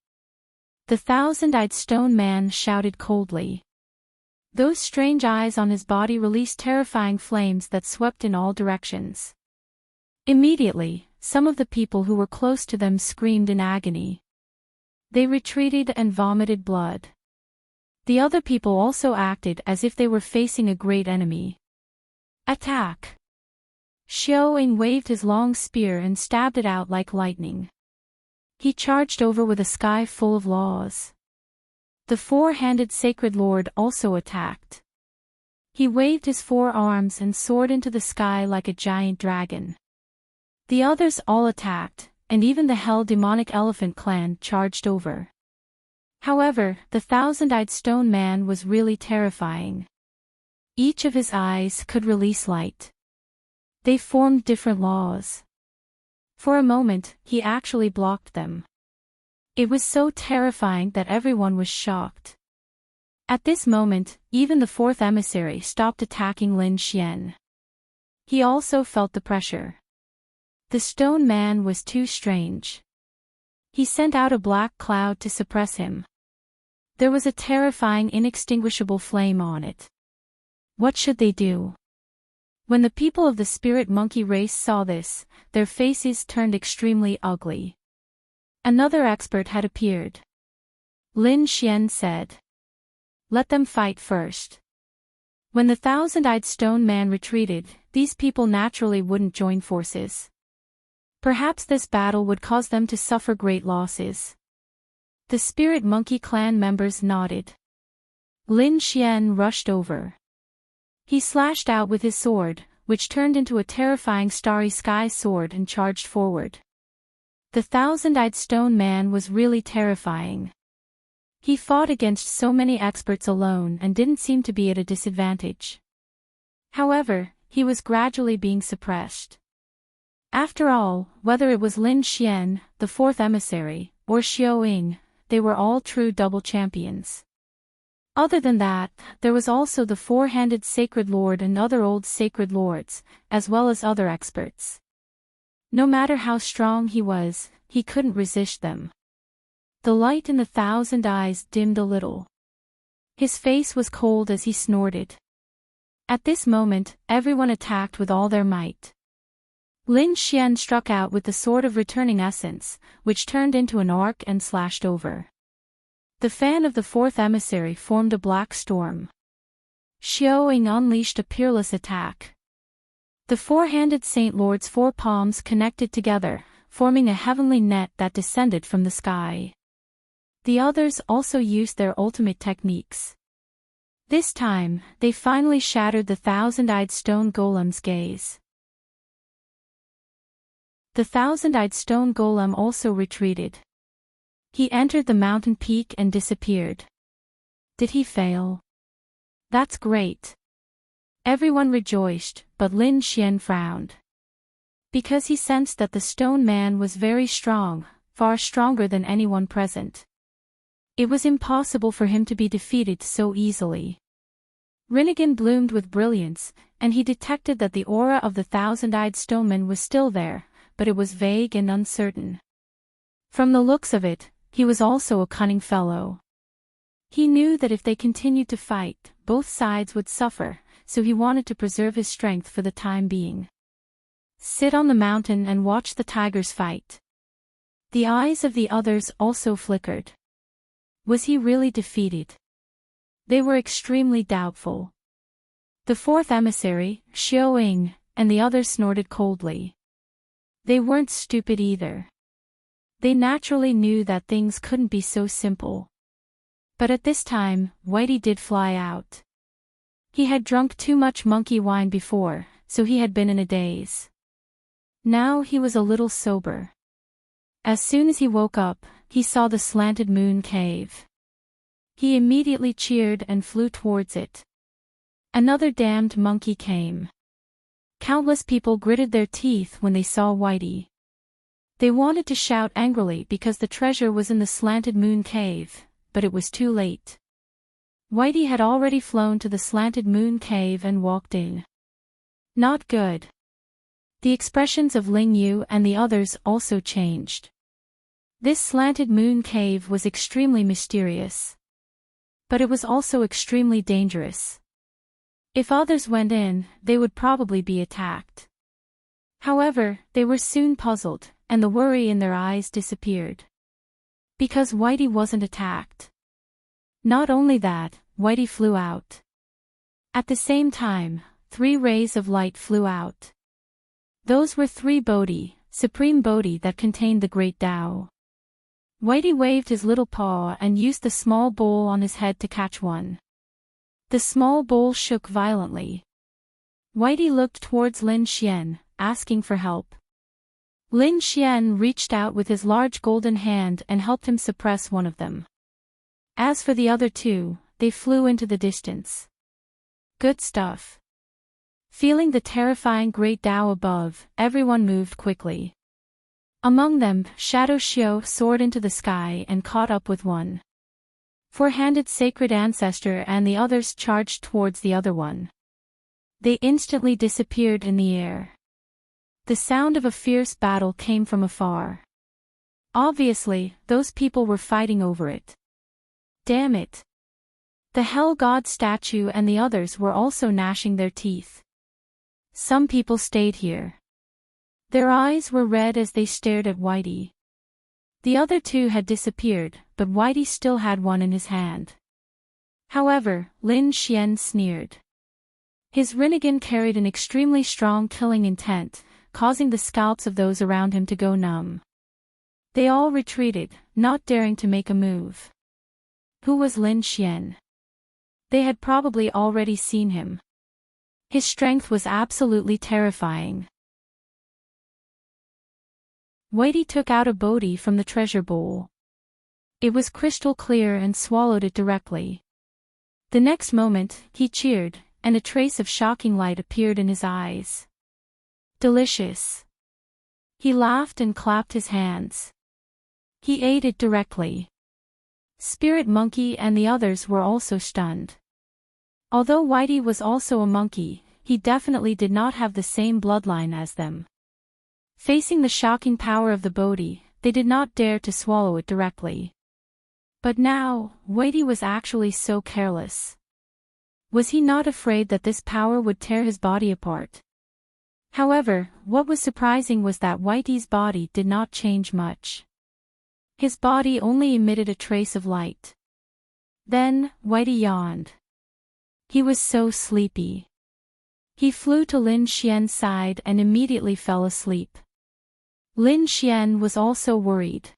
The thousand-eyed stone man shouted coldly. Those strange eyes on his body released terrifying flames that swept in all directions. Immediately, some of the people who were close to them screamed in agony. They retreated and vomited blood. The other people also acted as if they were facing a great enemy. Attack! Xiao Ying waved his long spear and stabbed it out like lightning. He charged over with a sky full of laws. The four-handed sacred lord also attacked. He waved his four arms and soared into the sky like a giant dragon. The others all attacked, and even the hell demonic elephant clan charged over. However, the thousand-eyed stone man was really terrifying. Each of his eyes could release light. They formed different laws. For a moment, he actually blocked them. It was so terrifying that everyone was shocked. At this moment, even the fourth emissary stopped attacking Lin Xian. He also felt the pressure. The stone man was too strange. He sent out a black cloud to suppress him. There was a terrifying inextinguishable flame on it. What should they do? When the people of the spirit monkey race saw this, their faces turned extremely ugly. Another expert had appeared. Lin Xian said, "Let them fight first." When the thousand-eyed stone man retreated, these people naturally wouldn't join forces. Perhaps this battle would cause them to suffer great losses. The spirit monkey clan members nodded. Lin Xian rushed over. He slashed out with his sword, which turned into a terrifying starry sky sword and charged forward. The thousand-eyed stone man was really terrifying. He fought against so many experts alone and didn't seem to be at a disadvantage. However, he was gradually being suppressed. After all, whether it was Lin Xian, the fourth emissary, or Xiao Ying, they were all true double champions. Other than that, there was also the four-handed sacred lord and other old sacred lords, as well as other experts. No matter how strong he was, he couldn't resist them. The light in the thousand eyes dimmed a little. His face was cold as he snorted. At this moment, everyone attacked with all their might. Lin Xian struck out with the sword of returning essence, which turned into an arc and slashed over. The fan of the fourth emissary formed a black storm. Xiaoying unleashed a peerless attack. The four-handed Saint Lord's four palms connected together, forming a heavenly net that descended from the sky. The others also used their ultimate techniques. This time, they finally shattered the thousand-eyed stone golem's gaze. The thousand-eyed stone golem also retreated. He entered the mountain peak and disappeared. Did he fail? That's great. Everyone rejoiced, but Lin Xian frowned. Because he sensed that the stone man was very strong, far stronger than anyone present. It was impossible for him to be defeated so easily. Rinnegan bloomed with brilliance, and he detected that the aura of the thousand-eyed stoneman was still there, but it was vague and uncertain. From the looks of it, he was also a cunning fellow. He knew that if they continued to fight, both sides would suffer, so he wanted to preserve his strength for the time being. Sit on the mountain and watch the tigers fight. The eyes of the others also flickered. Was he really defeated? They were extremely doubtful. The fourth emissary, Xiaoying, and the others snorted coldly. They weren't stupid either. They naturally knew that things couldn't be so simple. But at this time, Whitey did fly out. He had drunk too much monkey wine before, so he had been in a daze. Now he was a little sober. As soon as he woke up, he saw the slanted moon cave. He immediately cheered and flew towards it. Another damned monkey came. Countless people gritted their teeth when they saw Whitey. They wanted to shout angrily because the treasure was in the slanted moon cave, but it was too late. Whitey had already flown to the slanted moon cave and walked in. Not good. The expressions of Ling Yu and the others also changed. This slanted moon cave was extremely mysterious. But it was also extremely dangerous. If others went in, they would probably be attacked. However, they were soon puzzled, and the worry in their eyes disappeared. Because Whitey wasn't attacked. Not only that, Whitey flew out. At the same time, 3 rays of light flew out. Those were 3 Bodhi, supreme Bodhi that contained the great Tao. Whitey waved his little paw and used the small bowl on his head to catch one. The small bowl shook violently. Whitey looked towards Lin Xian, asking for help. Lin Xian reached out with his large golden hand and helped him suppress one of them. As for the other 2, they flew into the distance. Good stuff. Feeling the terrifying great Tao above, everyone moved quickly. Among them, Shadow Xiao soared into the sky and caught up with one. Four-handed sacred ancestor and the others charged towards the other one. They instantly disappeared in the air. The sound of a fierce battle came from afar. Obviously, those people were fighting over it. Damn it. The Hell God statue and the others were also gnashing their teeth. Some people stayed here. Their eyes were red as they stared at Whitey. The other 2 had disappeared, but Whitey still had one in his hand. However, Lin Xian sneered. His Rinnegan carried an extremely strong killing intent, causing the scalps of those around him to go numb. They all retreated, not daring to make a move. Who was Lin Xian? They had probably already seen him. His strength was absolutely terrifying. Whitey took out a Bodhi from the treasure bowl. It was crystal clear and swallowed it directly. The next moment, he cheered, and a trace of shocking light appeared in his eyes. Delicious. He laughed and clapped his hands. He ate it directly. Spirit Monkey and the others were also stunned. Although Whitey was also a monkey, he definitely did not have the same bloodline as them. Facing the shocking power of the Bodhi, they did not dare to swallow it directly. But now, Whitey was actually so careless. Was he not afraid that this power would tear his body apart? However, what was surprising was that Whitey's body did not change much. His body only emitted a trace of light. Then, Whitey yawned. He was so sleepy. He flew to Lin Xian's side and immediately fell asleep. Lin Xian was also worried.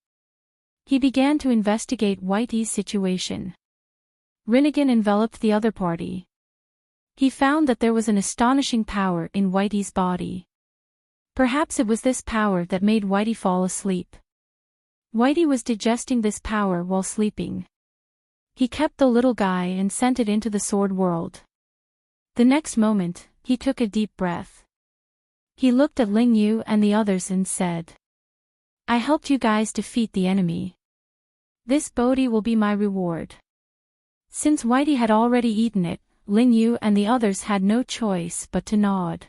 He began to investigate Whitey's situation. Rinnegan enveloped the other party. He found that there was an astonishing power in Whitey's body. Perhaps it was this power that made Whitey fall asleep. Whitey was digesting this power while sleeping. He kept the little guy and sent it into the sword world. The next moment, he took a deep breath. He looked at Ling Yu and the others and said, "I helped you guys defeat the enemy. This Bodhi will be my reward." Since Whitey had already eaten it, Ling Yu and the others had no choice but to nod.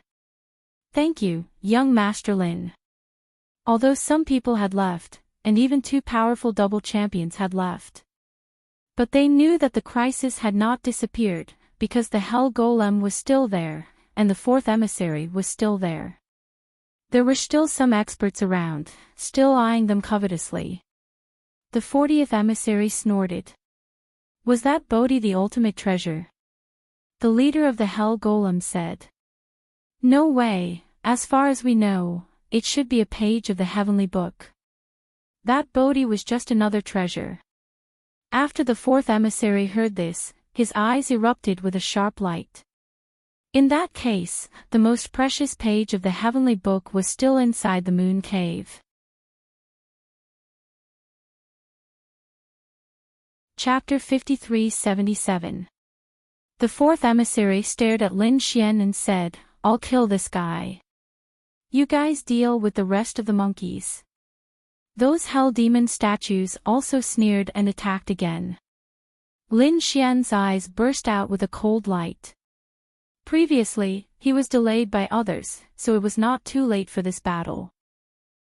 "Thank you, young Master Lin." Although some people had left, and even two powerful double champions had left. But they knew that the crisis had not disappeared, because the Hell Golem was still there, and the fourth emissary was still there. There were still some experts around, still eyeing them covetously. The 40th emissary snorted. "Was that Bodhi the ultimate treasure?" The leader of the Hell Golem said. "No way, as far as we know, it should be a page of the heavenly book. That Bodhi was just another treasure." After the fourth emissary heard this, his eyes erupted with a sharp light. In that case, the most precious page of the heavenly book was still inside the moon cave. Chapter 53-77. The fourth emissary stared at Lin Xian and said, "I'll kill this guy. You guys deal with the rest of the monkeys." Those hell demon statues also sneered and attacked again. Lin Xian's eyes burst out with a cold light. Previously, he was delayed by others, so it was not too late for this battle.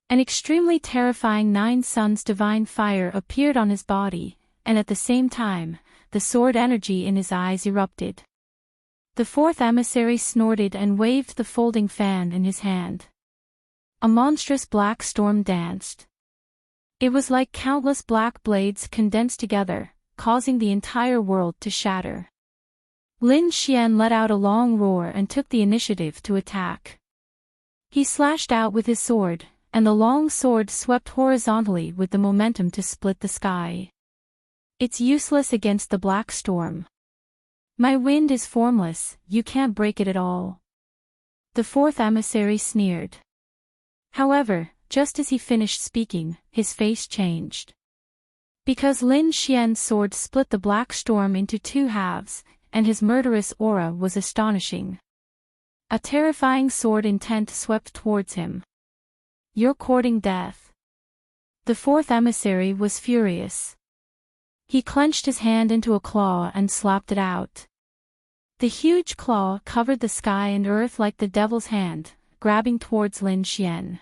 An extremely terrifying Nine Suns divine fire appeared on his body, and at the same time, the sword energy in his eyes erupted. The fourth emissary snorted and waved the folding fan in his hand. A monstrous black storm danced. It was like countless black blades condensed together, causing the entire world to shatter. Lin Xian let out a long roar and took the initiative to attack. He slashed out with his sword, and the long sword swept horizontally with the momentum to split the sky. "It's useless against the black storm. My wind is formless, you can't break it at all." The fourth emissary sneered. However, just as he finished speaking, his face changed. Because Lin Xian's sword split the black storm into two halves, and his murderous aura was astonishing. A terrifying sword intent swept towards him. "You're courting death." The fourth emissary was furious. He clenched his hand into a claw and slapped it out. The huge claw covered the sky and earth like the devil's hand, grabbing towards Lin Xian.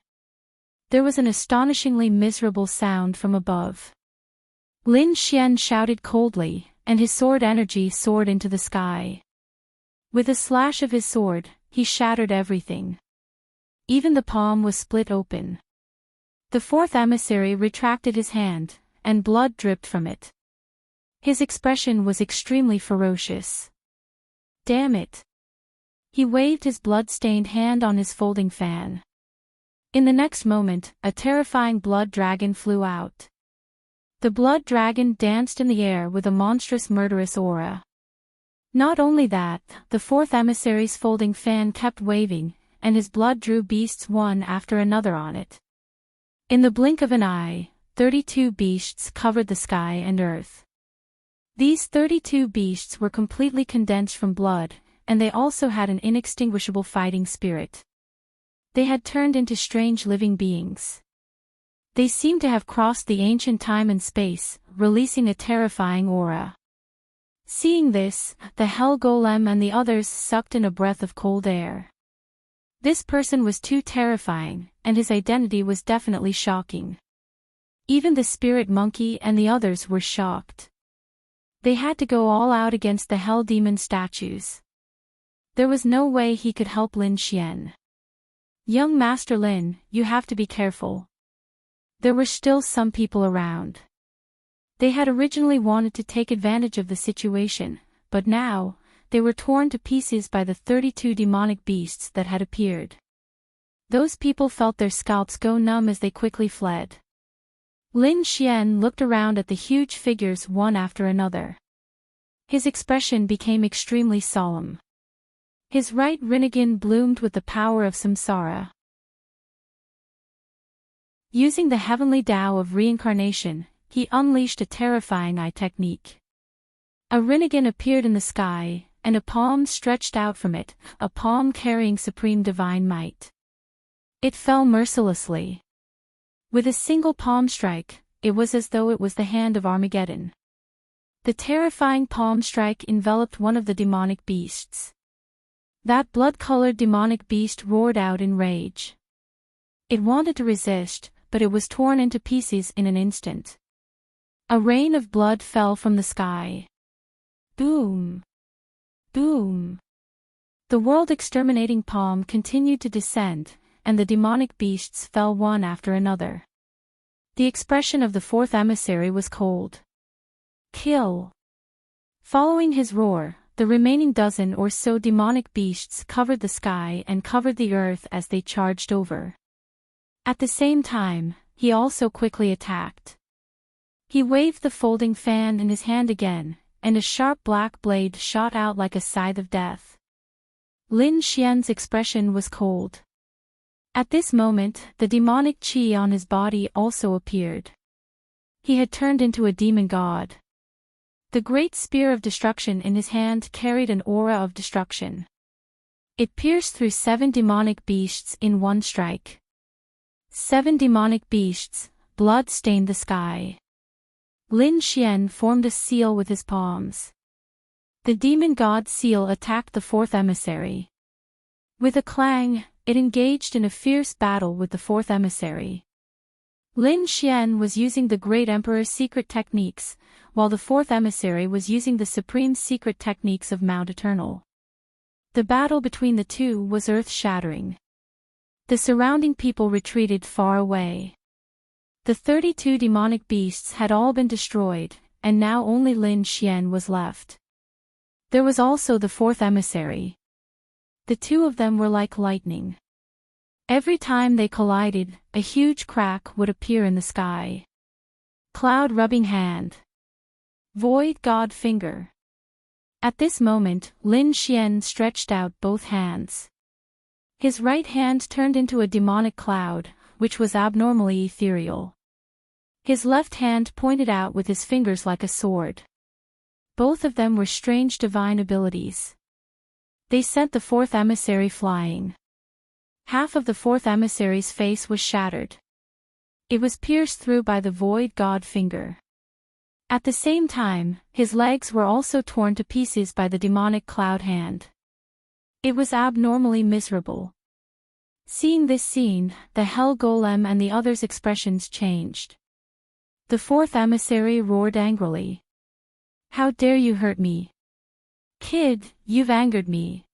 There was an astonishingly miserable sound from above. Lin Xian shouted coldly, and his sword energy soared into the sky. With a slash of his sword, he shattered everything. Even the palm was split open. The fourth emissary retracted his hand, and blood dripped from it. His expression was extremely ferocious. "Damn it!" He waved his blood-stained hand on his folding fan. In the next moment, a terrifying blood dragon flew out. The blood dragon danced in the air with a monstrous murderous aura. Not only that, the fourth emissary's folding fan kept waving, and his blood drew beasts one after another on it. In the blink of an eye, 32 beasts covered the sky and earth. These 32 beasts were completely condensed from blood, and they also had an inextinguishable fighting spirit. They had turned into strange living beings. They seemed to have crossed the ancient time and space, releasing a terrifying aura. Seeing this, the Hell Golem and the others sucked in a breath of cold air. This person was too terrifying, and his identity was definitely shocking. Even the spirit monkey and the others were shocked. They had to go all out against the hell demon statues. There was no way he could help Lin Xian. "Young Master Lin, you have to be careful. There were still some people around." They had originally wanted to take advantage of the situation, but now, they were torn to pieces by the 32 demonic beasts that had appeared. Those people felt their scalps go numb as they quickly fled. Lin Xian looked around at the huge figures one after another. His expression became extremely solemn. His right rinnegan bloomed with the power of samsara. Using the heavenly Tao of reincarnation, he unleashed a terrifying eye technique. A rinnegan appeared in the sky, and a palm stretched out from it, a palm carrying supreme divine might. It fell mercilessly. With a single palm strike, it was as though it was the hand of Armageddon. The terrifying palm strike enveloped one of the demonic beasts. That blood-colored demonic beast roared out in rage. It wanted to resist, but it was torn into pieces in an instant. A rain of blood fell from the sky. Boom! Boom! The world-exterminating palm continued to descend, and the demonic beasts fell one after another. The expression of the fourth emissary was cold. Kill! Following his roar, the remaining dozen or so demonic beasts covered the sky and covered the earth as they charged over. At the same time, he also quickly attacked. He waved the folding fan in his hand again, and a sharp black blade shot out like a scythe of death. Lin Xian's expression was cold. At this moment, the demonic qi on his body also appeared. He had turned into a demon god. The great spear of destruction in his hand carried an aura of destruction. It pierced through 7 demonic beasts in one strike. 7 demonic beasts, blood stained the sky. Lin Xian formed a seal with his palms. The demon god seal attacked the fourth emissary. With a clang, it engaged in a fierce battle with the fourth emissary. Lin Xian was using the Great Emperor's secret techniques, while the fourth emissary was using the supreme secret techniques of Mount Eternal. The battle between the two was earth-shattering. The surrounding people retreated far away. The 32 demonic beasts had all been destroyed, and now only Lin Xian was left. There was also the fourth emissary. The two of them were like lightning. Every time they collided, a huge crack would appear in the sky. Cloud rubbing hand. Void god finger. At this moment, Lin Xian stretched out both hands. His right hand turned into a demonic cloud, which was abnormally ethereal. His left hand pointed out with his fingers like a sword. Both of them were strange divine abilities. They sent the fourth emissary flying. Half of the fourth emissary's face was shattered. It was pierced through by the void god finger. At the same time, his legs were also torn to pieces by the demonic cloud hand. It was abnormally miserable. Seeing this scene, the Hell Golem and the others' expressions changed. The fourth emissary roared angrily. "How dare you hurt me? Kid, you've angered me."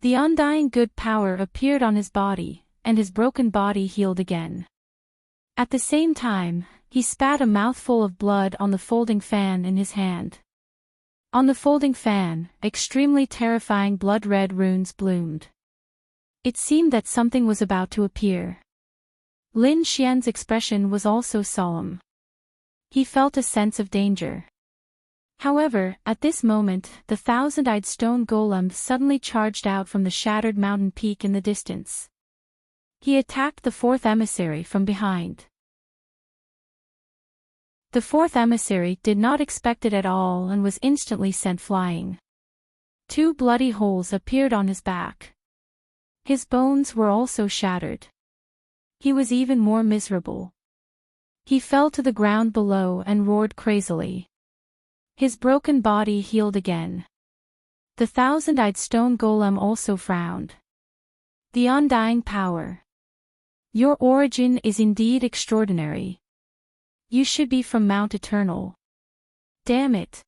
The undying good power appeared on his body, and his broken body healed again. At the same time, he spat a mouthful of blood on the folding fan in his hand. On the folding fan, extremely terrifying blood-red runes bloomed. It seemed that something was about to appear. Lin Xian's expression was also solemn. He felt a sense of danger. However, at this moment, the thousand-eyed stone golem suddenly charged out from the shattered mountain peak in the distance. He attacked the fourth emissary from behind. The fourth emissary did not expect it at all and was instantly sent flying. 2 bloody holes appeared on his back. His bones were also shattered. He was even more miserable. He fell to the ground below and roared crazily. His broken body healed again. The thousand-eyed stone golem also frowned. The undying power. Your origin is indeed extraordinary. You should be from Mount Eternal. Damn it.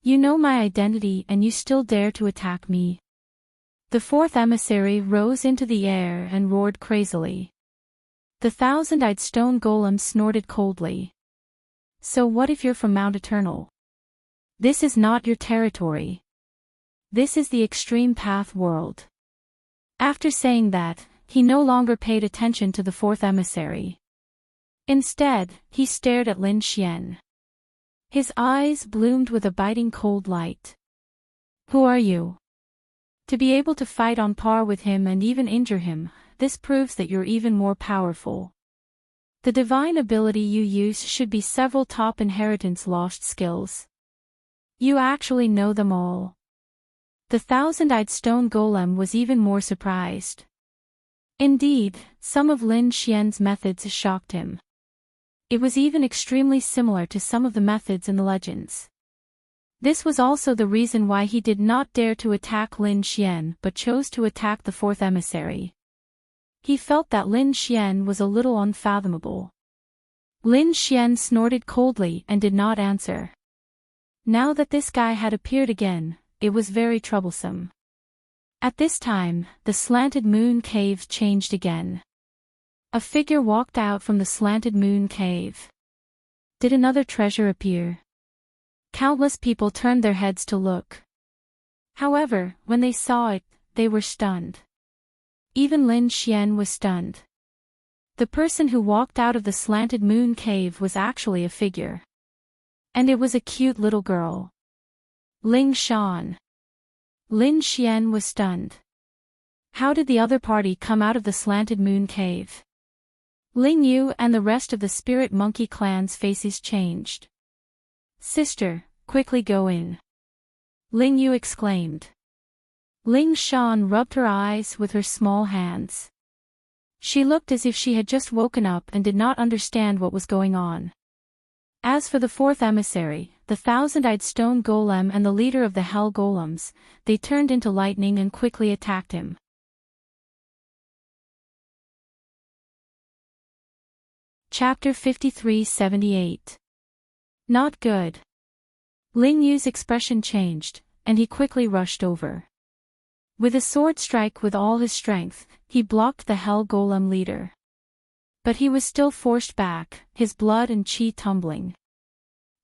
You know my identity and you still dare to attack me. The fourth emissary rose into the air and roared crazily. The thousand-eyed stone golem snorted coldly. So what if you're from Mount Eternal? This is not your territory. This is the extreme path world. After saying that, he no longer paid attention to the fourth emissary. Instead, he stared at Lin Xian. His eyes bloomed with a biting cold light. Who are you? To be able to fight on par with him and even injure him, this proves that you're even more powerful. The divine ability you use should be several top inheritance lost skills. You actually know them all. The thousand-eyed stone golem was even more surprised. Indeed, some of Lin Xian's methods shocked him. It was even extremely similar to some of the methods in the legends. This was also the reason why he did not dare to attack Lin Xian but chose to attack the fourth emissary. He felt that Lin Xian was a little unfathomable. Lin Xian snorted coldly and did not answer. Now that this guy had appeared again, it was very troublesome. At this time, the slanted moon cave changed again. A figure walked out from the slanted moon cave. Did another treasure appear? Countless people turned their heads to look. However, when they saw it, they were stunned. Even Lin Xian was stunned. The person who walked out of the slanted moon cave was actually a figure. And it was a cute little girl. Ling Shan. Lin Xian was stunned. How did the other party come out of the slanted moon cave? Ling Yu and the rest of the spirit monkey clan's faces changed. Sister, quickly go in. Ling Yu exclaimed. Ling Shan rubbed her eyes with her small hands. She looked as if she had just woken up and did not understand what was going on. As for the fourth emissary, the thousand-eyed stone golem and the leader of the hell golems, they turned into lightning and quickly attacked him. Chapter 53-78. Not good. Ling Yu's expression changed, and he quickly rushed over. With a sword strike with all his strength, he blocked the hell golem leader. But he was still forced back, his blood and chi tumbling.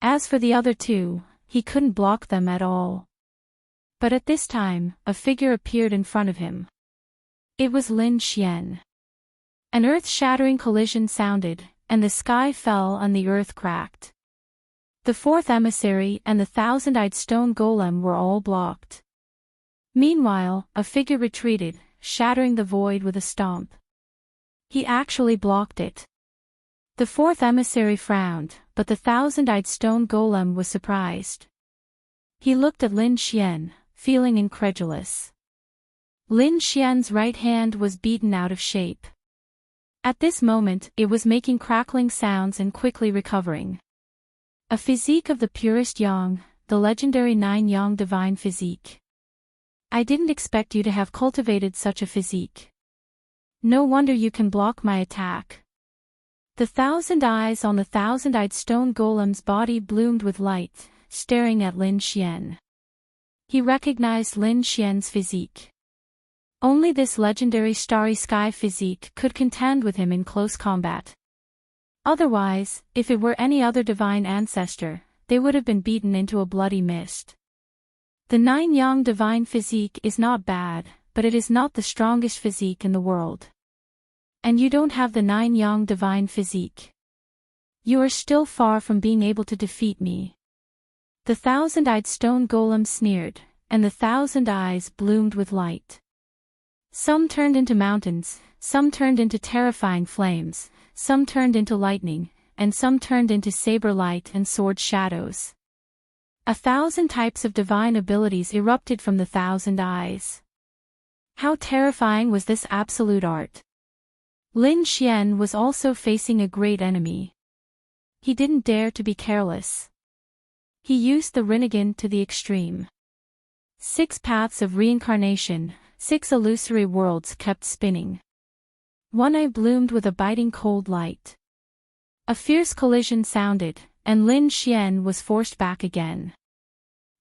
As for the other two, he couldn't block them at all. But at this time, a figure appeared in front of him. It was Lin Xian. An earth-shattering collision sounded, and the sky fell and the earth cracked. The fourth emissary and the thousand-eyed stone golem were all blocked. Meanwhile, a figure retreated, shattering the void with a stomp. He actually blocked it. The fourth emissary frowned, but the thousand-eyed stone golem was surprised. He looked at Lin Xian, feeling incredulous. Lin Xian's right hand was beaten out of shape. At this moment, it was making crackling sounds and quickly recovering. A physique of the purest yang, the legendary 9-yang divine physique. I didn't expect you to have cultivated such a physique. No wonder you can block my attack. The thousand eyes on the thousand-eyed stone golem's body bloomed with light, staring at Lin Xian. He recognized Lin Xian's physique. Only this legendary starry sky physique could contend with him in close combat. Otherwise, if it were any other divine ancestor, they would have been beaten into a bloody mist. The 9-yang divine physique is not bad, but it is not the strongest physique in the world. And you don't have the 9-yang divine physique. You are still far from being able to defeat me. The thousand-eyed stone golem sneered, and the thousand eyes bloomed with light. Some turned into mountains, some turned into terrifying flames, some turned into lightning, and some turned into saber light and sword shadows. 1,000 types of divine abilities erupted from the thousand eyes. How terrifying was this absolute art! Lin Xian was also facing a great enemy. He didn't dare to be careless. He used the Rinnegan to the extreme. 6 paths of reincarnation, 6 illusory worlds kept spinning. One eye bloomed with a biting cold light. A fierce collision sounded, and Lin Xian was forced back again.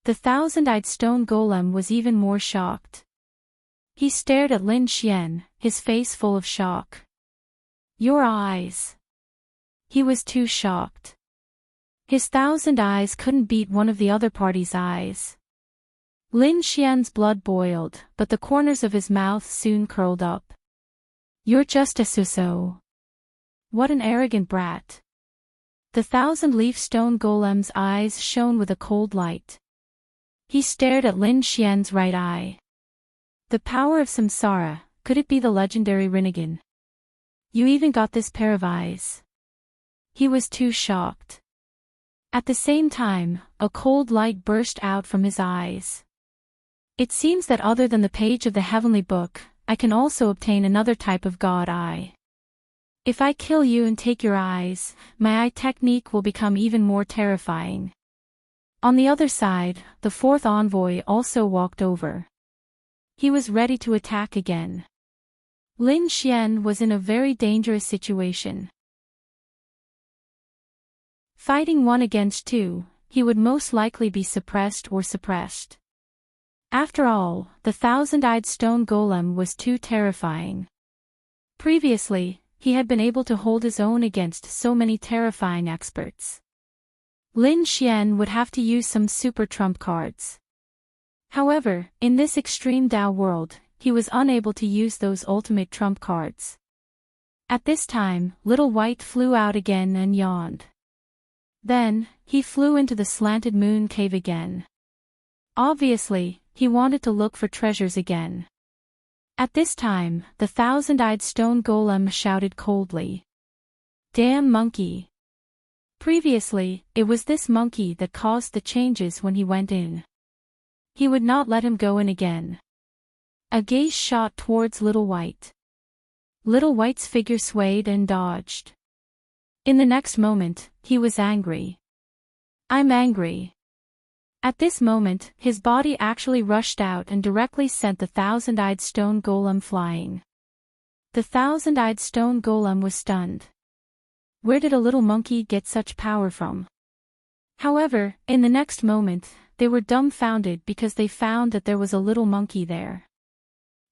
The thousand-eyed stone golem was even more shocked. He stared at Lin Xian, his face full of shock. Your eyes. He was too shocked. His 1,000 eyes couldn't beat one of the other party's eyes. Lin Xian's blood boiled, but the corners of his mouth soon curled up. You're just a so-so. What an arrogant brat. The 1,000-leaf stone golem's eyes shone with a cold light. He stared at Lin Xian's right eye. The power of samsara, could it be the legendary Rinnegan? You even got this pair of eyes. He was too shocked. At the same time, a cold light burst out from his eyes. It seems that other than the page of the heavenly book, I can also obtain another type of god eye. If I kill you and take your eyes, my eye technique will become even more terrifying. On the other side, the fourth envoy also walked over. He was ready to attack again. Lin Xian was in a very dangerous situation. Fighting 1 against 2, he would most likely be suppressed. After all, the 1,000-eyed stone golem was too terrifying. Previously, he had been able to hold his own against so many terrifying experts. Lin Xian would have to use some super trump cards. However, in this extreme Dao world, he was unable to use those ultimate trump cards. At this time, Little White flew out again and yawned. Then, he flew into the slanted moon cave again. Obviously, he wanted to look for treasures again. At this time, the 1,000-eyed stone golem shouted coldly. Damn monkey! Previously, it was this monkey that caused the changes when he went in. He would not let him go in again. A gaze shot towards Little White. Little White's figure swayed and dodged. In the next moment, he was angry. I'm angry. At this moment, his body actually rushed out and directly sent the 1,000-eyed stone golem flying. The 1,000-eyed stone golem was stunned. Where did a little monkey get such power from? However, in the next moment, they were dumbfounded because they found that there was a little monkey there.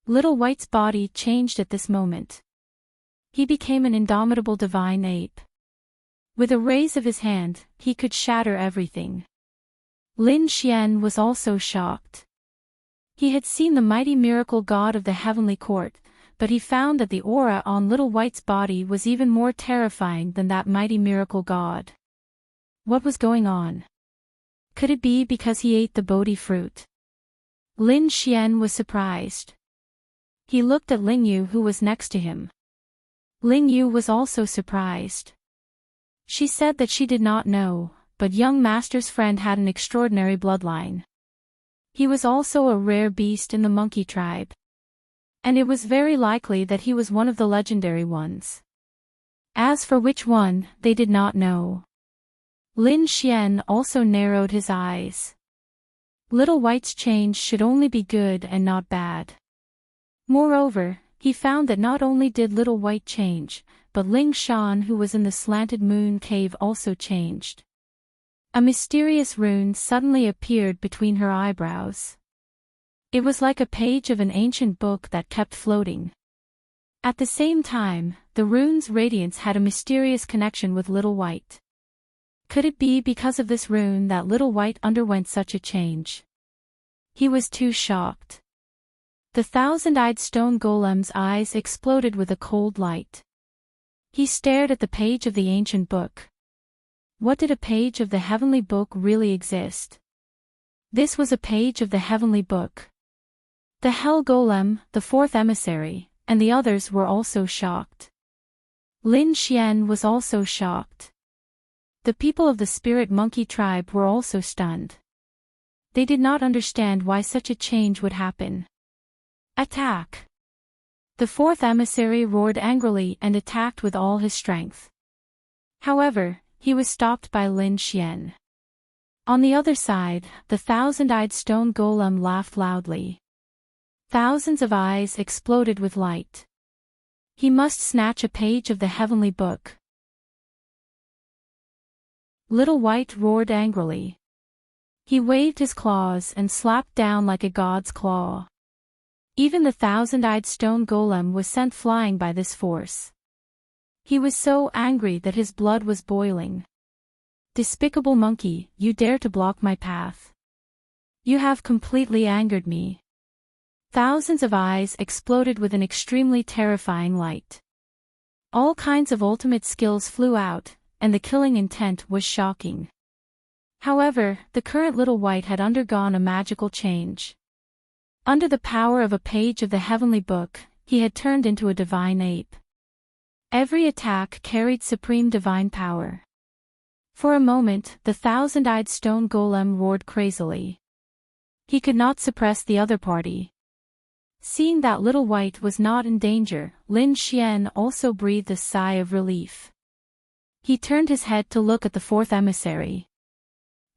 Little White's body changed at this moment. He became an indomitable divine ape. With a raise of his hand, he could shatter everything. Lin Xian was also shocked. He had seen the mighty miracle god of the heavenly court, but he found that the aura on Little White's body was even more terrifying than that mighty miracle god. What was going on? Could it be because he ate the Bodhi fruit? Lin Xian was surprised. He looked at Ling Yu, who was next to him. Ling Yu was also surprised. She said that she did not know, but young master's friend had an extraordinary bloodline. He was also a rare beast in the monkey tribe. And it was very likely that he was one of the legendary ones. As for which one, they did not know. Lin Xian also narrowed his eyes. Little White's change should only be good and not bad. Moreover, he found that not only did Little White change, but Ling Shan, who was in the slanted moon cave, also changed. A mysterious rune suddenly appeared between her eyebrows. It was like a page of an ancient book that kept floating. At the same time, the rune's radiance had a mysterious connection with Little White. Could it be because of this rune that Little White underwent such a change? He was too shocked. The 1,000-eyed stone golem's eyes exploded with a cold light. He stared at the page of the ancient book. What did a page of the heavenly book really exist? This was a page of the heavenly book. The Hell Golem, the fourth emissary, and the others were also shocked. Lin Xian was also shocked. The people of the spirit monkey tribe were also stunned. They did not understand why such a change would happen. Attack! The fourth emissary roared angrily and attacked with all his strength. However, he was stopped by Lin Xian. On the other side, the 1,000-eyed stone golem laughed loudly. Thousands of eyes exploded with light. He must snatch a page of the heavenly book. Little White roared angrily. He waved his claws and slapped down like a god's claw. Even the 1,000-eyed stone golem was sent flying by this force. He was so angry that his blood was boiling. Despicable monkey, you dare to block my path. You have completely angered me. Thousands of eyes exploded with an extremely terrifying light. All kinds of ultimate skills flew out, and the killing intent was shocking. However, the current little white had undergone a magical change. Under the power of a page of the heavenly book, he had turned into a divine ape. Every attack carried supreme divine power. For a moment, the thousand-eyed stone golem roared crazily. He could not suppress the other party. Seeing that little white was not in danger, Lin Xian also breathed a sigh of relief. He turned his head to look at the fourth emissary.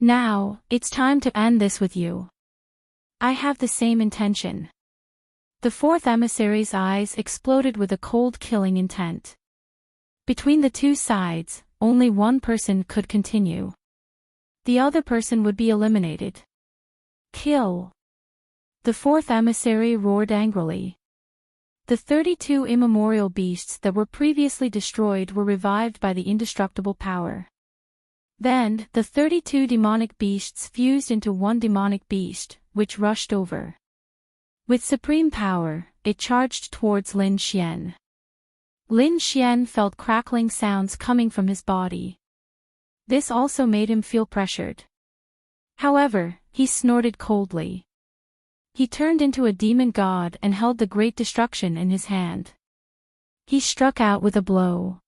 Now, it's time to end this with you. I have the same intention. The fourth emissary's eyes exploded with a cold killing intent. Between the two sides, only one person could continue. The other person would be eliminated. Kill! The fourth emissary roared angrily. The 32 immemorial beasts that were previously destroyed were revived by the indestructible power. Then, the 32 demonic beasts fused into one demonic beast, which rushed over. With supreme power, it charged towards Lin Xian. Lin Xian felt crackling sounds coming from his body. This also made him feel pressured. However, he snorted coldly. He turned into a demon god and held the great destruction in his hand. He struck out with a blow.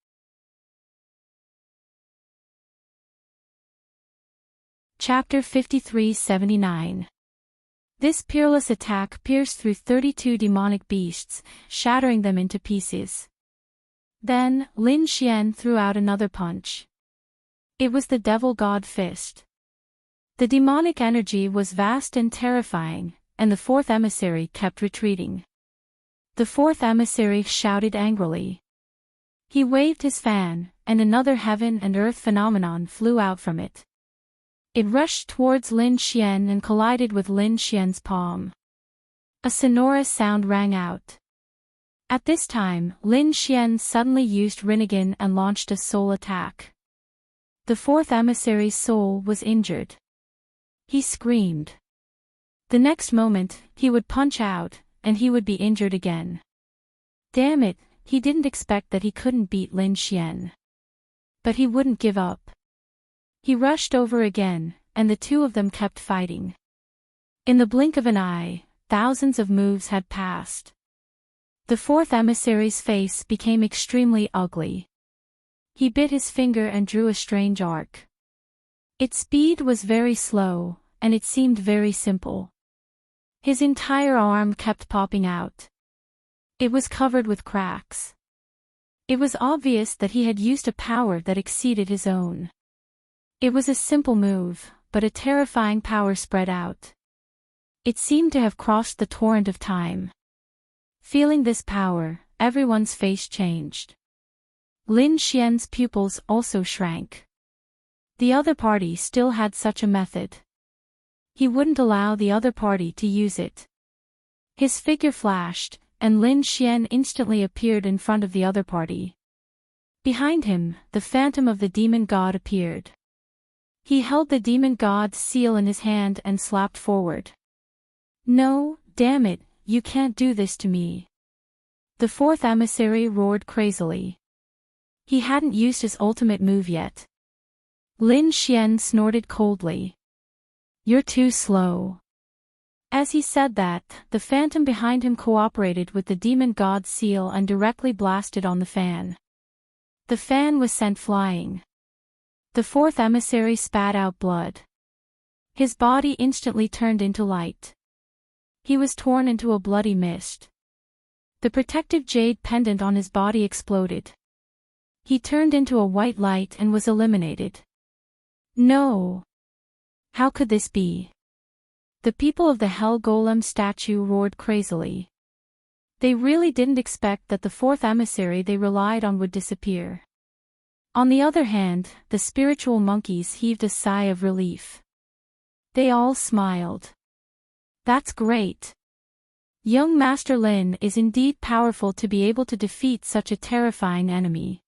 Chapter 53-79. This peerless attack pierced through 32 demonic beasts, shattering them into pieces. Then, Lin Xian threw out another punch. It was the devil god fist. The demonic energy was vast and terrifying, and the fourth emissary kept retreating. The fourth emissary shouted angrily. He waved his fan, and another heaven and earth phenomenon flew out from it. It rushed towards Lin Xian and collided with Lin Xian's palm. A sonorous sound rang out. At this time, Lin Xian suddenly used Rinnegan and launched a soul attack. The fourth emissary's soul was injured. He screamed. The next moment, he would punch out, and he would be injured again. Damn it, he didn't expect that he couldn't beat Lin Xian. But he wouldn't give up. He rushed over again, and the two of them kept fighting. In the blink of an eye, thousands of moves had passed. The fourth emissary's face became extremely ugly. He bit his finger and drew a strange arc. Its speed was very slow, and it seemed very simple. His entire arm kept popping out. It was covered with cracks. It was obvious that he had used a power that exceeded his own. It was a simple move, but a terrifying power spread out. It seemed to have crossed the torrent of time. Feeling this power, everyone's face changed. Lin Xian's pupils also shrank. The other party still had such a method. He wouldn't allow the other party to use it. His figure flashed, and Lin Xian instantly appeared in front of the other party. Behind him, the phantom of the demon god appeared. He held the demon god's seal in his hand and slapped forward. No, damn it, you can't do this to me. The fourth emissary roared crazily. He hadn't used his ultimate move yet. Lin Xian snorted coldly. You're too slow. As he said that, the phantom behind him cooperated with the demon god's seal and directly blasted on the fan. The fan was sent flying. The fourth emissary spat out blood. His body instantly turned into light. He was torn into a bloody mist. The protective jade pendant on his body exploded. He turned into a white light and was eliminated. No! How could this be? The people of the Hell Golem statue roared crazily. They really didn't expect that the fourth emissary they relied on would disappear. On the other hand, the spiritual monkeys heaved a sigh of relief. They all smiled. That's great. Young Master Lin is indeed powerful to be able to defeat such a terrifying enemy.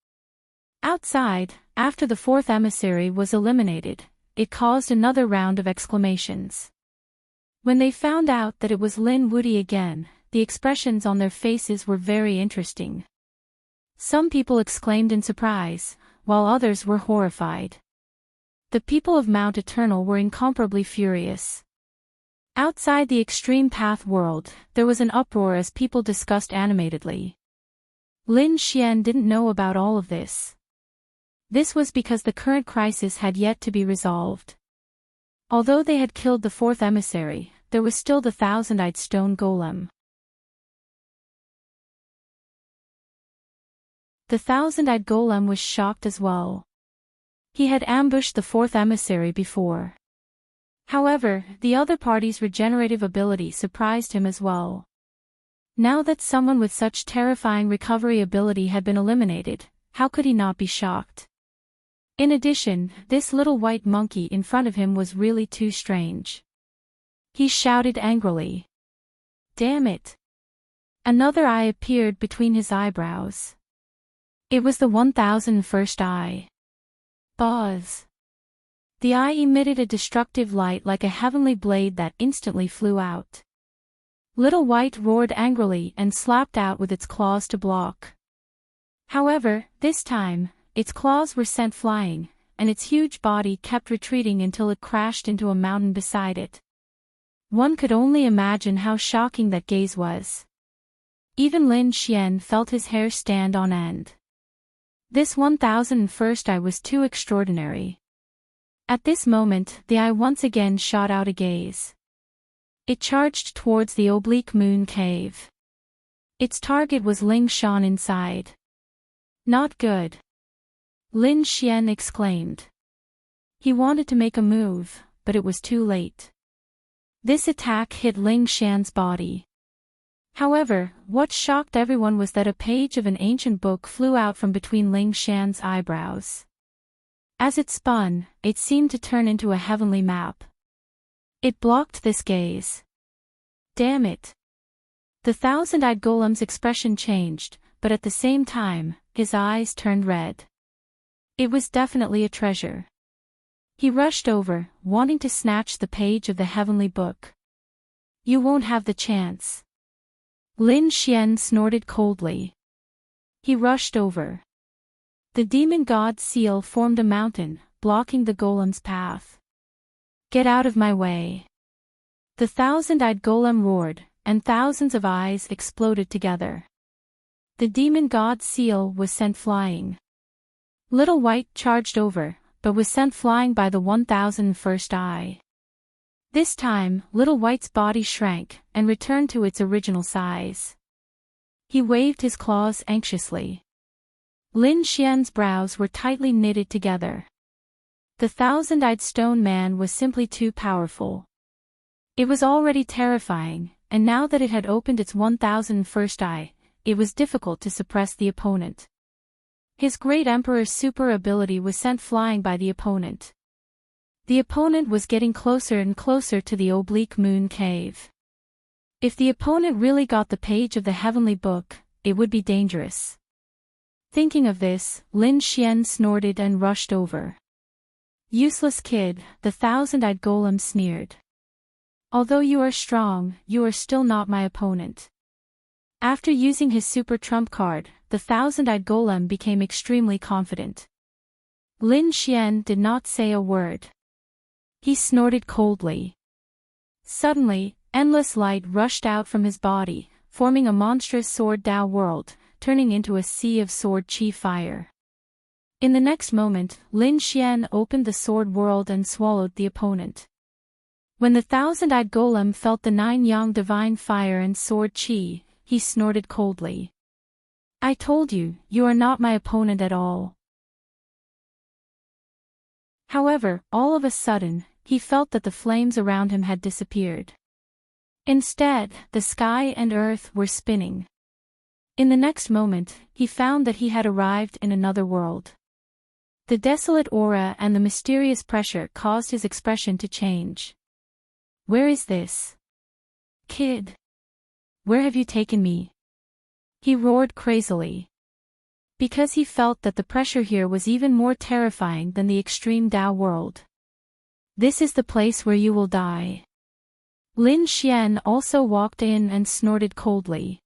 Outside, After the fourth emissary was eliminated, it caused another round of exclamations. When they found out that it was Lin Woody again, the expressions on their faces were very interesting. Some people exclaimed in surprise, while others were horrified. The people of Mount Eternal were incomparably furious. Outside the Extreme Path world, there was an uproar as people discussed animatedly. Lin Xian didn't know about all of this. This was because the current crisis had yet to be resolved. Although they had killed the fourth emissary, there was still the thousand-eyed stone golem. The thousand-eyed golem was shocked as well. He had ambushed the fourth emissary before. However, the other party's regenerative ability surprised him as well. Now that someone with such terrifying recovery ability had been eliminated, how could he not be shocked? In addition, this little white monkey in front of him was really too strange. He shouted angrily. Damn it! Another eye appeared between his eyebrows. It was the 1001st eye. Buzz! The eye emitted a destructive light like a heavenly blade that instantly flew out. Little White roared angrily and slapped out with its claws to block. However, this time, its claws were sent flying, and its huge body kept retreating until it crashed into a mountain beside it. One could only imagine how shocking that gaze was. Even Lin Xian felt his hair stand on end. This 1001st eye was too extraordinary. At this moment, the eye once again shot out a gaze. It charged towards the oblique moon cave. Its target was Ling Shan inside. Not good. Lin Xian exclaimed. He wanted to make a move, but it was too late. This attack hit Ling Shan's body. However, what shocked everyone was that a page of an ancient book flew out from between Ling Shan's eyebrows. As it spun, it seemed to turn into a heavenly map. It blocked this gaze. Damn it! The thousand-eyed golem's expression changed, but at the same time, his eyes turned red. It was definitely a treasure. He rushed over, wanting to snatch the page of the heavenly book. You won't have the chance. Lin Xian snorted coldly. He rushed over. The demon god's seal formed a mountain, blocking the golem's path. Get out of my way! The thousand-eyed golem roared, and thousands of eyes exploded together. The demon god's seal was sent flying. Little White charged over, but was sent flying by the 1001st eye. This time, Little White's body shrank, and returned to its original size. He waved his claws anxiously. Lin Xian's brows were tightly knitted together. The thousand-eyed stone man was simply too powerful. It was already terrifying, and now that it had opened its 1001st eye, it was difficult to suppress the opponent. His great emperor's super ability was sent flying by the opponent. The opponent was getting closer and closer to the oblique moon cave. If the opponent really got the page of the heavenly book, it would be dangerous. Thinking of this, Lin Xian snorted and rushed over. Useless kid, the thousand-eyed golem sneered. Although you are strong, you are still not my opponent. After using his super trump card, the thousand-eyed golem became extremely confident. Lin Xian did not say a word. He snorted coldly. Suddenly, endless light rushed out from his body, forming a monstrous sword Dao world, turning into a sea of sword chi fire. In the next moment, Lin Xian opened the sword world and swallowed the opponent. When the thousand-eyed golem felt the 9-yang divine fire and sword chi, he snorted coldly. I told you, you are not my opponent at all. However, all of a sudden, he felt that the flames around him had disappeared. Instead, the sky and earth were spinning. In the next moment, he found that he had arrived in another world. The desolate aura and the mysterious pressure caused his expression to change. Where is this? Kid? Where have you taken me? He roared crazily. because he felt that the pressure here was even more terrifying than the extreme Tao world. This is the place where you will die. Lin Xian also walked in and snorted coldly.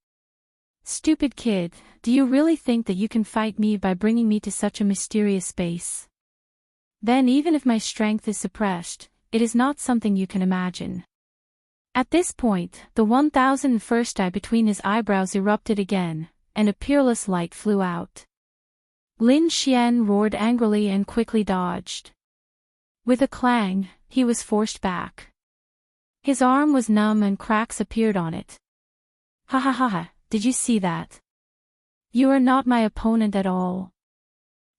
Stupid kid, do you really think that you can fight me by bringing me to such a mysterious space? Then even if my strength is suppressed, it is not something you can imagine. At this point, the 1001st eye between his eyebrows erupted again, and a peerless light flew out. Lin Xian roared angrily and quickly dodged. With a clang, he was forced back. His arm was numb and cracks appeared on it. Ha ha ha ha, did you see that? You are not my opponent at all.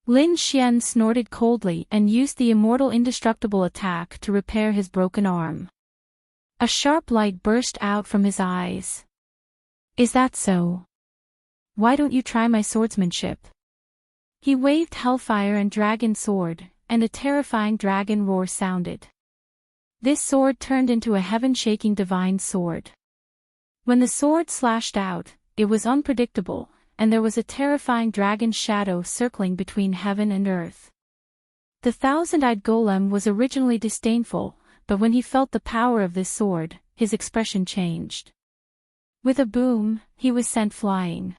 Lin Xian snorted coldly and used the immortal indestructible attack to repair his broken arm. A sharp light burst out from his eyes. Is that so? Why don't you try my swordsmanship? He waved Hellfire and Dragon Sword, and a terrifying dragon roar sounded. This sword turned into a heaven-shaking divine sword. When the sword slashed out, it was unpredictable, and there was a terrifying dragon shadow circling between heaven and earth. The thousand-eyed golem was originally disdainful, but when he felt the power of this sword, his expression changed. With a boom, he was sent flying.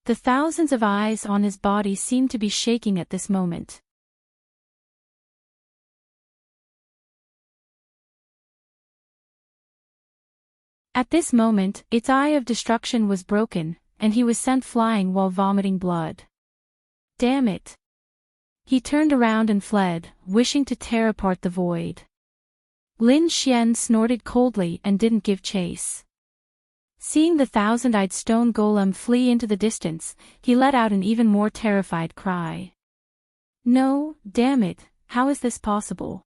The thousands of eyes on his body seemed to be shaking at this moment. At this moment, its eye of destruction was broken, and he was sent flying while vomiting blood. Damn it! He turned around and fled, wishing to tear apart the void. Lin Xian snorted coldly and didn't give chase. Seeing the thousand-eyed stone golem flee into the distance, he let out an even more terrified cry. No, damn it, how is this possible?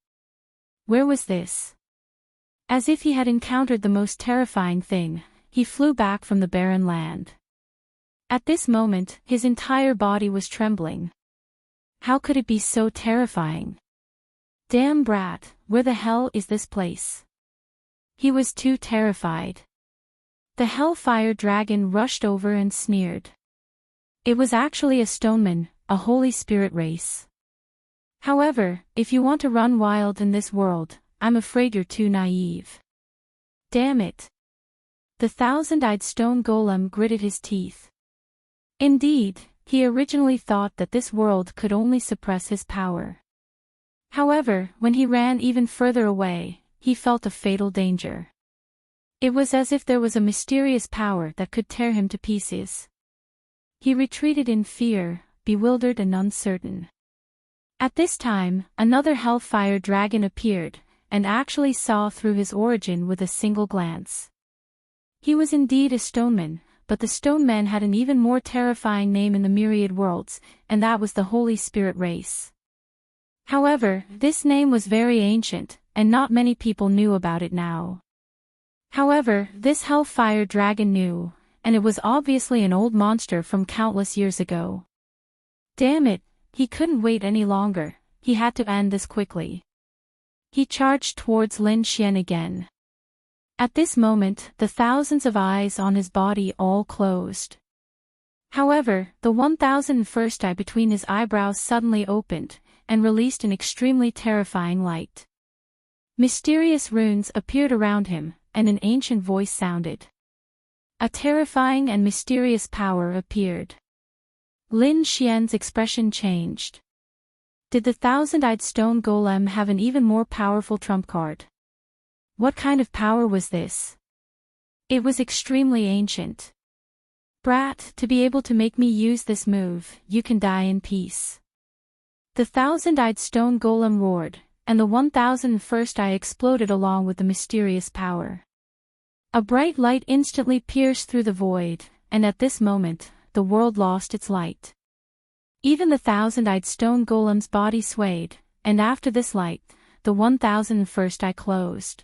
Where was this? As if he had encountered the most terrifying thing, he flew back from the barren land. At this moment, his entire body was trembling. How could it be so terrifying? Damn brat, where the hell is this place? He was too terrified. The Hellfire Dragon rushed over and sneered. It was actually a stoneman, a holy spirit race. However, if you want to run wild in this world, I'm afraid you're too naive. Damn it! The thousand-eyed stone golem gritted his teeth. Indeed, he originally thought that this world could only suppress his power. However, when he ran even further away, he felt a fatal danger. It was as if there was a mysterious power that could tear him to pieces. He retreated in fear, bewildered and uncertain. At this time, another Hellfire Dragon appeared, and actually saw through his origin with a single glance. He was indeed a stoneman, but the stonemen had an even more terrifying name in the myriad worlds, and that was the Holy Spirit race. However, this name was very ancient, and not many people knew about it now. However, this Hellfire Dragon knew, and it was obviously an old monster from countless years ago. Damn it, he couldn't wait any longer, he had to end this quickly. He charged towards Lin Xian again. At this moment, the thousands of eyes on his body all closed. However, the 1001st eye between his eyebrows suddenly opened, and released an extremely terrifying light. Mysterious runes appeared around him, and an ancient voice sounded. A terrifying and mysterious power appeared. Lin Xian's expression changed. Did the thousand-eyed stone golem have an even more powerful trump card? What kind of power was this? It was extremely ancient. Brat, to be able to make me use this move, you can die in peace. The thousand-eyed stone golem roared, and the 1001st eye exploded along with the mysterious power. A bright light instantly pierced through the void, and at this moment, the world lost its light. Even the thousand-eyed stone golem's body swayed, and after this light, the 1001st eye closed.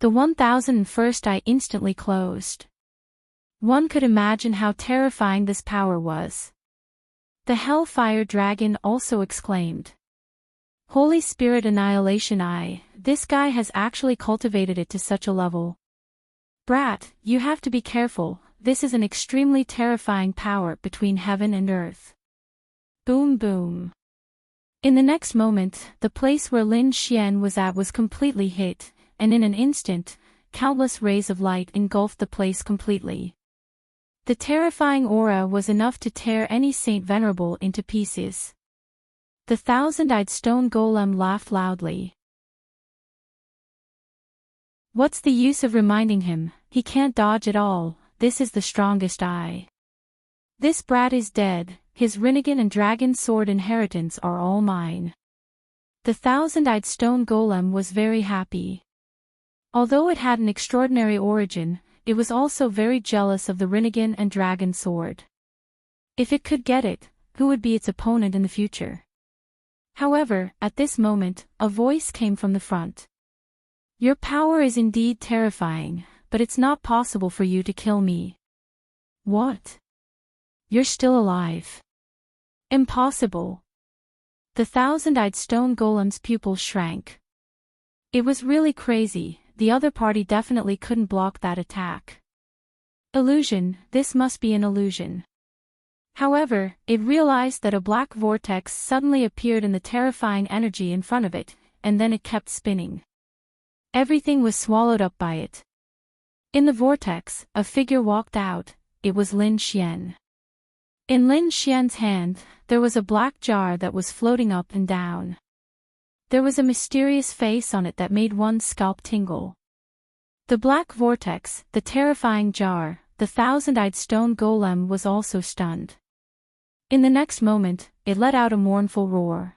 The 1001st eye instantly closed. One could imagine how terrifying this power was. The Hellfire Dragon also exclaimed. Holy Spirit Annihilation Eye, this guy has actually cultivated it to such a level. Brat, you have to be careful, this is an extremely terrifying power between heaven and earth. Boom boom. In the next moment, the place where Lin Xian was at was completely hit, and in an instant, countless rays of light engulfed the place completely. The terrifying aura was enough to tear any Saint Venerable into pieces. The thousand-eyed stone golem laughed loudly. What's the use of reminding him? He can't dodge at all. This is the strongest eye. This brat is dead. His Rinnegan and Dragon Sword inheritance are all mine. The thousand-eyed stone golem was very happy. Although it had an extraordinary origin, it was also very jealous of the Rinnegan and Dragon Sword. If it could get it, who would be its opponent in the future? However, at this moment, a voice came from the front. Your power is indeed terrifying, but it's not possible for you to kill me. What? You're still alive. Impossible. The thousand-eyed stone golem's pupils shrank. It was really crazy, the other party definitely couldn't block that attack. Illusion, this must be an illusion. However, it realized that a black vortex suddenly appeared in the terrifying energy in front of it, and then it kept spinning. Everything was swallowed up by it. In the vortex, a figure walked out. It was Lin Xian. In Lin Xian's hand, there was a black jar that was floating up and down. There was a mysterious face on it that made one's scalp tingle. The black vortex, the terrifying jar, the thousand-eyed stone golem was also stunned. In the next moment, it let out a mournful roar.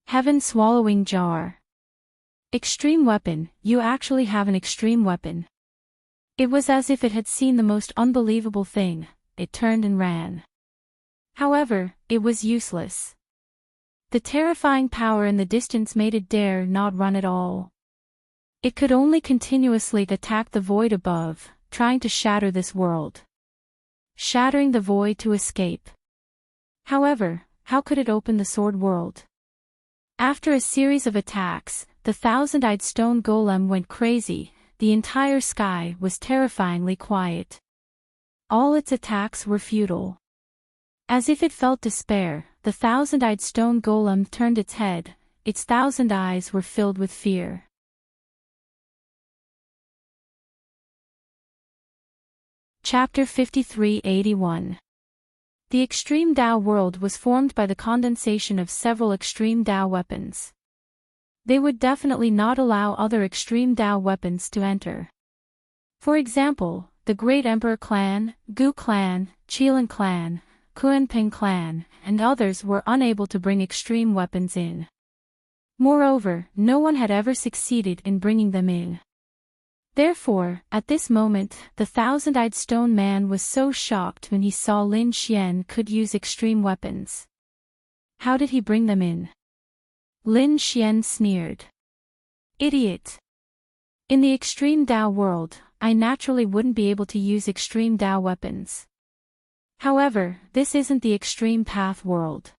Heaven-swallowing jar. Extreme weapon, you actually have an extreme weapon. It was as if it had seen the most unbelievable thing. It turned and ran. However, it was useless. The terrifying power in the distance made it dare not run at all. It could only continuously attack the void above, trying to shatter this world. Shattering the void to escape. However, how could it open the sword world? After a series of attacks, the thousand-eyed stone golem went crazy. The entire sky was terrifyingly quiet. All its attacks were futile. As if it felt despair, the thousand-eyed stone golem turned its head. Its thousand eyes were filled with fear. Chapter 5381. The extreme Dao world was formed by the condensation of several extreme Dao weapons. They would definitely not allow other extreme Dao weapons to enter. For example, the Great Emperor clan, Gu clan, Qilin clan, Kuanping clan, and others were unable to bring extreme weapons in. Moreover, no one had ever succeeded in bringing them in. Therefore, at this moment, the thousand-eyed stone man was so shocked when he saw Lin Xian could use extreme weapons. How did he bring them in? Lin Xian sneered. Idiot! In the extreme Dao world, I naturally wouldn't be able to use extreme Dao weapons. However, this isn't the extreme path world.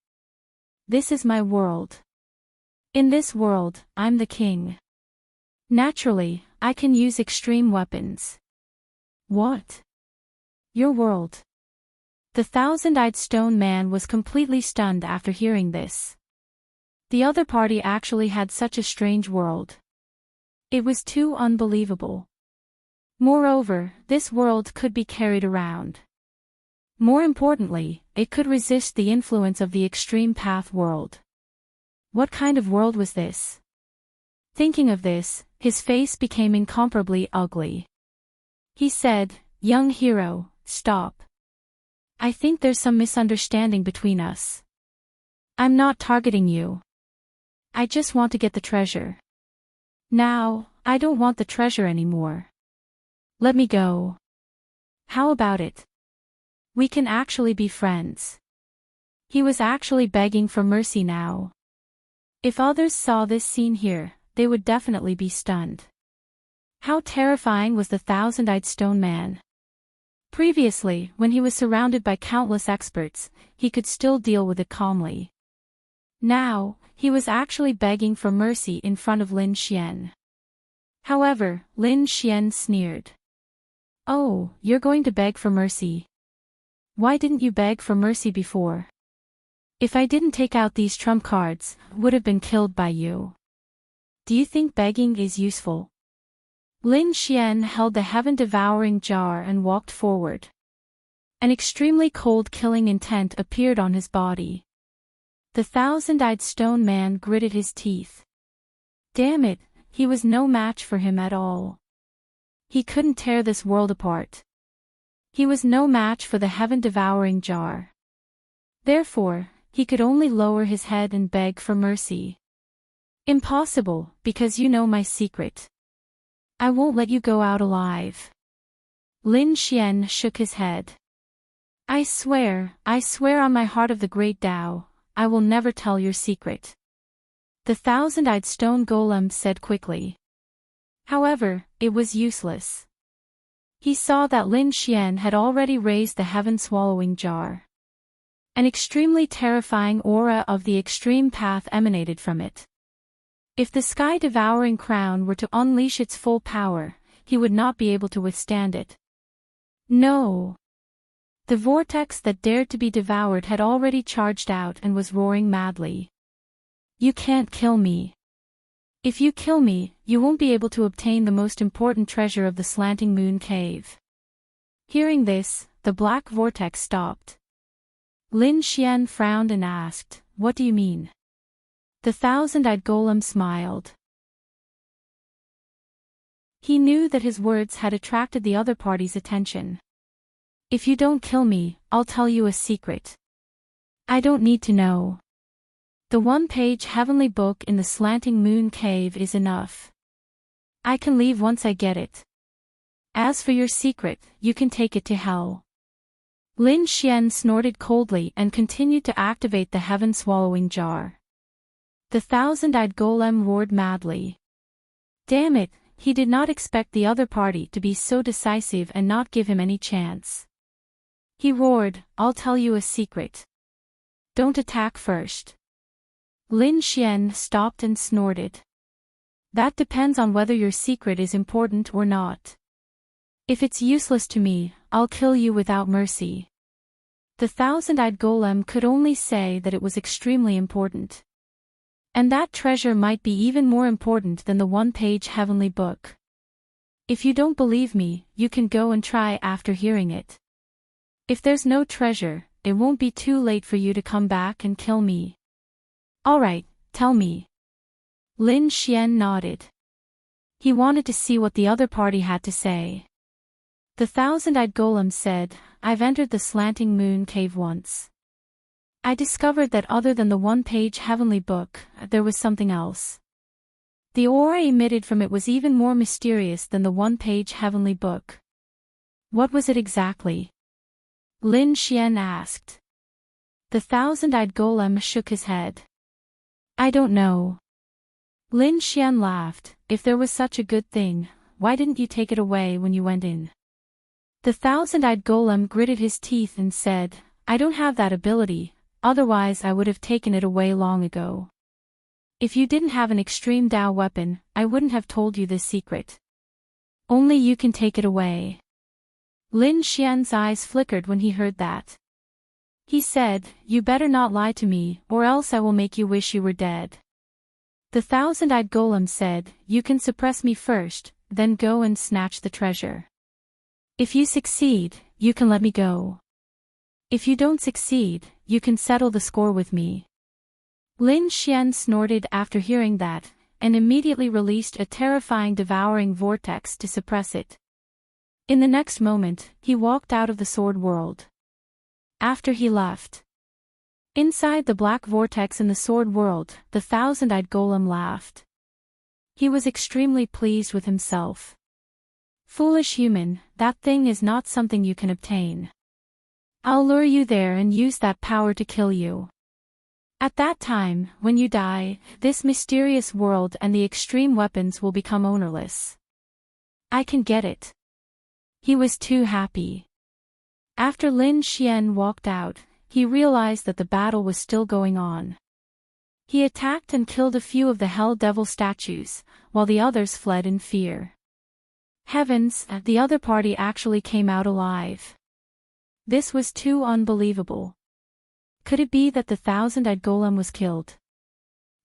This is my world. In this world, I'm the king. Naturally, I can use extreme weapons. What? Your world? The thousand-eyed stone man was completely stunned after hearing this. The other party actually had such a strange world. It was too unbelievable. Moreover, this world could be carried around. More importantly, it could resist the influence of the extreme path world. What kind of world was this? Thinking of this, his face became incomparably ugly. He said, "Young hero, stop. I think there's some misunderstanding between us. I'm not targeting you. I just want to get the treasure. Now, I don't want the treasure anymore. Let me go. How about it? We can actually be friends." He was actually begging for mercy now. If others saw this scene here, they would definitely be stunned. How terrifying was the thousand-eyed stone man. Previously, when he was surrounded by countless experts, he could still deal with it calmly. Now, he was actually begging for mercy in front of Lin Xian. However, Lin Xian sneered. Oh, you're going to beg for mercy. Why didn't you beg for mercy before? If I didn't take out these trump cards, I would have been killed by you. Do you think begging is useful? Lin Xian held the heaven-devouring jar and walked forward. An extremely cold killing intent appeared on his body. The thousand-eyed stone man gritted his teeth. Damn it, he was no match for him at all. He couldn't tear this world apart. He was no match for the heaven-devouring jar. Therefore, he could only lower his head and beg for mercy. Impossible, because you know my secret. I won't let you go out alive. Lin Xian shook his head. I swear on my heart of the great Tao, I will never tell your secret. The thousand-eyed stone golem said quickly. However, it was useless. He saw that Lin Xian had already raised the heaven-swallowing jar. An extremely terrifying aura of the extreme path emanated from it. If the sky-devouring crown were to unleash its full power, he would not be able to withstand it. No. The vortex that dared to be devoured had already charged out and was roaring madly. You can't kill me. If you kill me, you won't be able to obtain the most important treasure of the slanting moon cave. Hearing this, the black vortex stopped. Lin Xian frowned and asked, What do you mean? The thousand-eyed golem smiled. He knew that his words had attracted the other party's attention. If you don't kill me, I'll tell you a secret. I don't need to know. The one-page heavenly book in the slanting moon cave is enough. I can leave once I get it. As for your secret, you can take it to hell. Lin Xian snorted coldly and continued to activate the heaven-swallowing jar. The thousand-eyed golem roared madly. Damn it, he did not expect the other party to be so decisive and not give him any chance. He roared, I'll tell you a secret. Don't attack first. Lin Xian stopped and snorted. That depends on whether your secret is important or not. If it's useless to me, I'll kill you without mercy. The thousand-eyed golem could only say that it was extremely important. And that treasure might be even more important than the one-page heavenly book. If you don't believe me, you can go and try after hearing it. If there's no treasure, it won't be too late for you to come back and kill me. Alright, tell me. Lin Xian nodded. He wanted to see what the other party had to say. The thousand-eyed golem said, I've entered the slanting moon cave once. I discovered that other than the one-page heavenly book, there was something else. The aura emitted from it was even more mysterious than the one-page heavenly book. What was it exactly? Lin Xian asked. The thousand-eyed golem shook his head. I don't know. Lin Xian laughed. If there was such a good thing, why didn't you take it away when you went in? The thousand-eyed golem gritted his teeth and said, I don't have that ability, otherwise I would have taken it away long ago. If you didn't have an extreme Dao weapon, I wouldn't have told you this secret. Only you can take it away. Lin Xian's eyes flickered when he heard that. He said, You better not lie to me, or else I will make you wish you were dead. The thousand-eyed golem said, You can suppress me first, then go and snatch the treasure. If you succeed, you can let me go. If you don't succeed, you can settle the score with me. Lin Xian snorted after hearing that, and immediately released a terrifying devouring vortex to suppress it. In the next moment, he walked out of the sword world. After he left. Inside the black vortex in the sword world, the thousand-eyed golem laughed. He was extremely pleased with himself. Foolish human, that thing is not something you can obtain. I'll lure you there and use that power to kill you. At that time, when you die, this mysterious world and the extreme weapons will become ownerless. I can get it. He was too happy. After Lin Xian walked out, he realized that the battle was still going on. He attacked and killed a few of the Hell Devil statues, while the others fled in fear. Heavens, the other party actually came out alive. This was too unbelievable. Could it be that the thousand-eyed golem was killed?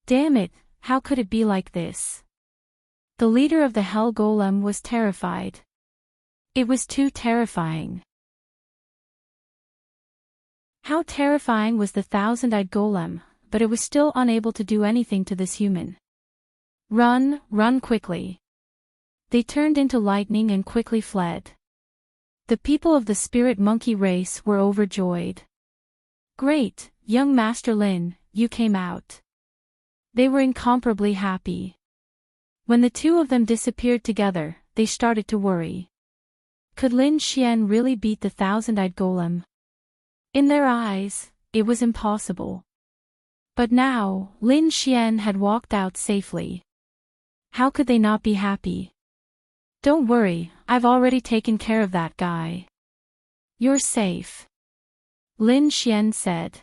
Damn it, how could it be like this? The leader of the hell golem was terrified. It was too terrifying. How terrifying was the thousand-eyed golem, but it was still unable to do anything to this human. Run, run quickly. They turned into lightning and quickly fled. The people of the spirit monkey race were overjoyed. Great, young Master Lin, you came out. They were incomparably happy. When the two of them disappeared together, they started to worry. Could Lin Xian really beat the thousand-eyed golem? In their eyes, it was impossible. But now, Lin Xian had walked out safely. How could they not be happy? Don't worry, I've already taken care of that guy. You're safe. Lin Xian said.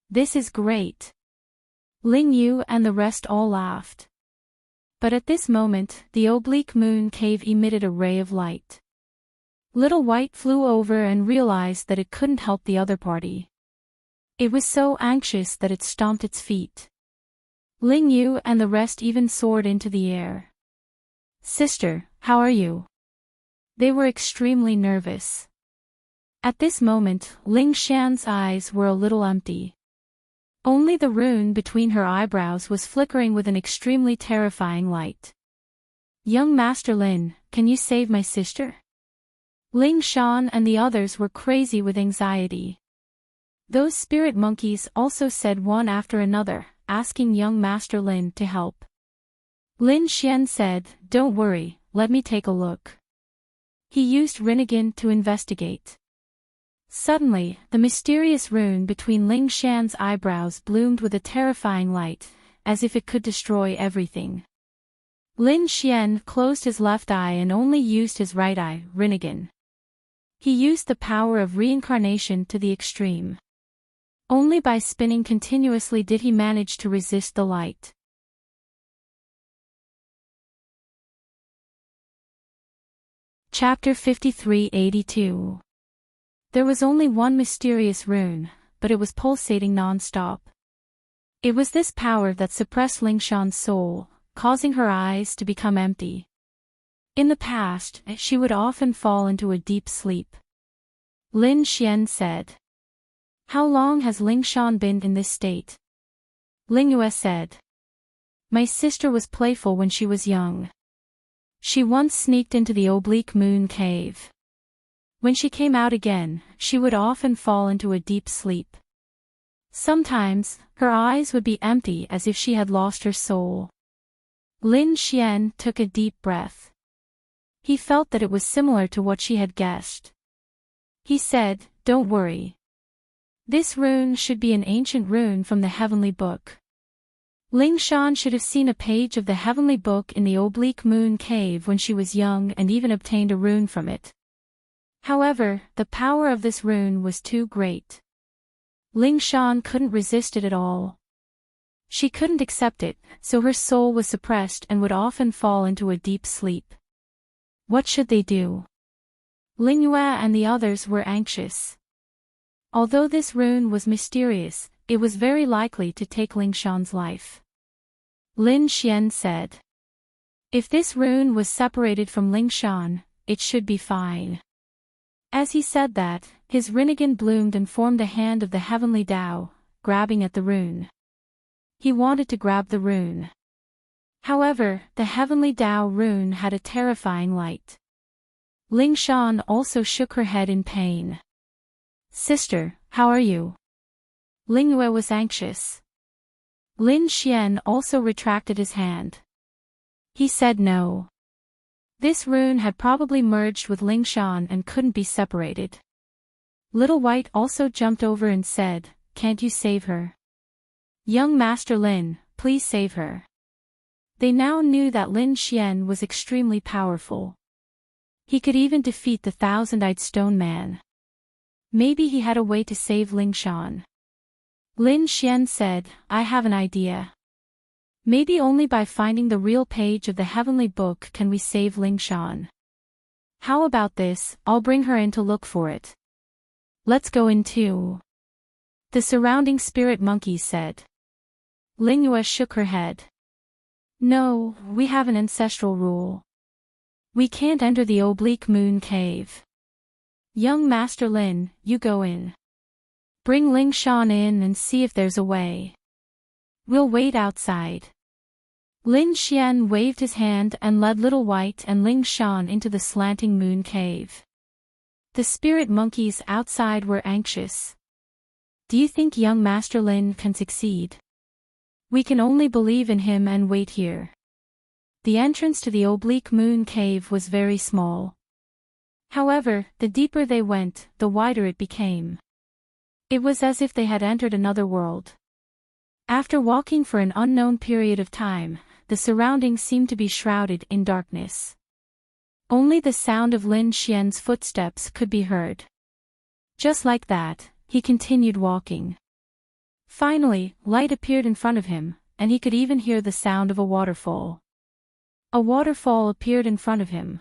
This is great. Ling Yu and the rest all laughed. But at this moment, the oblique moon cave emitted a ray of light. Little White flew over and realized that it couldn't help the other party. It was so anxious that it stomped its feet. Ling Yu and the rest even soared into the air. Sister, how are you? They were extremely nervous. At this moment, Ling Xian's eyes were a little empty. Only the rune between her eyebrows was flickering with an extremely terrifying light. Young Master Lin, can you save my sister? Ling Shan and the others were crazy with anxiety. Those spirit monkeys also said one after another, asking young Master Lin to help. Lin Xian said, don't worry, let me take a look. He used Rinnegan to investigate. Suddenly, the mysterious rune between Ling Xian's eyebrows bloomed with a terrifying light, as if it could destroy everything. Lin Xian closed his left eye and only used his right eye, Rinnegan. He used the power of reincarnation to the extreme. Only by spinning continuously did he manage to resist the light. Chapter 5382. There was only one mysterious rune, but it was pulsating non-stop. It was this power that suppressed Ling Shan's soul, causing her eyes to become empty. In the past, she would often fall into a deep sleep. Lin Xian said. How long has Ling Shan been in this state? Ling Yue said. My sister was playful when she was young. She once sneaked into the oblique moon cave. When she came out again, she would often fall into a deep sleep. Sometimes, her eyes would be empty as if she had lost her soul. Lin Xian took a deep breath. He felt that it was similar to what she had guessed. He said, don't worry. This rune should be an ancient rune from the Heavenly Book. Ling Shan should have seen a page of the Heavenly Book in the oblique moon cave when she was young and even obtained a rune from it. However, the power of this rune was too great. Ling Shan couldn't resist it at all. She couldn't accept it, so her soul was suppressed and would often fall into a deep sleep. What should they do? Ling Yue and the others were anxious. Although this rune was mysterious, it was very likely to take Ling Shan's life. Lin Xian said. If this rune was separated from Ling Shan, it should be fine. As he said that, his Rinnegan bloomed and formed a hand of the heavenly Tao, grabbing at the rune. He wanted to grab the rune. However, the heavenly Tao rune had a terrifying light. Ling Shan also shook her head in pain. Sister, how are you? Ling Yue was anxious. Lin Xian also retracted his hand. He said no. This rune had probably merged with Ling Shan and couldn't be separated. Little White also jumped over and said, can't you save her? Young Master Lin, please save her. They now knew that Lin Xian was extremely powerful. He could even defeat the thousand-eyed stone man. Maybe he had a way to save Ling Shan. Lin Xian said, I have an idea. Maybe only by finding the real page of the Heavenly Book can we save Ling Shan. How about this, I'll bring her in to look for it. Let's go in too. The surrounding spirit monkeys said. Lingyue shook her head. No, we have an ancestral rule. We can't enter the oblique moon cave. Young Master Lin, you go in. Bring Ling Shan in and see if there's a way. We'll wait outside. Lin Xian waved his hand and led Little White and Ling Shan into the slanting moon cave. The spirit monkeys outside were anxious. Do you think young Master Lin can succeed? We can only believe in him and wait here. The entrance to the oblique moon cave was very small. However, the deeper they went, the wider it became. It was as if they had entered another world. After walking for an unknown period of time, the surroundings seemed to be shrouded in darkness. Only the sound of Lin Xian's footsteps could be heard. Just like that, he continued walking. Finally, light appeared in front of him, and he could even hear the sound of a waterfall. A waterfall appeared in front of him.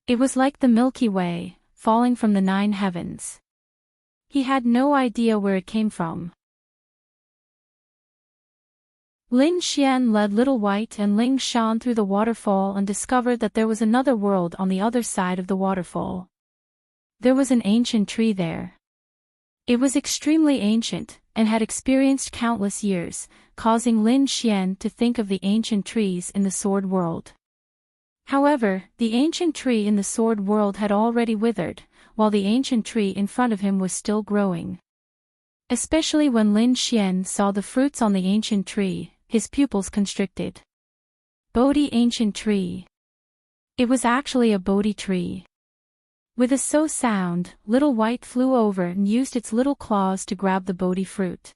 It was like the Milky Way, falling from the 9 heavens. He had no idea where it came from. Lin Xian led Little White and Ling Shan through the waterfall and discovered that there was another world on the other side of the waterfall. There was an ancient tree there. It was extremely ancient, and had experienced countless years, causing Lin Xian to think of the ancient trees in the Sword World. However, the ancient tree in the Sword World had already withered, while the ancient tree in front of him was still growing. Especially when Lin Xian saw the fruits on the ancient tree, his pupils constricted. Bodhi ancient tree. It was actually a Bodhi tree. With a so sound, Little White flew over and used its little claws to grab the Bodhi fruit.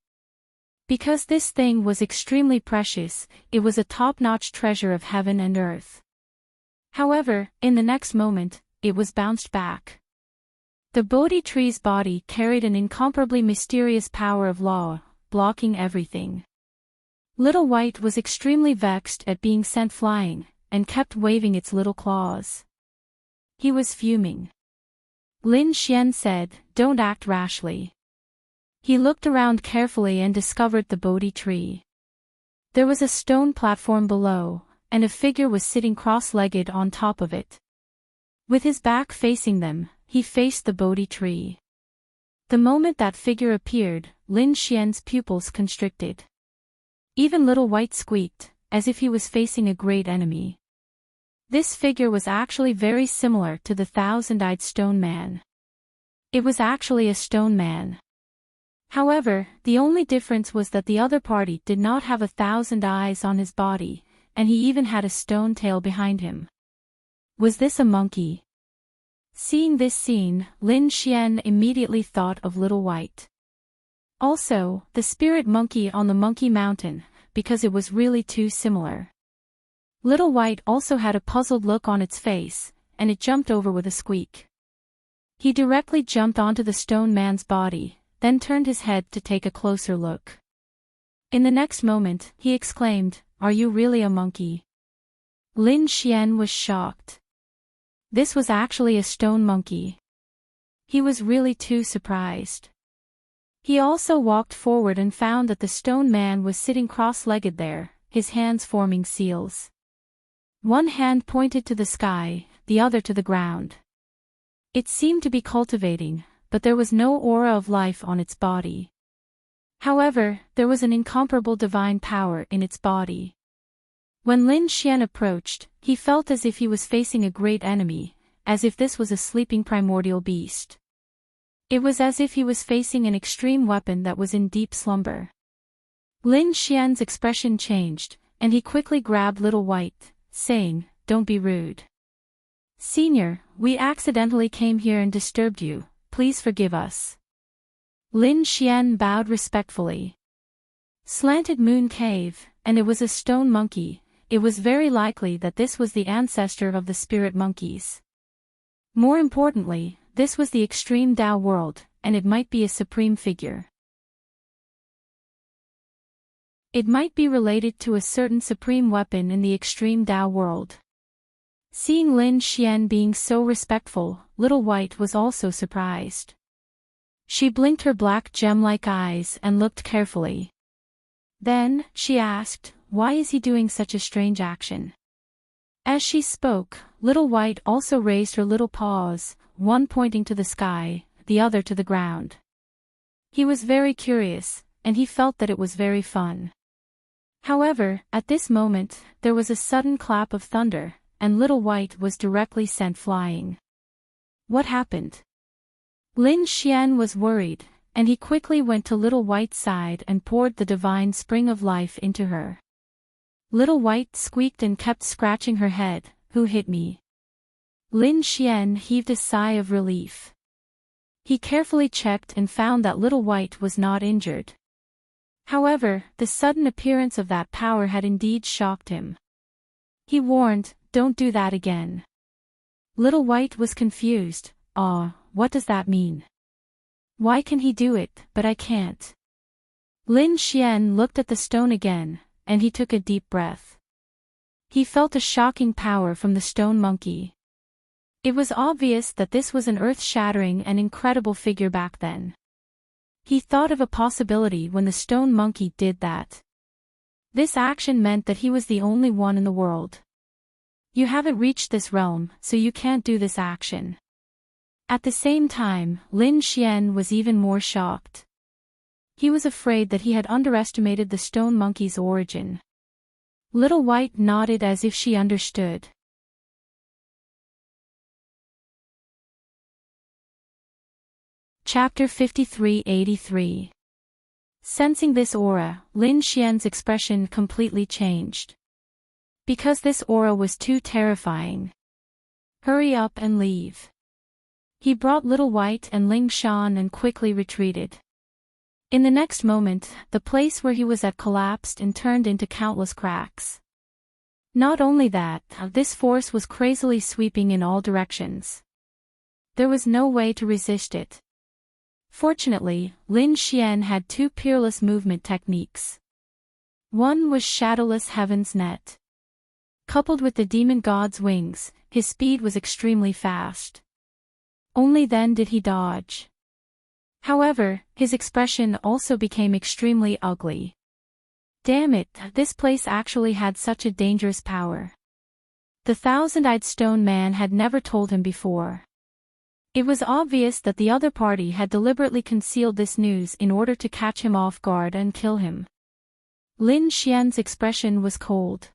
Because this thing was extremely precious, it was a top-notch treasure of heaven and earth. However, in the next moment, it was bounced back. The Bodhi tree's body carried an incomparably mysterious power of law, blocking everything. Little White was extremely vexed at being sent flying, and kept waving its little claws. He was fuming. Lin Xian said, "Don't act rashly." He looked around carefully and discovered the Bodhi tree. There was a stone platform below, and a figure was sitting cross-legged on top of it. With his back facing them, he faced the Bodhi tree. The moment that figure appeared, Lin Xian's pupils constricted. Even Little White squeaked, as if he was facing a great enemy. This figure was actually very similar to the thousand-eyed stone man. It was actually a stone man. However, the only difference was that the other party did not have 1,000 eyes on his body, and he even had a stone tail behind him. Was this a monkey? Seeing this scene, Lin Xian immediately thought of Little White. Also, the spirit monkey on the Monkey Mountain, because it was really too similar. Little White also had a puzzled look on its face, and it jumped over with a squeak. He directly jumped onto the stone man's body, then turned his head to take a closer look. In the next moment, he exclaimed, "Are you really a monkey?" Lin Xian was shocked. This was actually a stone monkey. He was really too surprised. He also walked forward and found that the stone man was sitting cross-legged there, his hands forming seals. One hand pointed to the sky, the other to the ground. It seemed to be cultivating, but there was no aura of life on its body. However, there was an incomparable divine power in its body. When Lin Xian approached, he felt as if he was facing a great enemy, as if this was a sleeping primordial beast. It was as if he was facing an extreme weapon that was in deep slumber. Lin Xian's expression changed, and he quickly grabbed Little White, saying, "Don't be rude. Senior, we accidentally came here and disturbed you, please forgive us." Lin Xian bowed respectfully. Slanted Moon Cave, and it was a stone monkey. It was very likely that this was the ancestor of the spirit monkeys. More importantly, this was the extreme Tao world, and it might be a supreme figure. It might be related to a certain supreme weapon in the extreme Tao world. Seeing Lin Xian being so respectful, Little White was also surprised. She blinked her black gem-like eyes and looked carefully. Then, she asked, "Why is he doing such a strange action?" As she spoke, Little White also raised her little paws, one pointing to the sky, the other to the ground. He was very curious, and he felt that it was very fun. However, at this moment, there was a sudden clap of thunder, and Little White was directly sent flying. What happened? Lin Xian was worried, and he quickly went to Little White's side and poured the divine spring of life into her. Little White squeaked and kept scratching her head. "Who hit me?" Lin Xian heaved a sigh of relief. He carefully checked and found that Little White was not injured. However, the sudden appearance of that power had indeed shocked him. He warned, "Don't do that again." Little White was confused. What does that mean? Why can he do it, but I can't?" Lin Xian looked at the stone again, and he took a deep breath. He felt a shocking power from the stone monkey. It was obvious that this was an earth-shattering and incredible figure back then. He thought of a possibility when the stone monkey did that. This action meant that he was the only one in the world. You haven't reached this realm, so you can't do this action. At the same time, Lin Xian was even more shocked. He was afraid that he had underestimated the stone monkey's origin. Little White nodded as if she understood. Chapter 5383. Sensing this aura, Lin Xian's expression completely changed. Because this aura was too terrifying. "Hurry up and leave." He brought Little White and Ling Shan and quickly retreated. In the next moment, the place where he was at collapsed and turned into countless cracks. Not only that, this force was crazily sweeping in all directions. There was no way to resist it. Fortunately, Lin Xian had two peerless movement techniques. One was Shadowless Heaven's Net. Coupled with the demon god's wings, his speed was extremely fast. Only then did he dodge. However, his expression also became extremely ugly. Damn it, this place actually had such a dangerous power. The thousand-eyed stone man had never told him before. It was obvious that the other party had deliberately concealed this news in order to catch him off guard and kill him. Lin Xian's expression was cold.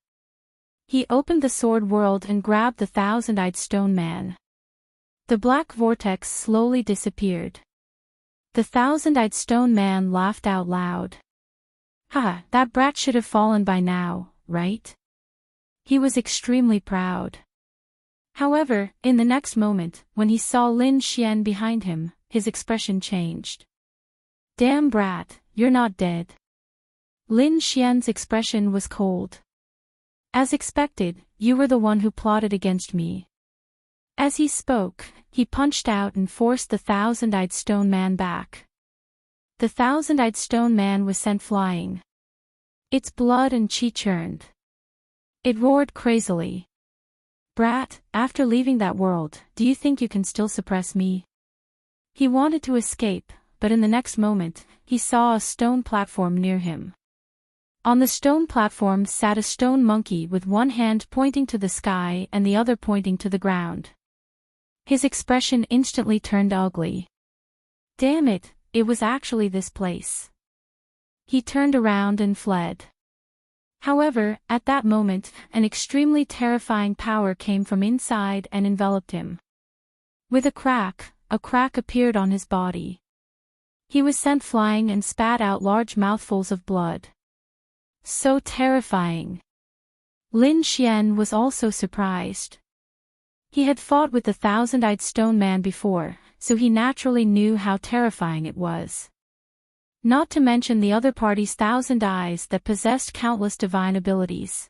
He opened the sword world and grabbed the thousand-eyed stone man. The black vortex slowly disappeared. The thousand-eyed stone man laughed out loud. "Ha, that brat should have fallen by now, right?" He was extremely proud. However, in the next moment, when he saw Lin Xian behind him, his expression changed. "Damn brat, you're not dead." Lin Xian's expression was cold. "As expected, you were the one who plotted against me." As he spoke, he punched out and forced the thousand-eyed stone man back. The thousand-eyed stone man was sent flying. Its blood and chi churned. It roared crazily. "Brat, after leaving that world, do you think you can still suppress me?" He wanted to escape, but in the next moment, he saw a stone platform near him. On the stone platform sat a stone monkey with one hand pointing to the sky and the other pointing to the ground. His expression instantly turned ugly. Damn it, it was actually this place. He turned around and fled. However, at that moment, an extremely terrifying power came from inside and enveloped him. With a crack appeared on his body. He was sent flying and spat out large mouthfuls of blood. So terrifying. Lin Xian was also surprised. He had fought with the thousand-eyed stone man before, so he naturally knew how terrifying it was. Not to mention the other party's thousand eyes that possessed countless divine abilities.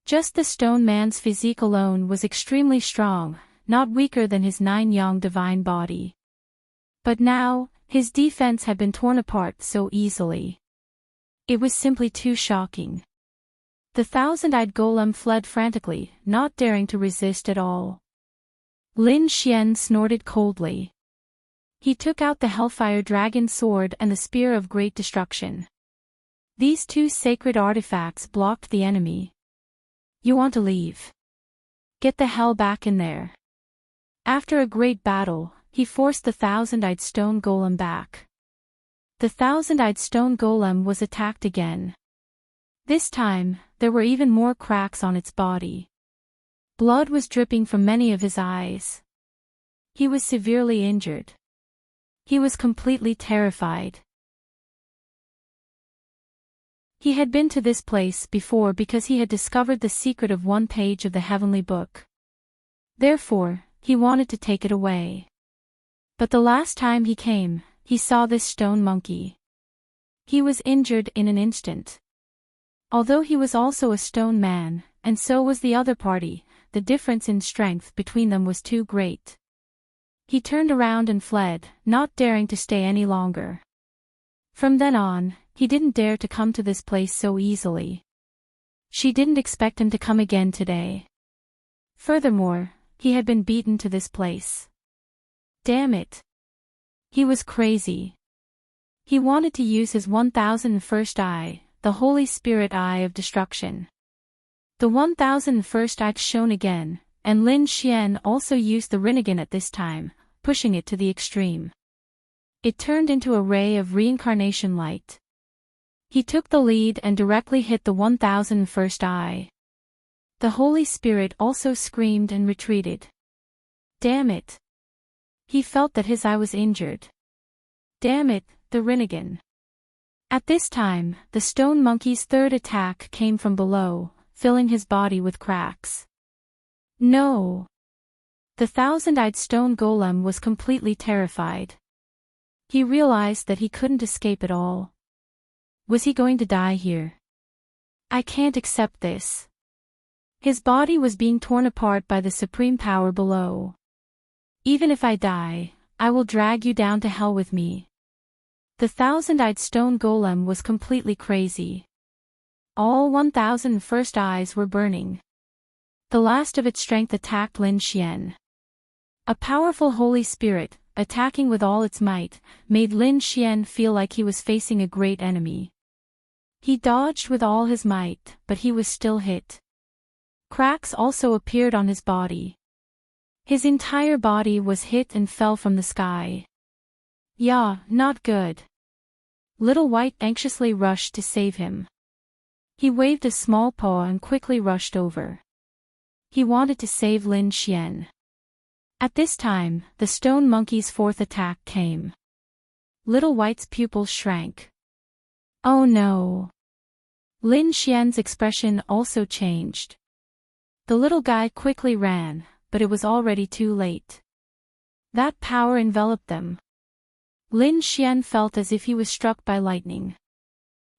Just the stone man's physique alone was extremely strong, not weaker than his 9-yang divine body. But now, his defense had been torn apart so easily. It was simply too shocking. The thousand-eyed golem fled frantically, not daring to resist at all. Lin Xian snorted coldly. He took out the Hellfire Dragon Sword and the Spear of Great Destruction. These two sacred artifacts blocked the enemy. You want to leave? Get the hell back in there. After a great battle, he forced the thousand-eyed stone golem back. The thousand-eyed stone golem was attacked again. This time, there were even more cracks on its body. Blood was dripping from many of his eyes. He was severely injured. He was completely terrified. He had been to this place before because he had discovered the secret of one page of the heavenly book. Therefore, he wanted to take it away. But the last time he came, he saw this stone monkey. He was injured in an instant. Although he was also a stone man, and so was the other party, the difference in strength between them was too great. He turned around and fled, not daring to stay any longer. From then on, he didn't dare to come to this place so easily. She didn't expect him to come again today. Furthermore, he had been beaten to this place. Damn it. He was crazy. He wanted to use his 1001st eye, the Holy Spirit Eye of Destruction. The 1001st eye shone again, and Lin Xian also used the Rinnegan at this time, pushing it to the extreme. It turned into a ray of reincarnation light. He took the lead and directly hit the 1001st eye. The Holy Spirit also screamed and retreated. Damn it. He felt that his eye was injured. Damn it, the Rinnegan. At this time, the stone monkey's third attack came from below, filling his body with cracks. No. The thousand-eyed stone golem was completely terrified. He realized that he couldn't escape at all. Was he going to die here? I can't accept this. His body was being torn apart by the supreme power below. Even if I die, I will drag you down to hell with me. The thousand-eyed stone golem was completely crazy. All 1001st eyes were burning. The last of its strength attacked Lin Xian. A powerful Holy Spirit, attacking with all its might, made Lin Xian feel like he was facing a great enemy. He dodged with all his might, but he was still hit. Cracks also appeared on his body. His entire body was hit and fell from the sky. Yeah, not good. Little White anxiously rushed to save him. He waved a small paw and quickly rushed over. He wanted to save Lin Xian. At this time, the stone monkey's fourth attack came. Little White's pupils shrank. Oh no. Lin Xian's expression also changed. The little guy quickly ran, but it was already too late. That power enveloped them. Lin Xian felt as if he was struck by lightning.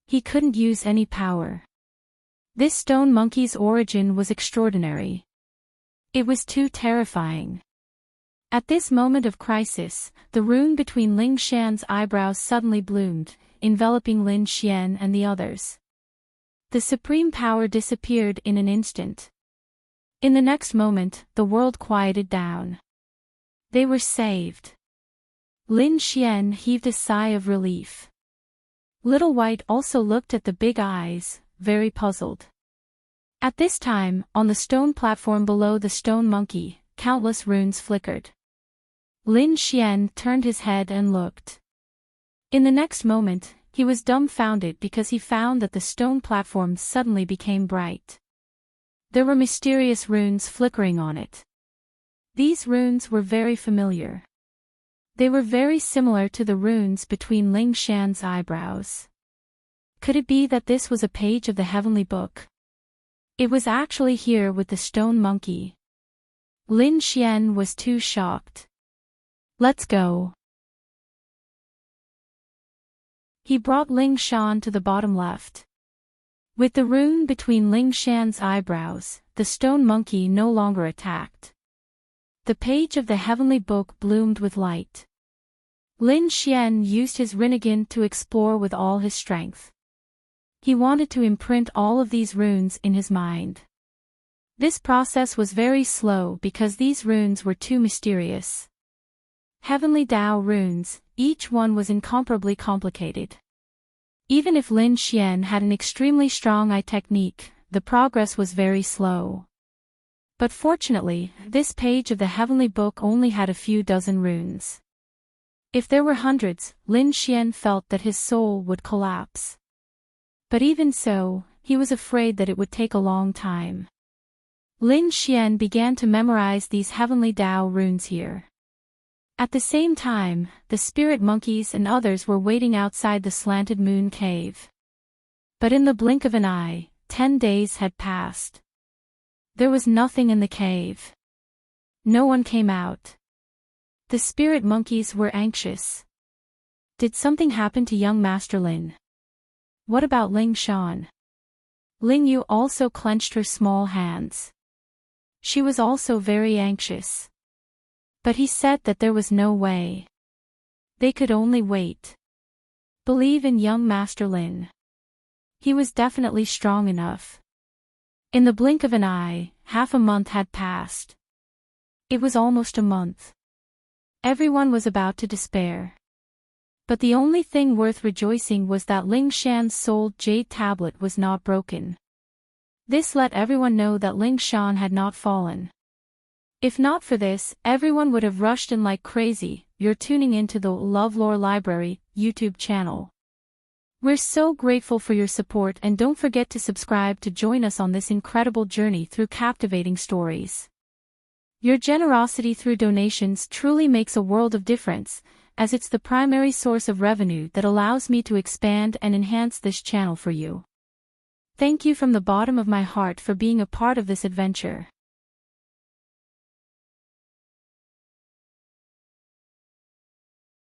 He couldn't use any power. This stone monkey's origin was extraordinary. It was too terrifying. At this moment of crisis, the rune between Lin Xian's eyebrows suddenly bloomed, enveloping Lin Xian and the others. The supreme power disappeared in an instant. In the next moment, the world quieted down. They were saved. Lin Xian heaved a sigh of relief. Little White also looked at the big eyes, very puzzled. At this time, on the stone platform below the stone monkey, countless runes flickered. Lin Xian turned his head and looked. In the next moment, he was dumbfounded because he found that the stone platform suddenly became bright. There were mysterious runes flickering on it. These runes were very familiar. They were very similar to the runes between Lin Xian's eyebrows. Could it be that this was a page of the heavenly book? It was actually here with the stone monkey. Lin Xian was too shocked. Let's go. He brought Lin Xian to the bottom left. With the rune between Lin Xian's eyebrows, the stone monkey no longer attacked. The page of the heavenly book bloomed with light. Lin Xian used his Rinnegan to explore with all his strength. He wanted to imprint all of these runes in his mind. This process was very slow because these runes were too mysterious. Heavenly Dao runes, each one was incomparably complicated. Even if Lin Xian had an extremely strong eye technique, the progress was very slow. But fortunately, this page of the Heavenly Book only had a few dozen runes. If there were hundreds, Lin Xian felt that his soul would collapse. But even so, he was afraid that it would take a long time. Lin Xian began to memorize these Heavenly Dao runes here. At the same time, the spirit monkeys and others were waiting outside the slanted moon cave. But in the blink of an eye, 10 days had passed. There was nothing in the cave. No one came out. The spirit monkeys were anxious. Did something happen to young Master Lin? What about Ling Shan? Ling Yu also clenched her small hands. She was also very anxious. But he said that there was no way. They could only wait. Believe in young Master Lin. He was definitely strong enough. In the blink of an eye, half a month had passed. It was almost a month. Everyone was about to despair. But the only thing worth rejoicing was that Ling Shan's souled jade tablet was not broken. This let everyone know that Ling Shan had not fallen. If not for this, everyone would have rushed in like crazy. You're tuning into the LoveLore Library YouTube channel. We're so grateful for your support, and don't forget to subscribe to join us on this incredible journey through captivating stories. Your generosity through donations truly makes a world of difference, as it's the primary source of revenue that allows me to expand and enhance this channel for you. Thank you from the bottom of my heart for being a part of this adventure.